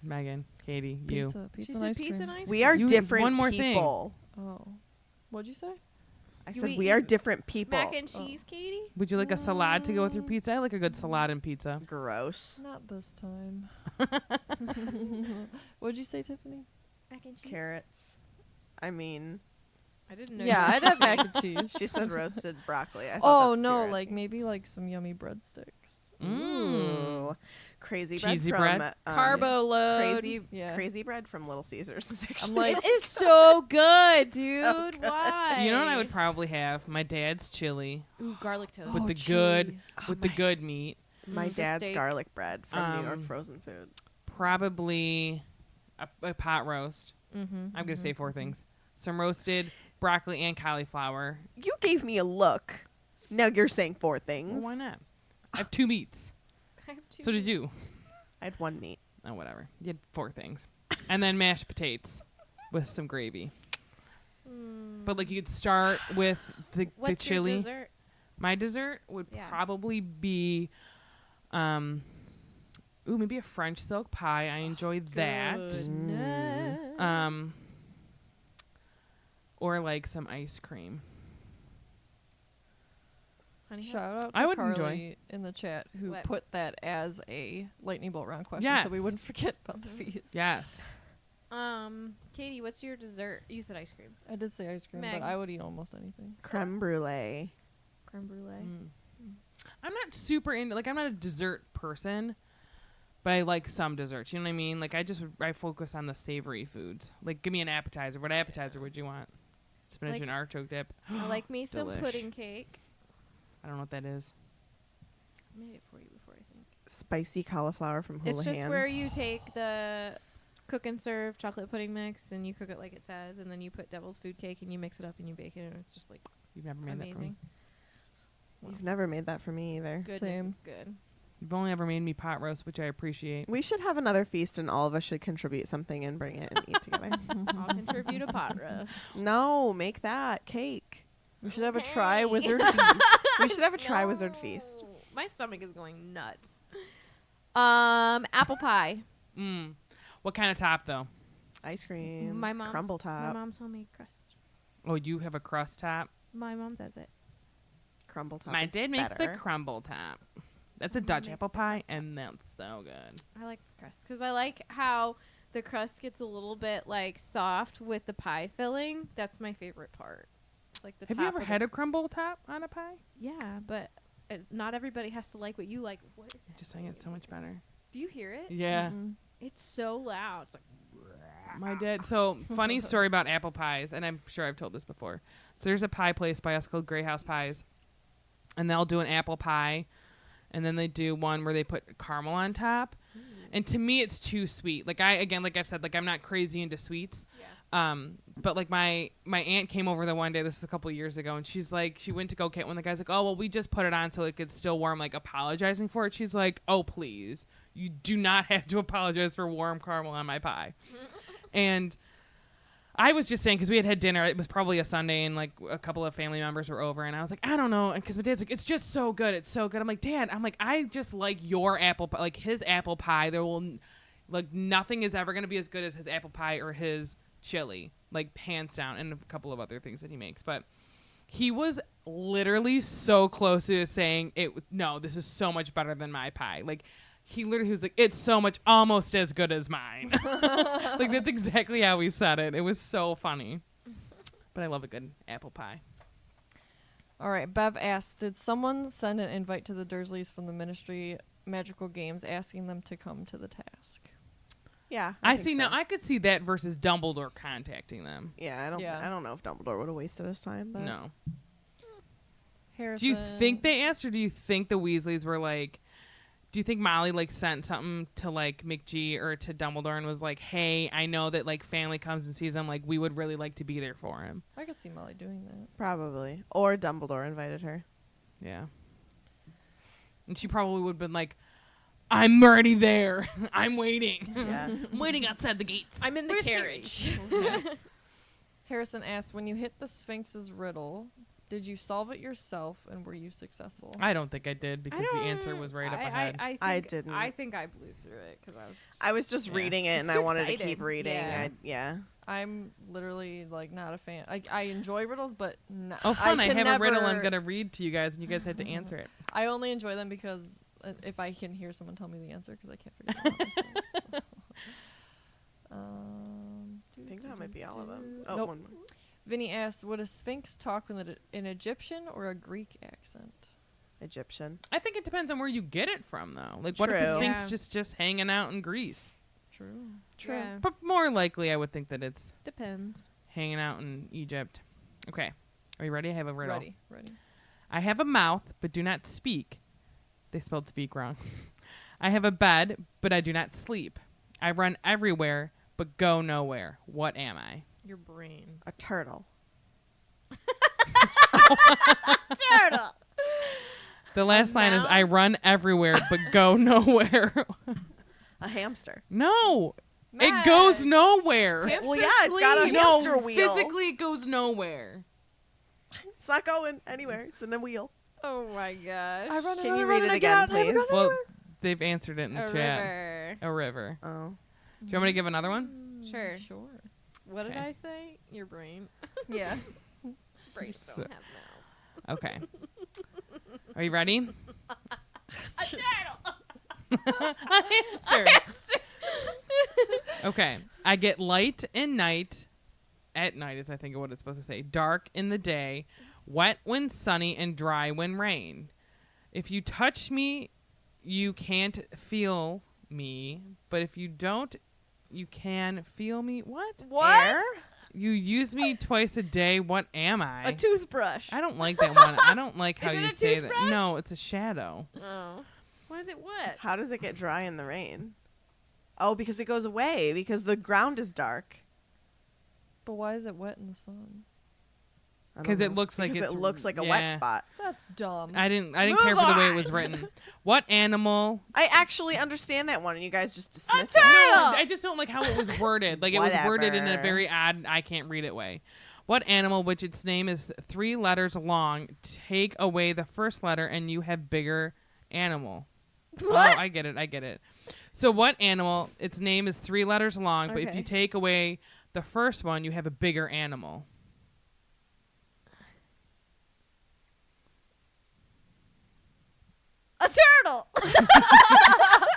[SPEAKER 1] Megan, Katie, you.
[SPEAKER 5] Pizza, pizza
[SPEAKER 3] She
[SPEAKER 5] and
[SPEAKER 3] said
[SPEAKER 5] ice
[SPEAKER 3] pizza
[SPEAKER 5] cream.
[SPEAKER 3] and ice
[SPEAKER 6] We are
[SPEAKER 1] You-
[SPEAKER 6] different
[SPEAKER 1] one more thing.
[SPEAKER 6] people.
[SPEAKER 5] Oh, what'd you say?
[SPEAKER 6] I
[SPEAKER 3] You
[SPEAKER 6] said
[SPEAKER 3] eat
[SPEAKER 6] we are different people.
[SPEAKER 3] Mac and cheese, Katie?
[SPEAKER 1] Would you like a salad to go with your pizza? I like a good salad and pizza.
[SPEAKER 6] Gross.
[SPEAKER 5] Not this time. What'd you say, Tiffany?
[SPEAKER 3] Mac and cheese.
[SPEAKER 6] Carrots. I mean,
[SPEAKER 3] I didn't know.
[SPEAKER 5] Yeah,
[SPEAKER 3] you
[SPEAKER 5] I'd have mac and cheese.
[SPEAKER 6] she said roasted broccoli. I thought
[SPEAKER 5] Oh
[SPEAKER 6] that's too
[SPEAKER 5] no,
[SPEAKER 6] rich.
[SPEAKER 5] like maybe like some yummy breadsticks.
[SPEAKER 1] Mm.
[SPEAKER 6] Ooh. Crazy bread
[SPEAKER 1] Cheesy
[SPEAKER 6] from
[SPEAKER 1] bread?
[SPEAKER 5] Carbo load.
[SPEAKER 6] crazy
[SPEAKER 5] Yeah.
[SPEAKER 6] crazy bread from Little Caesars is actually
[SPEAKER 5] I'm like,
[SPEAKER 3] It's so good, dude.
[SPEAKER 6] So good.
[SPEAKER 3] Why?
[SPEAKER 1] You know what I would probably have? My dad's chili
[SPEAKER 3] Ooh, garlic toast.
[SPEAKER 1] with
[SPEAKER 5] Oh,
[SPEAKER 1] the
[SPEAKER 5] chili.
[SPEAKER 1] with the good meat.
[SPEAKER 6] my
[SPEAKER 3] the
[SPEAKER 6] dad's
[SPEAKER 3] steak.
[SPEAKER 6] garlic bread from New York
[SPEAKER 1] Um,
[SPEAKER 6] frozen food.
[SPEAKER 1] Probably a pot roast.
[SPEAKER 3] Mm-hmm.
[SPEAKER 1] I'm gonna say 4 things: some roasted broccoli and cauliflower.
[SPEAKER 6] You gave me a look. Now you're saying 4 things.
[SPEAKER 1] Well, why not? I have 2 meats. So did you?
[SPEAKER 6] I had 1 meat.
[SPEAKER 1] Oh, whatever. You had 4 things, and then mashed potatoes with some gravy. But like you could start with the
[SPEAKER 3] What's
[SPEAKER 1] chili.
[SPEAKER 3] your dessert?
[SPEAKER 1] My dessert would
[SPEAKER 3] Yeah.
[SPEAKER 1] probably be, maybe a French silk pie. I enjoy that.
[SPEAKER 3] Goodness.
[SPEAKER 1] Or like some ice cream.
[SPEAKER 3] Honey Hut?
[SPEAKER 5] Shout out to
[SPEAKER 1] I would
[SPEAKER 5] Carly
[SPEAKER 1] enjoy.
[SPEAKER 5] in the chat who
[SPEAKER 3] What?
[SPEAKER 5] put that as a lightning bolt round question so we
[SPEAKER 1] Yes.
[SPEAKER 5] wouldn't forget about the feast.
[SPEAKER 1] Yes.
[SPEAKER 3] Katie, what's your dessert? You said ice cream.
[SPEAKER 5] I did say ice cream,
[SPEAKER 3] Meg.
[SPEAKER 5] but I would eat almost anything.
[SPEAKER 6] Creme brulee.
[SPEAKER 3] Creme brulee.
[SPEAKER 1] I'm not super into, like, I'm not a dessert person, but I like some desserts. You know what I mean? Like, I focus on the savory foods. Like, give me an appetizer. What appetizer would you want? Spinach
[SPEAKER 3] Like-
[SPEAKER 1] and artichoke dip.
[SPEAKER 3] I like me some
[SPEAKER 1] Delish.
[SPEAKER 3] pudding cake.
[SPEAKER 1] I don't know what that is.
[SPEAKER 3] I made it for you before, I think.
[SPEAKER 6] Spicy cauliflower from Hula
[SPEAKER 3] It's just
[SPEAKER 6] Hands.
[SPEAKER 3] where you take the cook and serve chocolate pudding mix and you cook it like it says, and then you put devil's food cake and you mix it up and you bake it, and it's just like
[SPEAKER 1] You've never made that for me.
[SPEAKER 3] amazing.
[SPEAKER 6] You've never made that for me either.
[SPEAKER 3] Goodness,
[SPEAKER 5] Same.
[SPEAKER 3] it's good.
[SPEAKER 1] You've only ever made me pot roast, which I appreciate.
[SPEAKER 6] We should have another feast and all of us should contribute something and bring it and eat together.
[SPEAKER 3] I'll contribute a pot roast.
[SPEAKER 6] No, make that cake.
[SPEAKER 5] We should have a try wizard feast.
[SPEAKER 6] We should have a try wizard feast.
[SPEAKER 3] My stomach is going nuts. Apple pie.
[SPEAKER 1] What kind of top, though?
[SPEAKER 6] Ice cream.
[SPEAKER 3] My mom's
[SPEAKER 6] crumble
[SPEAKER 3] My
[SPEAKER 6] top.
[SPEAKER 3] mom's homemade crust.
[SPEAKER 1] Oh, you have a crust top?
[SPEAKER 3] My mom does it.
[SPEAKER 6] Crumble top.
[SPEAKER 1] My
[SPEAKER 6] is
[SPEAKER 1] dad makes
[SPEAKER 6] better.
[SPEAKER 1] the crumble top. That's a
[SPEAKER 3] My mom
[SPEAKER 1] Dutch
[SPEAKER 3] makes
[SPEAKER 1] apple
[SPEAKER 3] the
[SPEAKER 1] pie,
[SPEAKER 3] crust top.
[SPEAKER 1] and that's so good.
[SPEAKER 3] I like the crust because I like how the crust gets a little bit like soft with the pie filling. That's my favorite part. It's like the
[SPEAKER 1] Have
[SPEAKER 3] top
[SPEAKER 1] you ever
[SPEAKER 3] of
[SPEAKER 1] had a crumble top on a pie?
[SPEAKER 3] Yeah, but not everybody has to like what you like. What is that?
[SPEAKER 1] Just saying, it's so much better.
[SPEAKER 3] Do you hear it?
[SPEAKER 1] Yeah.
[SPEAKER 5] Mm-mm.
[SPEAKER 3] It's so loud. It's like
[SPEAKER 1] My dad. So funny story about apple pies, and I'm sure I've told this before. So there's a pie place by us called Grey House Pies, and they'll do an apple pie, and then they do one where they put caramel on top. And to me, it's too sweet. Like like I've said, like I'm not crazy into sweets.
[SPEAKER 3] Yeah.
[SPEAKER 1] But like my aunt came over the one day. This is a couple years ago, and she's like, she went to go get one. The guy's like, oh well, we just put it on so it could still warm. Like apologizing for it. She's like, oh please, you do not have to apologize for warm caramel on my pie. And I was just saying, because we had dinner, it was probably a Sunday, and like a couple of family members were over, and I was like, I don't know, because my dad's like, it's just so good, it's so good. I'm like, Dad, I just like your apple pie, like his apple pie. There will, like, nothing is ever gonna be as good as his apple pie or his chili, like hands down, and a couple of other things that he makes. But he was literally so close to saying no, this is so much better than my pie. Like, he literally was like, it's so much, almost as good as mine. Like, that's exactly how he said it. It was so funny. But I love a good apple pie.
[SPEAKER 5] All right, Bev asks, did someone send an invite to the Dursleys from the Ministry Magical Games asking them to come to the task?
[SPEAKER 6] Yeah.
[SPEAKER 1] I
[SPEAKER 6] think
[SPEAKER 1] see
[SPEAKER 6] so.
[SPEAKER 1] now. I could see that versus Dumbledore contacting them.
[SPEAKER 6] Yeah, I don't know if Dumbledore would have wasted his time, but
[SPEAKER 1] No.
[SPEAKER 5] Harrison.
[SPEAKER 1] Do you think they asked, or do you think the Weasleys were like, do you think Molly like sent something to like McGee or to Dumbledore and was like, hey, I know that like family comes and sees him, like we would really like to be there for him.
[SPEAKER 5] I could see Molly doing that.
[SPEAKER 6] probably. Or Dumbledore invited her.
[SPEAKER 1] Yeah. And she probably would have been like, I'm already there. I'm waiting.
[SPEAKER 6] Yeah.
[SPEAKER 1] I'm waiting outside the gates.
[SPEAKER 3] I'm in the
[SPEAKER 5] Where's the
[SPEAKER 3] carriage.
[SPEAKER 5] Harrison asked, when you hit the Sphinx's riddle, did you solve it yourself and were you successful?
[SPEAKER 1] I don't think I did because the answer was right up ahead.
[SPEAKER 6] I didn't.
[SPEAKER 3] I think I blew through it because
[SPEAKER 6] I was just
[SPEAKER 1] Yeah.
[SPEAKER 6] reading it
[SPEAKER 3] It's
[SPEAKER 6] and I
[SPEAKER 3] too
[SPEAKER 6] wanted to
[SPEAKER 3] excited.
[SPEAKER 6] keep reading.
[SPEAKER 3] Yeah.
[SPEAKER 6] Yeah.
[SPEAKER 5] I'm literally like not a fan. I enjoy riddles, but
[SPEAKER 1] Oh, fun. I
[SPEAKER 5] can
[SPEAKER 1] have a riddle I'm
[SPEAKER 5] never-
[SPEAKER 1] going to read to you guys, and you guys had to answer it.
[SPEAKER 5] I only enjoy them because if I can hear someone tell me the answer, because I can't figure it out myself.
[SPEAKER 6] I think that might be all of them. Oh,
[SPEAKER 5] Nope.
[SPEAKER 6] one more.
[SPEAKER 5] Vinny asks, would a Sphinx talk with an Egyptian or a Greek accent?
[SPEAKER 6] Egyptian.
[SPEAKER 1] I think it depends on where you get it from, though. Like, what if
[SPEAKER 6] True.
[SPEAKER 1] the Sphinx
[SPEAKER 3] Yeah.
[SPEAKER 1] just hanging out in Greece?
[SPEAKER 5] True.
[SPEAKER 3] Yeah.
[SPEAKER 1] But more likely, I would think that it's
[SPEAKER 3] Depends.
[SPEAKER 1] hanging out in Egypt. Okay. Are you ready? I have a riddle.
[SPEAKER 5] Ready.
[SPEAKER 1] I have a mouth, but do not speak. They spelled speak wrong. I have a bed, but I do not sleep. I run everywhere, but go nowhere. What am I?
[SPEAKER 5] Your brain.
[SPEAKER 6] A turtle.
[SPEAKER 3] Turtle.
[SPEAKER 1] The last line is I run everywhere, but go nowhere.
[SPEAKER 6] A hamster.
[SPEAKER 1] No. It goes nowhere.
[SPEAKER 6] Well, yeah, it's got a
[SPEAKER 1] No,
[SPEAKER 6] hamster wheel.
[SPEAKER 1] physically it goes nowhere.
[SPEAKER 6] It's not going anywhere. It's in a wheel.
[SPEAKER 3] Oh my gosh.
[SPEAKER 5] I run.
[SPEAKER 6] Can you read it again, please?
[SPEAKER 1] Well, they've answered it in the
[SPEAKER 3] A
[SPEAKER 1] chat.
[SPEAKER 3] river.
[SPEAKER 1] A river.
[SPEAKER 6] Oh.
[SPEAKER 1] Do you want me to give another one?
[SPEAKER 3] Sure.
[SPEAKER 5] Sure.
[SPEAKER 3] What did
[SPEAKER 1] Okay.
[SPEAKER 3] I say? Your brain.
[SPEAKER 5] Yeah.
[SPEAKER 3] Brains
[SPEAKER 1] So-
[SPEAKER 3] don't have mouths.
[SPEAKER 1] Okay. Are you ready?
[SPEAKER 3] A turtle.
[SPEAKER 1] A hamster. Okay. I get light in night. At night is, I think, what it's supposed to say. Dark in the day. Wet when sunny and dry when rain. If you touch me, you can't feel me. But if you don't, you can feel me. What?
[SPEAKER 3] What?
[SPEAKER 1] You use me twice a day. What am I?
[SPEAKER 3] A toothbrush.
[SPEAKER 1] I don't like that one. I don't like how
[SPEAKER 3] Is it
[SPEAKER 1] you
[SPEAKER 3] a
[SPEAKER 1] say that.
[SPEAKER 3] toothbrush?
[SPEAKER 1] No, it's a shadow.
[SPEAKER 3] Oh. Why is it wet?
[SPEAKER 6] How does it get dry in the rain? Oh, because it goes away because the ground is dark.
[SPEAKER 5] But why is it wet in the sun?
[SPEAKER 6] I don't
[SPEAKER 1] 'Cause it
[SPEAKER 6] know.
[SPEAKER 1] looks like
[SPEAKER 6] Because
[SPEAKER 1] it's-
[SPEAKER 6] it looks like a
[SPEAKER 1] yeah.
[SPEAKER 6] wet spot.
[SPEAKER 5] That's dumb.
[SPEAKER 1] I didn't care
[SPEAKER 3] Move
[SPEAKER 1] for the way it
[SPEAKER 3] on.
[SPEAKER 1] was written. What animal?
[SPEAKER 6] I actually understand that one, and you guys just dismiss
[SPEAKER 3] turtle!
[SPEAKER 6] it.
[SPEAKER 1] No, I just don't like how it was worded. Like it was worded in a
[SPEAKER 6] Whatever.
[SPEAKER 1] very odd, I can't read it way. What animal, which its name is 3 letters long, take away the first letter and you have bigger animal?
[SPEAKER 3] What?
[SPEAKER 1] Oh, I get it. So what animal, its name is 3 letters long, but if
[SPEAKER 3] Okay.
[SPEAKER 1] you take away the first one, you have a bigger animal?
[SPEAKER 3] A turtle.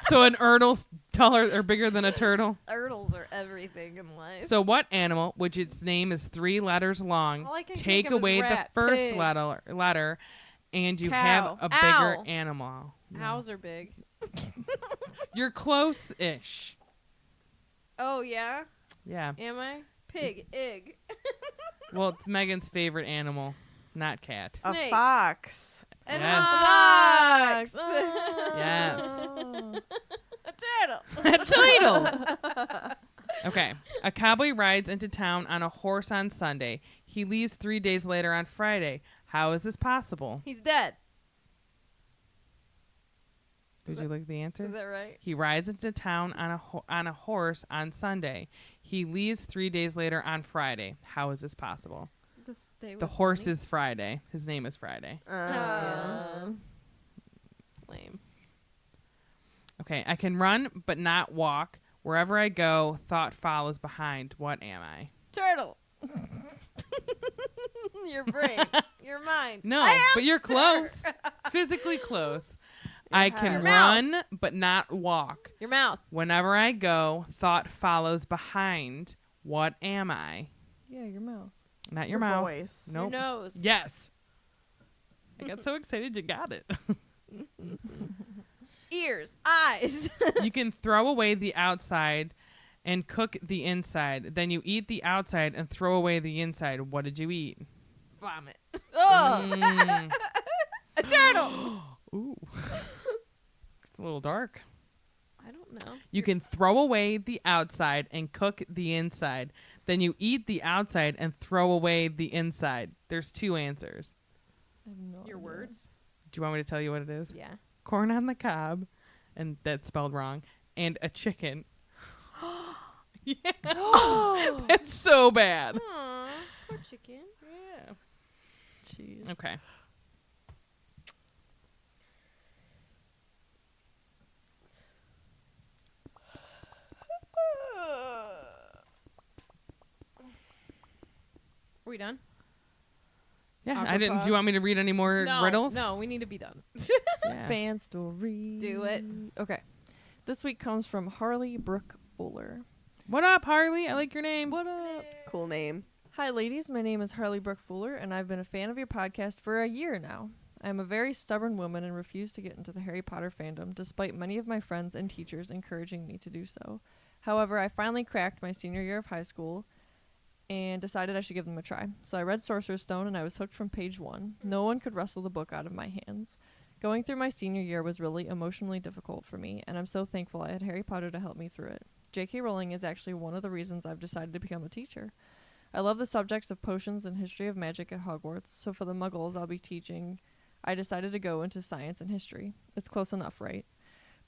[SPEAKER 1] So an turtle's taller or bigger than a turtle?
[SPEAKER 3] Turtles are everything in life.
[SPEAKER 1] So what animal, which its name is 3 letters long,
[SPEAKER 3] All I can
[SPEAKER 1] take
[SPEAKER 3] think of is
[SPEAKER 1] away
[SPEAKER 3] rat,
[SPEAKER 1] the first
[SPEAKER 3] pig.
[SPEAKER 1] letter and you
[SPEAKER 3] Cow.
[SPEAKER 1] have a bigger
[SPEAKER 3] Owl.
[SPEAKER 1] animal? No.
[SPEAKER 3] Owls are big.
[SPEAKER 1] You're close-ish.
[SPEAKER 3] Oh yeah.
[SPEAKER 1] Yeah.
[SPEAKER 3] Am I? Pig. Egg.
[SPEAKER 1] Well, it's Megan's favorite animal, not cat.
[SPEAKER 6] A
[SPEAKER 3] Snake.
[SPEAKER 6] fox.
[SPEAKER 3] And
[SPEAKER 1] Yes.
[SPEAKER 3] fox.
[SPEAKER 1] Yes.
[SPEAKER 3] A turtle.
[SPEAKER 1] A turtle. Okay. A cowboy rides into town on a horse on Sunday. He leaves 3 days later on Friday. How is this possible?
[SPEAKER 3] He's dead.
[SPEAKER 1] Did you look at the answer?
[SPEAKER 3] Is that right?
[SPEAKER 1] He rides into town on a horse on Sunday. He leaves 3 days later on Friday. How is this possible?
[SPEAKER 3] This day
[SPEAKER 1] The
[SPEAKER 3] was
[SPEAKER 1] horse
[SPEAKER 3] sunny.
[SPEAKER 1] is Friday. His name is Friday.
[SPEAKER 3] Lame.
[SPEAKER 1] Okay. I can run but not walk. Wherever I go, thought follows behind. What am I?
[SPEAKER 3] Turtle. Your brain. Your mind.
[SPEAKER 1] No,
[SPEAKER 3] I
[SPEAKER 1] but you're
[SPEAKER 3] hamster.
[SPEAKER 1] close. Physically close. I can
[SPEAKER 3] Your mouth.
[SPEAKER 1] run but not walk.
[SPEAKER 3] Your mouth.
[SPEAKER 1] Whenever I go, thought follows behind. What am I?
[SPEAKER 5] Yeah, your mouth.
[SPEAKER 1] Not your mouth.
[SPEAKER 6] Voice.
[SPEAKER 1] Nope.
[SPEAKER 3] Your nose.
[SPEAKER 1] Yes. I got so excited you got it.
[SPEAKER 3] Ears. Eyes.
[SPEAKER 1] You can throw away the outside and cook the inside. Then you eat the outside and throw away the inside. What did you eat?
[SPEAKER 3] Vomit. Oh.
[SPEAKER 1] Mm.
[SPEAKER 3] A turtle.
[SPEAKER 1] Ooh. It's a little dark.
[SPEAKER 3] I don't know.
[SPEAKER 1] You can throw away the outside and cook the inside. Then you eat the outside and throw away the inside. There's 2 answers.
[SPEAKER 5] I have no
[SPEAKER 3] Your
[SPEAKER 5] idea.
[SPEAKER 3] words.
[SPEAKER 1] Do you want me to tell you what it is?
[SPEAKER 3] Yeah.
[SPEAKER 1] Corn on the cob, and that's spelled wrong, and a chicken. Yeah. That's so bad.
[SPEAKER 3] Aw. Poor chicken.
[SPEAKER 1] Yeah.
[SPEAKER 5] Jeez.
[SPEAKER 1] Okay.
[SPEAKER 3] Are we done?
[SPEAKER 1] Yeah,
[SPEAKER 5] Awkward
[SPEAKER 1] I didn't. Do
[SPEAKER 5] pause.
[SPEAKER 1] you want me to read any more riddles?
[SPEAKER 3] No, we need to be done.
[SPEAKER 1] Yeah.
[SPEAKER 5] Fan story.
[SPEAKER 3] Do it.
[SPEAKER 5] Okay. This week comes from Harley Brooke Fuller.
[SPEAKER 1] What up, Harley? I like your name.
[SPEAKER 5] What up?
[SPEAKER 6] Cool name.
[SPEAKER 5] Hi, ladies. My name is Harley Brooke Fuller, and I've been a fan of your podcast for a year now. I am a very stubborn woman and refuse to get into the Harry Potter fandom, despite many of my friends and teachers encouraging me to do so. However, I finally cracked my senior year of high school and decided I should give them a try. So I read Sorcerer's Stone and I was hooked from page 1. No one could wrestle the book out of my hands. Going through my senior year was really emotionally difficult for me, and I'm so thankful I had Harry Potter to help me through it. J.K. Rowling is actually one of the reasons I've decided to become a teacher. I love the subjects of potions and history of magic at Hogwarts, so for the muggles I'll be teaching, I decided to go into science and history. It's close enough, right?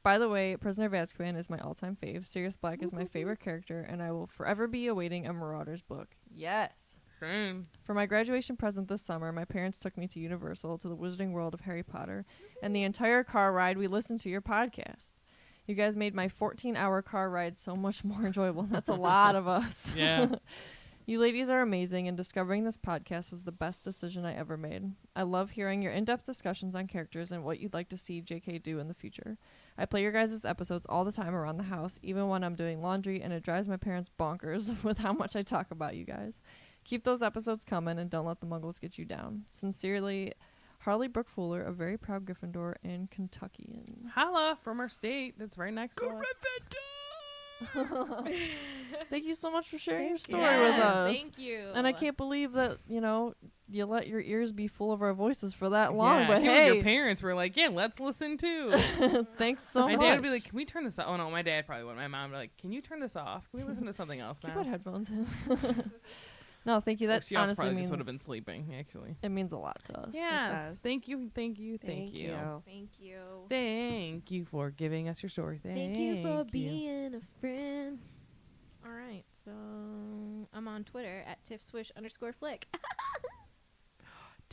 [SPEAKER 5] By the way, Prisoner of Azkaban is my all-time fave. Sirius Black is my favorite character, and I will forever be awaiting a Marauder's book. Yes!
[SPEAKER 1] Same.
[SPEAKER 5] For my graduation present this summer, my parents took me to Universal to the Wizarding World of Harry Potter, and the entire car ride we listened to your podcast. You guys made my 14-hour car ride so much more enjoyable. That's a lot of us.
[SPEAKER 1] Yeah.
[SPEAKER 5] You ladies are amazing, and discovering this podcast was the best decision I ever made. I love hearing your in-depth discussions on characters and what you'd like to see JK do in the future. I play your guys' episodes all the time around the house, even when I'm doing laundry, and it drives my parents bonkers with how much I talk about you guys. Keep those episodes coming, and don't let the muggles get you down. Sincerely, Harley Brooke Fuller, a very proud Gryffindor and Kentuckian.
[SPEAKER 1] Holla from our state. That's right next to us.
[SPEAKER 5] Thank you so much for sharing your
[SPEAKER 6] Thank you.
[SPEAKER 5] story with us.
[SPEAKER 3] Thank you.
[SPEAKER 5] And I can't believe that, you let your ears be full of our voices for that long.
[SPEAKER 1] Yeah,
[SPEAKER 5] But
[SPEAKER 1] your
[SPEAKER 5] hey,
[SPEAKER 1] parents were like, yeah, let's listen too.
[SPEAKER 5] thanks so
[SPEAKER 1] My
[SPEAKER 5] much.
[SPEAKER 1] dad would be like, can we turn this off? Oh, no, my dad probably wouldn't. My mom would be like, can you turn this off? Can we listen to something else
[SPEAKER 5] Can you
[SPEAKER 1] now?
[SPEAKER 5] put headphones in? No, thank you.
[SPEAKER 1] Well,
[SPEAKER 5] That
[SPEAKER 1] she also
[SPEAKER 5] honestly
[SPEAKER 1] probably
[SPEAKER 5] means
[SPEAKER 1] just would have been sleeping, actually.
[SPEAKER 5] it means a lot to us.
[SPEAKER 1] Yeah.
[SPEAKER 6] does.
[SPEAKER 1] Thank you. Thank you.
[SPEAKER 6] Thank you.
[SPEAKER 3] Thank you.
[SPEAKER 1] Thank you for giving us your story.
[SPEAKER 3] Thank you for being a friend. All right, so I'm on Twitter at tiffswish_flick.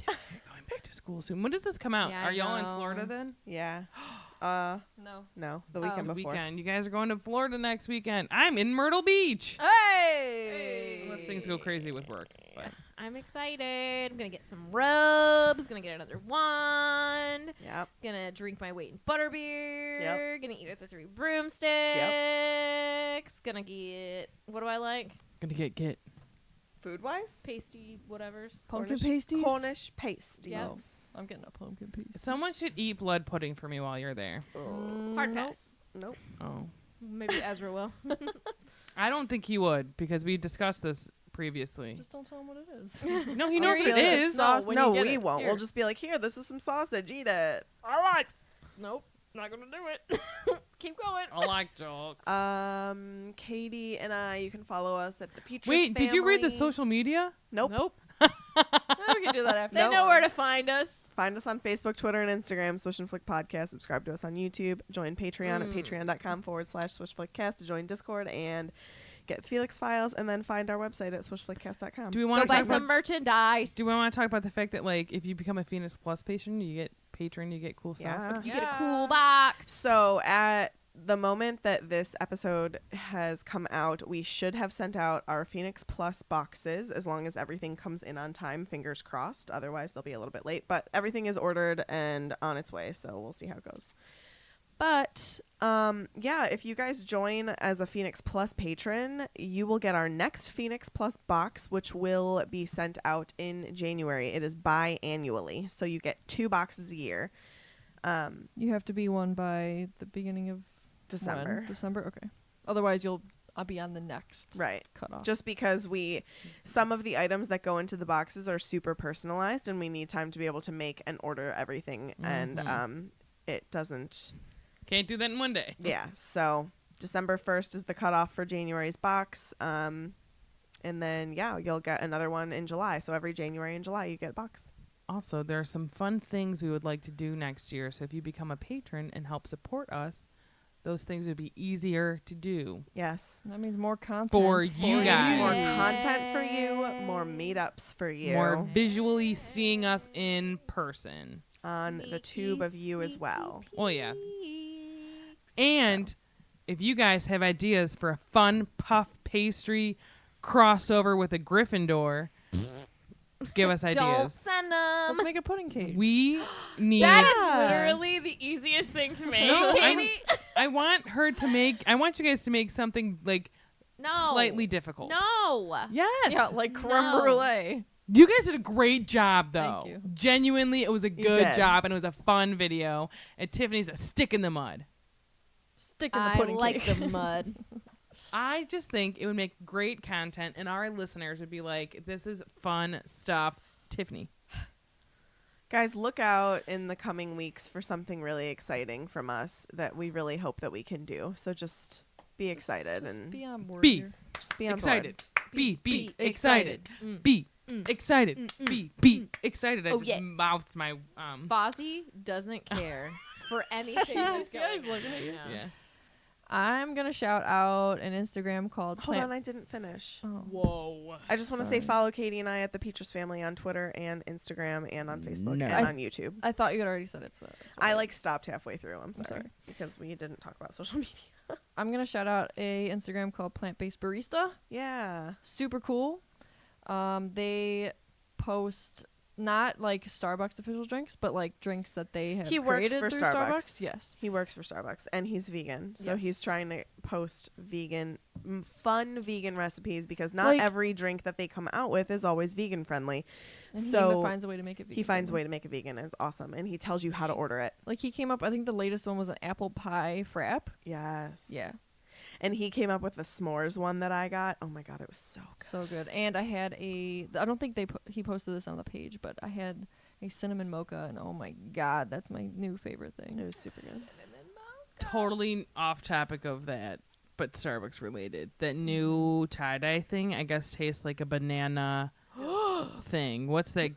[SPEAKER 1] You're going back to school soon. When does this come out?
[SPEAKER 3] Yeah, I
[SPEAKER 1] Are y'all in
[SPEAKER 3] know.
[SPEAKER 1] Florida then?
[SPEAKER 6] Yeah.
[SPEAKER 5] No.
[SPEAKER 6] The weekend
[SPEAKER 1] The
[SPEAKER 6] before.
[SPEAKER 1] weekend. You guys are going to Florida next weekend. I'm in Myrtle Beach.
[SPEAKER 5] Hey!
[SPEAKER 1] Unless things go crazy with work. But
[SPEAKER 3] I'm excited. I'm gonna get some rubs. Gonna get another one.
[SPEAKER 6] Yep.
[SPEAKER 3] Gonna drink my weight in butterbeer.
[SPEAKER 6] Yep.
[SPEAKER 3] Gonna eat at the 3 broomsticks. Gonna get, what do I like?
[SPEAKER 1] gonna get.
[SPEAKER 6] Food wise?
[SPEAKER 3] Pasty whatevers.
[SPEAKER 5] Pumpkin pasties?
[SPEAKER 6] Cornish pasties.
[SPEAKER 3] Yep.
[SPEAKER 5] I'm getting a pumpkin pasty.
[SPEAKER 1] Someone should eat blood pudding for me while you're there.
[SPEAKER 3] Hard pass.
[SPEAKER 6] Nope.
[SPEAKER 1] Oh.
[SPEAKER 3] Maybe Ezra will.
[SPEAKER 1] I don't think he would because we discussed this previously.
[SPEAKER 5] Just don't tell him what it is.
[SPEAKER 1] No, he
[SPEAKER 6] We'll
[SPEAKER 1] knows
[SPEAKER 6] just
[SPEAKER 1] what
[SPEAKER 6] be
[SPEAKER 1] it
[SPEAKER 6] like,
[SPEAKER 1] is.
[SPEAKER 6] Sauce.
[SPEAKER 5] when you
[SPEAKER 6] No,
[SPEAKER 5] get
[SPEAKER 6] we
[SPEAKER 5] it.
[SPEAKER 6] won't.
[SPEAKER 5] Here.
[SPEAKER 6] We'll just be like, here, this is some sausage. Eat it.
[SPEAKER 3] I like. Nope. Not gonna do it. Keep going.
[SPEAKER 1] I like jokes.
[SPEAKER 6] Katie and I, you can follow us at the Peaches
[SPEAKER 1] Wait, did you read the
[SPEAKER 6] family.
[SPEAKER 1] social media?
[SPEAKER 6] Nope.
[SPEAKER 3] Nope.
[SPEAKER 5] We can do that after.
[SPEAKER 3] They know where to find us.
[SPEAKER 6] Find us on Facebook, Twitter, and Instagram, Swish and Flick Podcast. Subscribe to us on YouTube. Join Patreon at patreon.com/SwishFlickCast to join Discord and get Felix files, and then find our website at swishflickcast.com.
[SPEAKER 1] Do we
[SPEAKER 3] Go
[SPEAKER 1] want to
[SPEAKER 3] buy
[SPEAKER 1] talk
[SPEAKER 3] some
[SPEAKER 1] about?
[SPEAKER 3] merchandise.
[SPEAKER 1] Do we want to talk about the fact that like if you become a Phoenix Plus patron, you get you get cool stuff?
[SPEAKER 6] Yeah.
[SPEAKER 3] You get a cool box.
[SPEAKER 6] So at the moment that this episode has come out, we should have sent out our Phoenix Plus boxes as long as everything comes in on time, fingers crossed. Otherwise, they'll be a little bit late. But everything is ordered and on its way, so we'll see how it goes. But yeah, if you guys join as a Phoenix Plus patron, you will get our next Phoenix Plus box, which will be sent out in January. It is biannually, so you get 2 boxes a year.
[SPEAKER 5] You have to be one by the beginning of
[SPEAKER 6] December.
[SPEAKER 5] when? December? Okay. Otherwise, I'll be on the next
[SPEAKER 6] Right.
[SPEAKER 5] cutoff.
[SPEAKER 6] Just because some of the items that go into the boxes are super personalized, and we need time to be able to make and order everything, and it doesn't.
[SPEAKER 1] Can't do that in one day.
[SPEAKER 6] Yeah. So December 1st is the cutoff for January's box, and then you'll get another one in July. So every January and July you get a box.
[SPEAKER 1] Also, there are some fun things we would like to do next year. So if you become a patron and help support us, those things would be easier to do
[SPEAKER 6] Yes.
[SPEAKER 5] That means more content
[SPEAKER 1] for you guys.
[SPEAKER 6] More content for you, more meetups for you,
[SPEAKER 1] More visually seeing us in person.
[SPEAKER 6] on the tube of you as well.
[SPEAKER 1] Oh yeah. And if you guys have ideas for a fun puff pastry crossover with a Gryffindor, give us
[SPEAKER 3] Don't
[SPEAKER 1] ideas.
[SPEAKER 3] send them.
[SPEAKER 5] Let's make a pudding cake.
[SPEAKER 1] We need.
[SPEAKER 3] That is literally the easiest thing to make.
[SPEAKER 1] No,
[SPEAKER 3] Katie.
[SPEAKER 1] I want you guys to make something like
[SPEAKER 3] No.
[SPEAKER 1] slightly difficult.
[SPEAKER 3] No.
[SPEAKER 1] Yes.
[SPEAKER 5] Yeah, like creme
[SPEAKER 3] No.
[SPEAKER 5] brulee.
[SPEAKER 1] You guys did a great job, though.
[SPEAKER 5] Thank you.
[SPEAKER 1] Genuinely, it was a good
[SPEAKER 6] did.
[SPEAKER 1] job, and it was a fun video. And Tiffany's a stick in the mud.
[SPEAKER 5] Stick in the
[SPEAKER 3] I
[SPEAKER 5] pudding
[SPEAKER 3] like
[SPEAKER 5] cake.
[SPEAKER 3] the mud.
[SPEAKER 1] I just think it would make great content, and our listeners would be like, this is fun stuff. Tiffany.
[SPEAKER 6] Guys, look out in the coming weeks for something really exciting from us that we really hope that we can do. So just be excited
[SPEAKER 5] Just
[SPEAKER 6] and
[SPEAKER 5] be on board
[SPEAKER 1] Be
[SPEAKER 5] here.
[SPEAKER 6] just be on
[SPEAKER 1] excited. Be
[SPEAKER 3] Be
[SPEAKER 1] excited.
[SPEAKER 3] excited.
[SPEAKER 1] Be excited. Be excited. I
[SPEAKER 3] Oh,
[SPEAKER 1] just
[SPEAKER 3] yeah.
[SPEAKER 1] mouthed my
[SPEAKER 3] Fozzie doesn't care for anything that's
[SPEAKER 5] Guys
[SPEAKER 3] going
[SPEAKER 5] looking
[SPEAKER 3] on
[SPEAKER 5] at you.
[SPEAKER 3] right now.
[SPEAKER 1] yeah.
[SPEAKER 5] I'm gonna shout out an Instagram called
[SPEAKER 6] Hold on, I didn't finish.
[SPEAKER 5] Oh.
[SPEAKER 1] Whoa.
[SPEAKER 6] I just want to say follow Katie and I at the Peaches Family on Twitter and Instagram and on Facebook
[SPEAKER 1] No.
[SPEAKER 6] and on YouTube.
[SPEAKER 5] I thought you had already said it. So that's
[SPEAKER 6] I
[SPEAKER 5] why.
[SPEAKER 6] stopped halfway through. I'm sorry,
[SPEAKER 5] sorry.
[SPEAKER 6] because we didn't talk about social media.
[SPEAKER 5] I'm gonna shout out a Instagram called Plant Based Barista.
[SPEAKER 6] Yeah.
[SPEAKER 5] Super cool. They post not like Starbucks official drinks, but like drinks that they have
[SPEAKER 6] He works
[SPEAKER 5] created
[SPEAKER 6] for
[SPEAKER 5] through
[SPEAKER 6] Starbucks.
[SPEAKER 5] Yes.
[SPEAKER 6] He works for Starbucks and he's vegan. So he's
[SPEAKER 5] Yes.
[SPEAKER 6] trying to post fun vegan recipes because not
[SPEAKER 5] Like-
[SPEAKER 6] every drink that they come out with is always vegan friendly.
[SPEAKER 5] And
[SPEAKER 6] So
[SPEAKER 5] he even finds a way to make it vegan.
[SPEAKER 6] He finds a
[SPEAKER 5] friendly.
[SPEAKER 6] way to make it vegan. It's awesome. And he tells you how to order it.
[SPEAKER 5] Like he came up, I think the latest one was an apple pie frap.
[SPEAKER 6] Yes.
[SPEAKER 5] Yeah.
[SPEAKER 6] And he came up with the s'mores one that I got. Oh my God, it was so good.
[SPEAKER 5] So good. And I had I don't think he posted this on the page, but I had a cinnamon mocha, and oh my God, that's my new favorite
[SPEAKER 6] It
[SPEAKER 5] thing.
[SPEAKER 6] was super good.
[SPEAKER 1] Totally off topic of that, but Starbucks related. That new tie-dye thing, I guess, tastes like a banana thing. What's that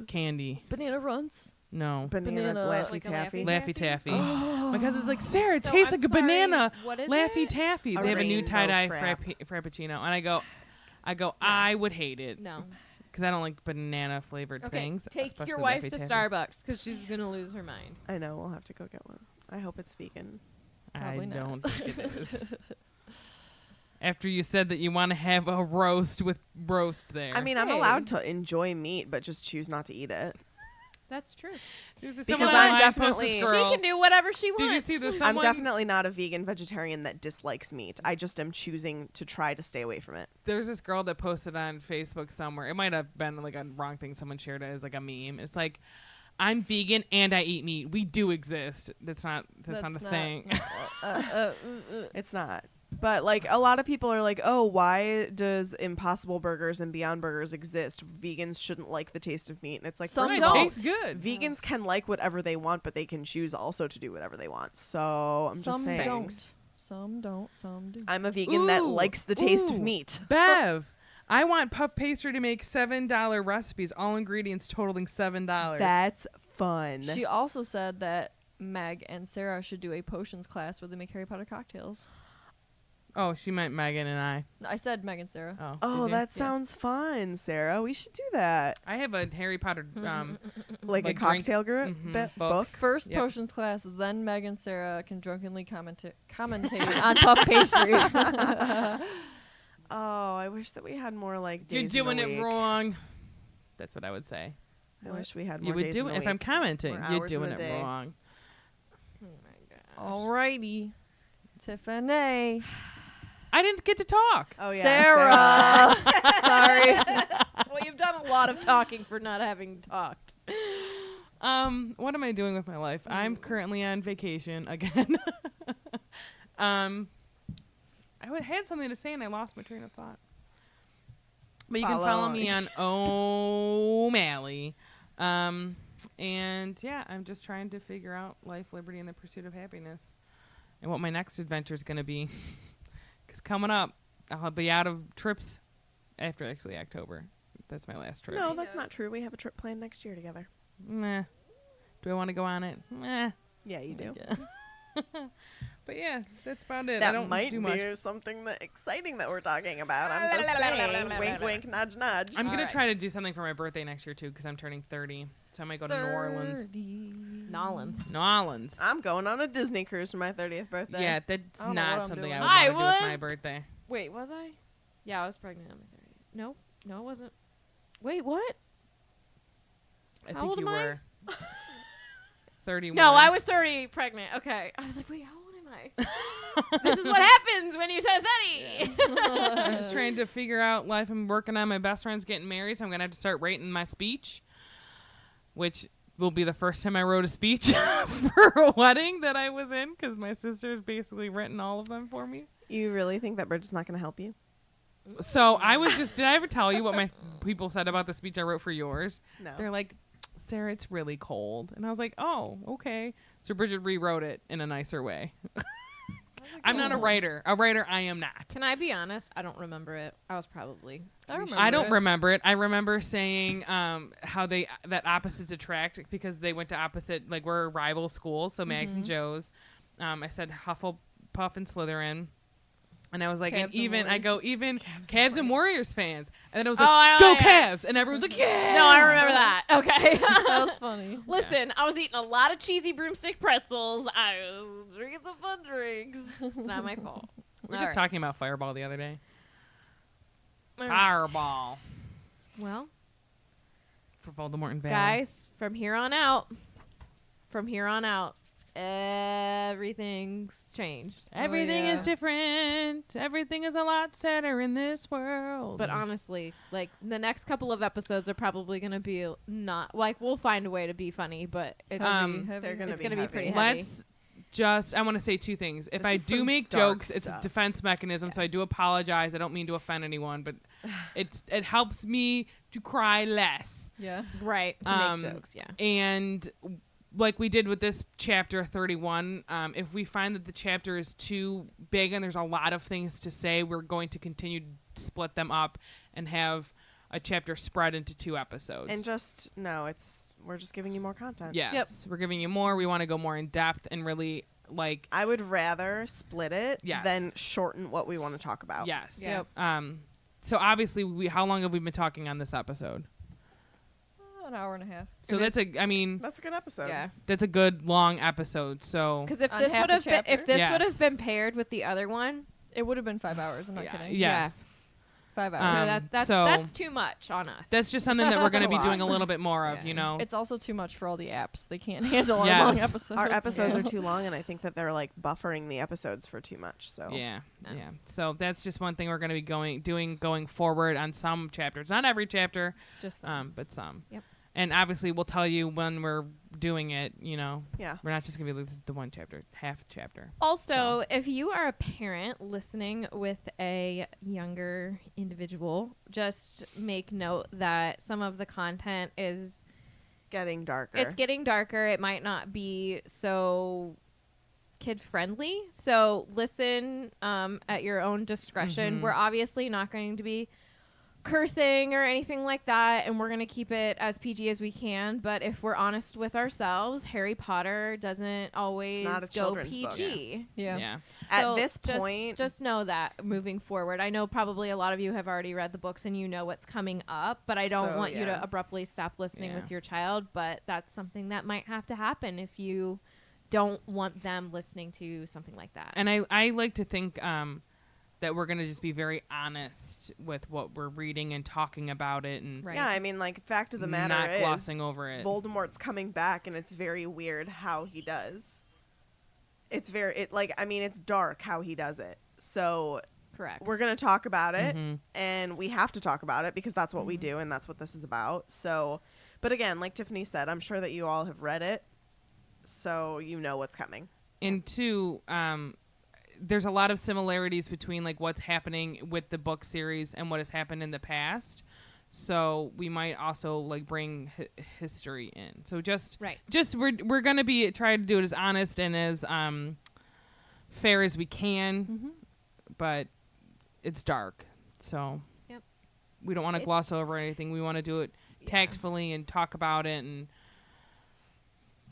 [SPEAKER 1] candy?
[SPEAKER 5] Banana Runts.
[SPEAKER 1] No.
[SPEAKER 6] Banana Laffy
[SPEAKER 3] like a
[SPEAKER 6] Taffy.
[SPEAKER 1] Laffy Taffy. My cousin's like, Sarah, it
[SPEAKER 3] So
[SPEAKER 1] tastes
[SPEAKER 3] I'm
[SPEAKER 1] like a
[SPEAKER 3] sorry,
[SPEAKER 1] banana.
[SPEAKER 3] what is
[SPEAKER 1] Laffy
[SPEAKER 3] it?
[SPEAKER 1] Taffy.
[SPEAKER 6] A
[SPEAKER 1] They have a new
[SPEAKER 6] rainbow
[SPEAKER 1] tie-dye
[SPEAKER 6] frap.
[SPEAKER 1] frappuccino. And I go, I would hate it.
[SPEAKER 3] No.
[SPEAKER 1] Because I don't like banana flavored
[SPEAKER 3] Okay,
[SPEAKER 1] things.
[SPEAKER 3] take
[SPEAKER 1] especially
[SPEAKER 3] your wife
[SPEAKER 1] Laffy
[SPEAKER 3] to
[SPEAKER 1] Taffy.
[SPEAKER 3] Starbucks because she's going to lose her mind.
[SPEAKER 6] I know. We'll have to go get one. I hope it's vegan.
[SPEAKER 1] I
[SPEAKER 5] Probably not.
[SPEAKER 1] don't think it is. After you said that you want to have a roast with roast there.
[SPEAKER 6] I mean, I'm
[SPEAKER 3] Hey.
[SPEAKER 6] allowed to enjoy meat, but just choose not to eat it.
[SPEAKER 3] That's true.
[SPEAKER 1] because
[SPEAKER 6] I'm definitely-
[SPEAKER 3] She can do whatever she wants.
[SPEAKER 1] Did you see this?
[SPEAKER 6] I'm
[SPEAKER 1] Someone-
[SPEAKER 6] definitely not a vegan vegetarian that dislikes meat. I just am choosing to try to stay away from it.
[SPEAKER 1] There's this girl that posted on Facebook somewhere. It might have been like a wrong thing. Someone shared it as like a meme. It's like, I'm vegan and I eat meat. We do exist. That's not a thing.
[SPEAKER 6] It's not. But like a lot of people are like, oh, why does Impossible Burgers and Beyond Burgers exist? Vegans shouldn't like the taste of meat. And it's like,
[SPEAKER 5] Some
[SPEAKER 6] first
[SPEAKER 1] It
[SPEAKER 6] of all,
[SPEAKER 1] tastes good.
[SPEAKER 6] vegans can like whatever they want, but they can choose also to do whatever they want. So I'm just
[SPEAKER 5] Some
[SPEAKER 6] saying.
[SPEAKER 5] don't. Some don't. Some do.
[SPEAKER 6] I'm a vegan that
[SPEAKER 1] Ooh,
[SPEAKER 6] likes the taste of
[SPEAKER 1] ooh.
[SPEAKER 6] meat.
[SPEAKER 1] Bev, I want puff pastry to make $7 recipes, all ingredients totaling $7.
[SPEAKER 6] That's fun.
[SPEAKER 5] She also said that Meg and Sarah should do a potions class where they make Harry Potter cocktails.
[SPEAKER 1] Oh, she meant Megan and I.
[SPEAKER 5] I said Meg and Sarah.
[SPEAKER 6] Oh,
[SPEAKER 1] did you?
[SPEAKER 6] that sounds fun, Sarah. We should do that.
[SPEAKER 1] I have a Harry Potter
[SPEAKER 6] Like a
[SPEAKER 1] Like drink-
[SPEAKER 6] cocktail group
[SPEAKER 1] book.
[SPEAKER 6] book.
[SPEAKER 5] First
[SPEAKER 1] Yep.
[SPEAKER 5] potions class, then Meg and Sarah can drunkenly commentate on puff pastry.
[SPEAKER 6] Oh, I wish that we had more like days
[SPEAKER 1] You're
[SPEAKER 6] in the
[SPEAKER 1] doing it
[SPEAKER 6] week.
[SPEAKER 1] wrong. That's what I would say.
[SPEAKER 6] I wish we had more
[SPEAKER 1] You would
[SPEAKER 6] days
[SPEAKER 1] do
[SPEAKER 6] in
[SPEAKER 1] it
[SPEAKER 6] the
[SPEAKER 1] if I'm
[SPEAKER 6] week.
[SPEAKER 1] commenting.
[SPEAKER 6] More
[SPEAKER 1] You're
[SPEAKER 6] hours in
[SPEAKER 1] doing
[SPEAKER 6] a
[SPEAKER 1] it
[SPEAKER 6] day.
[SPEAKER 1] wrong.
[SPEAKER 5] Alrighty. Tiffany.
[SPEAKER 1] I didn't get to talk.
[SPEAKER 6] Oh yeah,
[SPEAKER 5] Sarah. Sorry.
[SPEAKER 3] Well, you've done a lot of talking for not having talked.
[SPEAKER 1] What am I doing with my life? I'm currently on vacation again. Had something to say and I lost my train of thought. But you can follow me on O'Malley. And yeah, I'm just trying to figure out life, liberty, and the pursuit of happiness, and what my next adventure is going to be. Because coming up, I'll be out of trips after actually October. That's my last trip.
[SPEAKER 6] No, that's not true. We have a trip planned next year together.
[SPEAKER 1] Meh. Do I want to go on it? Meh.
[SPEAKER 6] Yeah, you do.
[SPEAKER 1] But yeah, that's about it. I
[SPEAKER 6] That
[SPEAKER 1] don't
[SPEAKER 6] might
[SPEAKER 1] do much.
[SPEAKER 6] be something that exciting that we're talking about. I'm just saying. Wink, wink, nudge, nudge.
[SPEAKER 1] I'm going
[SPEAKER 3] Alright.
[SPEAKER 1] to try to do something for my birthday next year, too, because I'm turning 30. So I might go to New Orleans.
[SPEAKER 3] Nolans.
[SPEAKER 1] New Orleans.
[SPEAKER 6] I'm going on a Disney cruise for my 30th birthday.
[SPEAKER 1] Yeah, that's
[SPEAKER 5] I don't know what
[SPEAKER 1] not
[SPEAKER 5] I'm
[SPEAKER 1] something
[SPEAKER 5] doing.
[SPEAKER 1] I would want to do
[SPEAKER 3] I
[SPEAKER 1] with my
[SPEAKER 3] was-
[SPEAKER 1] birthday.
[SPEAKER 3] Wait, was I? Yeah, I was pregnant on my 30th. No, it wasn't. Wait, what?
[SPEAKER 1] I
[SPEAKER 3] How
[SPEAKER 1] think
[SPEAKER 3] old
[SPEAKER 1] you
[SPEAKER 3] am I?
[SPEAKER 1] were 31.
[SPEAKER 3] No, I was 30 pregnant. Okay. I was like, wait, how old am Hi. This is what happens when you turn 30.
[SPEAKER 1] I'm just trying to figure out life. I'm working on my best friend's getting married, so I'm going to have to start writing my speech, which will be the first time I wrote a speech for a wedding that I was in, because my sister's basically written all of them for me.
[SPEAKER 6] You really think that Bridget's not going to help you?
[SPEAKER 1] So I was just, did I ever tell you what my people said about the speech I wrote for yours?
[SPEAKER 6] No.
[SPEAKER 1] They're like, Sarah, it's really cold. And I was like, oh, okay. So Bridget rewrote it in a nicer way. I'm not a writer. A writer I am not.
[SPEAKER 3] Can I be honest? I don't remember it. I was probably.
[SPEAKER 1] I don't remember it. I remember saying how that opposites attract, because they went to opposite, like, we're rival schools. So Max and Joe's. I said Hufflepuff and Slytherin. And I was like, even Cavs and Warriors fans. And then I was like, go Cavs. And everyone's like, yeah.
[SPEAKER 3] No, I remember that. Okay.
[SPEAKER 5] That was funny.
[SPEAKER 3] Listen, I was eating a lot of cheesy broomstick pretzels. I was drinking some fun drinks. It's not my fault.
[SPEAKER 1] We were just talking about Fireball the other day.
[SPEAKER 3] All right.
[SPEAKER 1] Fireball.
[SPEAKER 3] Well,
[SPEAKER 1] For Voldemort and Valor.
[SPEAKER 3] guys, from here on out, everything's changed.
[SPEAKER 1] Everything
[SPEAKER 5] yeah.
[SPEAKER 1] is different. Everything is a lot sadder in this world.
[SPEAKER 3] But honestly, like, the next couple of episodes are probably going to be not, like, we'll find a way to be funny, but it's,
[SPEAKER 6] They're going to
[SPEAKER 3] it's
[SPEAKER 6] be
[SPEAKER 3] going to be
[SPEAKER 6] heavy.
[SPEAKER 3] pretty heavy.
[SPEAKER 1] let's just, I want to say two things. If
[SPEAKER 6] This
[SPEAKER 1] I
[SPEAKER 6] is
[SPEAKER 1] do
[SPEAKER 6] some
[SPEAKER 1] make
[SPEAKER 6] dark
[SPEAKER 1] jokes, it's a
[SPEAKER 6] stuff.
[SPEAKER 1] defense mechanism, so I do apologize. I don't mean to offend anyone, but it helps me to cry less.
[SPEAKER 5] Yeah.
[SPEAKER 3] Right. To make jokes, yeah.
[SPEAKER 1] And like we did with this chapter 31, if we find that the chapter is too big and there's a lot of things to say, we're going to continue to split them up and have a chapter spread into 2 episodes.
[SPEAKER 6] And just, no, we're just giving you more content.
[SPEAKER 1] Yes, we're giving you more. We want to go more in depth and really, like,
[SPEAKER 6] I would rather split it
[SPEAKER 1] Yes.
[SPEAKER 6] than shorten what we want to talk about.
[SPEAKER 1] yes.
[SPEAKER 5] Yep.
[SPEAKER 1] So obviously, how long have we been talking on this episode?
[SPEAKER 5] An hour and a half.
[SPEAKER 1] So that's a
[SPEAKER 6] That's a good episode.
[SPEAKER 3] Yeah.
[SPEAKER 1] that's a good long episode. So
[SPEAKER 3] Because if
[SPEAKER 5] On
[SPEAKER 3] this
[SPEAKER 5] half
[SPEAKER 3] would
[SPEAKER 5] a
[SPEAKER 3] have been,
[SPEAKER 5] chapter?
[SPEAKER 3] if this
[SPEAKER 1] Yes.
[SPEAKER 3] would have been paired with the other one,
[SPEAKER 5] It would have been 5 hours. I'm not kidding.
[SPEAKER 1] yes.
[SPEAKER 5] 5 hours.
[SPEAKER 3] so
[SPEAKER 1] so
[SPEAKER 3] that's too much on us.
[SPEAKER 1] that's just something that we're going to
[SPEAKER 6] That's
[SPEAKER 1] be
[SPEAKER 6] a lot.
[SPEAKER 1] doing a little bit more of,
[SPEAKER 3] Yeah.
[SPEAKER 1] you know.
[SPEAKER 5] It's also too much for all the apps. They can't handle
[SPEAKER 1] Yes.
[SPEAKER 5] our long episodes.
[SPEAKER 6] Our episodes
[SPEAKER 5] so.
[SPEAKER 6] are too long, and I think that they're like buffering the episodes for too much. So
[SPEAKER 1] Yeah,
[SPEAKER 3] No.
[SPEAKER 1] yeah. So that's just one thing we're going to be going forward on some chapters. Not every chapter,
[SPEAKER 3] just
[SPEAKER 1] but some.
[SPEAKER 3] Yep.
[SPEAKER 1] And obviously, we'll tell you when we're doing it. You know,
[SPEAKER 6] yeah.
[SPEAKER 1] we're not just going to be the one chapter, half chapter.
[SPEAKER 3] Also, if you are a parent listening with a younger individual, just make note that some of the content is
[SPEAKER 6] Getting darker.
[SPEAKER 3] it's getting darker. It might not be so kid friendly. So listen at your own discretion.
[SPEAKER 1] Mhm.
[SPEAKER 3] We're obviously not going to be cursing or anything like that, and we're going to keep it as PG as we can. But if we're honest with ourselves, Harry Potter doesn't always
[SPEAKER 6] not a
[SPEAKER 3] go
[SPEAKER 6] children's book.
[SPEAKER 3] PG.
[SPEAKER 5] Yeah.
[SPEAKER 6] At
[SPEAKER 3] So
[SPEAKER 6] this
[SPEAKER 3] just-
[SPEAKER 6] point-
[SPEAKER 3] just know that moving forward. I know probably a lot of you have already read the books and you know what's coming up, but I don't
[SPEAKER 6] So,
[SPEAKER 3] want you to
[SPEAKER 6] yeah.
[SPEAKER 3] abruptly stop listening
[SPEAKER 1] Yeah.
[SPEAKER 3] with your child. But that's something that might have to happen if you don't want them listening to something like that.
[SPEAKER 1] And I like to think that we're going to just be very honest with what we're reading and talking about it, and
[SPEAKER 3] Right.
[SPEAKER 6] Yeah, I mean, like, fact of the matter
[SPEAKER 1] not
[SPEAKER 6] is,
[SPEAKER 1] glossing over it.
[SPEAKER 6] Voldemort's coming back, and it's very weird how he does. It's it's dark how he does it. So
[SPEAKER 3] Correct.
[SPEAKER 6] we're gonna talk about it,
[SPEAKER 1] Mhm.
[SPEAKER 6] and we have to talk about it because that's what we do, and that's what this is about. So, but again, like Tiffany said, I'm sure that you all have read it, so you know what's coming.
[SPEAKER 1] And 2, there's a lot of similarities between like what's happening with the book series and what has happened in the past. So we might also like bring history in. So just we're gonna be trying to do it as honest and as fair as we can,
[SPEAKER 3] Mhm.
[SPEAKER 1] but it's dark. So
[SPEAKER 3] Yep.
[SPEAKER 1] we don't want to
[SPEAKER 3] It's-
[SPEAKER 1] gloss over anything. We want to do it tactfully and talk about it and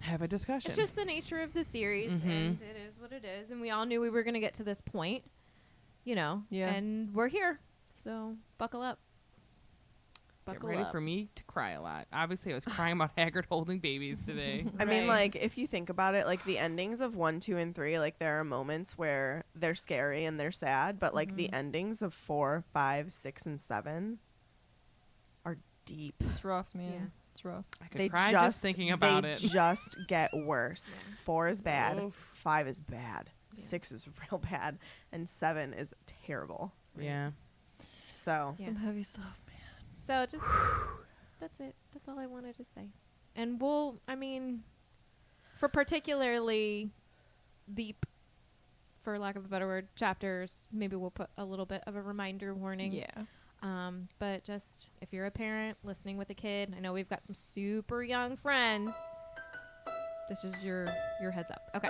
[SPEAKER 1] have a discussion.
[SPEAKER 3] It's just the nature of the series,
[SPEAKER 1] Mhm.
[SPEAKER 3] and it is what it is. And we all knew we were going to get to this point, you know.
[SPEAKER 5] Yeah.
[SPEAKER 3] And we're here, so buckle up.
[SPEAKER 1] Get ready for me to cry a lot. Obviously, I was crying about Hagrid holding babies today.
[SPEAKER 6] I mean,
[SPEAKER 3] Right.
[SPEAKER 6] like, if you think about it, like, the endings of 1, 2, and 3, like, there are moments where they're scary and they're sad, but, like, the endings of 4, 5, 6, and 7 are deep.
[SPEAKER 5] It's rough, man.
[SPEAKER 3] Yeah.
[SPEAKER 5] It's rough.
[SPEAKER 1] I could cry just thinking about
[SPEAKER 6] they
[SPEAKER 1] it.
[SPEAKER 6] just get worse. 4 is bad.
[SPEAKER 1] Oof.
[SPEAKER 6] 5 is bad. 6 is real bad, and 7 is terrible.
[SPEAKER 1] Yeah.
[SPEAKER 6] So
[SPEAKER 3] Yeah.
[SPEAKER 5] Some heavy stuff, man.
[SPEAKER 3] So just that's it. That's all I wanted to say. And for particularly deep, for lack of a better word, chapters, maybe we'll put a little bit of a reminder warning.
[SPEAKER 5] Yeah.
[SPEAKER 3] But just if you're a parent listening with a kid, I know we've got some super young friends. This is your heads up. Okay.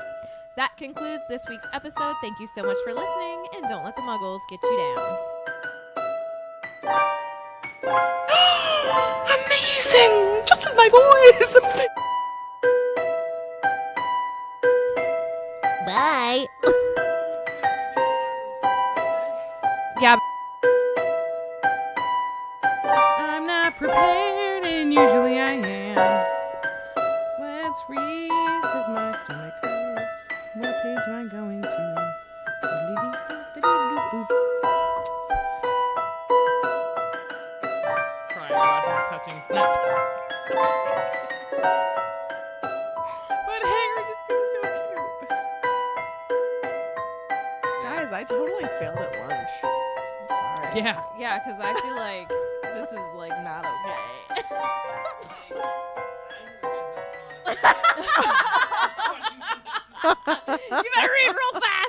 [SPEAKER 3] That concludes this week's episode. Thank you so much for listening, and don't let the muggles get you down.
[SPEAKER 6] amazing, just my voice.
[SPEAKER 2] Bye.
[SPEAKER 1] Yeah. I'm not prepared, and usually I am. Let's read, because my stomach hurts. What page am I going to? Crying about him touching nuts. But Harry just being so cute.
[SPEAKER 6] Guys, I totally failed at lunch. I'm sorry.
[SPEAKER 1] Yeah.
[SPEAKER 5] Yeah, because I feel like this is like not okay.
[SPEAKER 3] You better read real fast.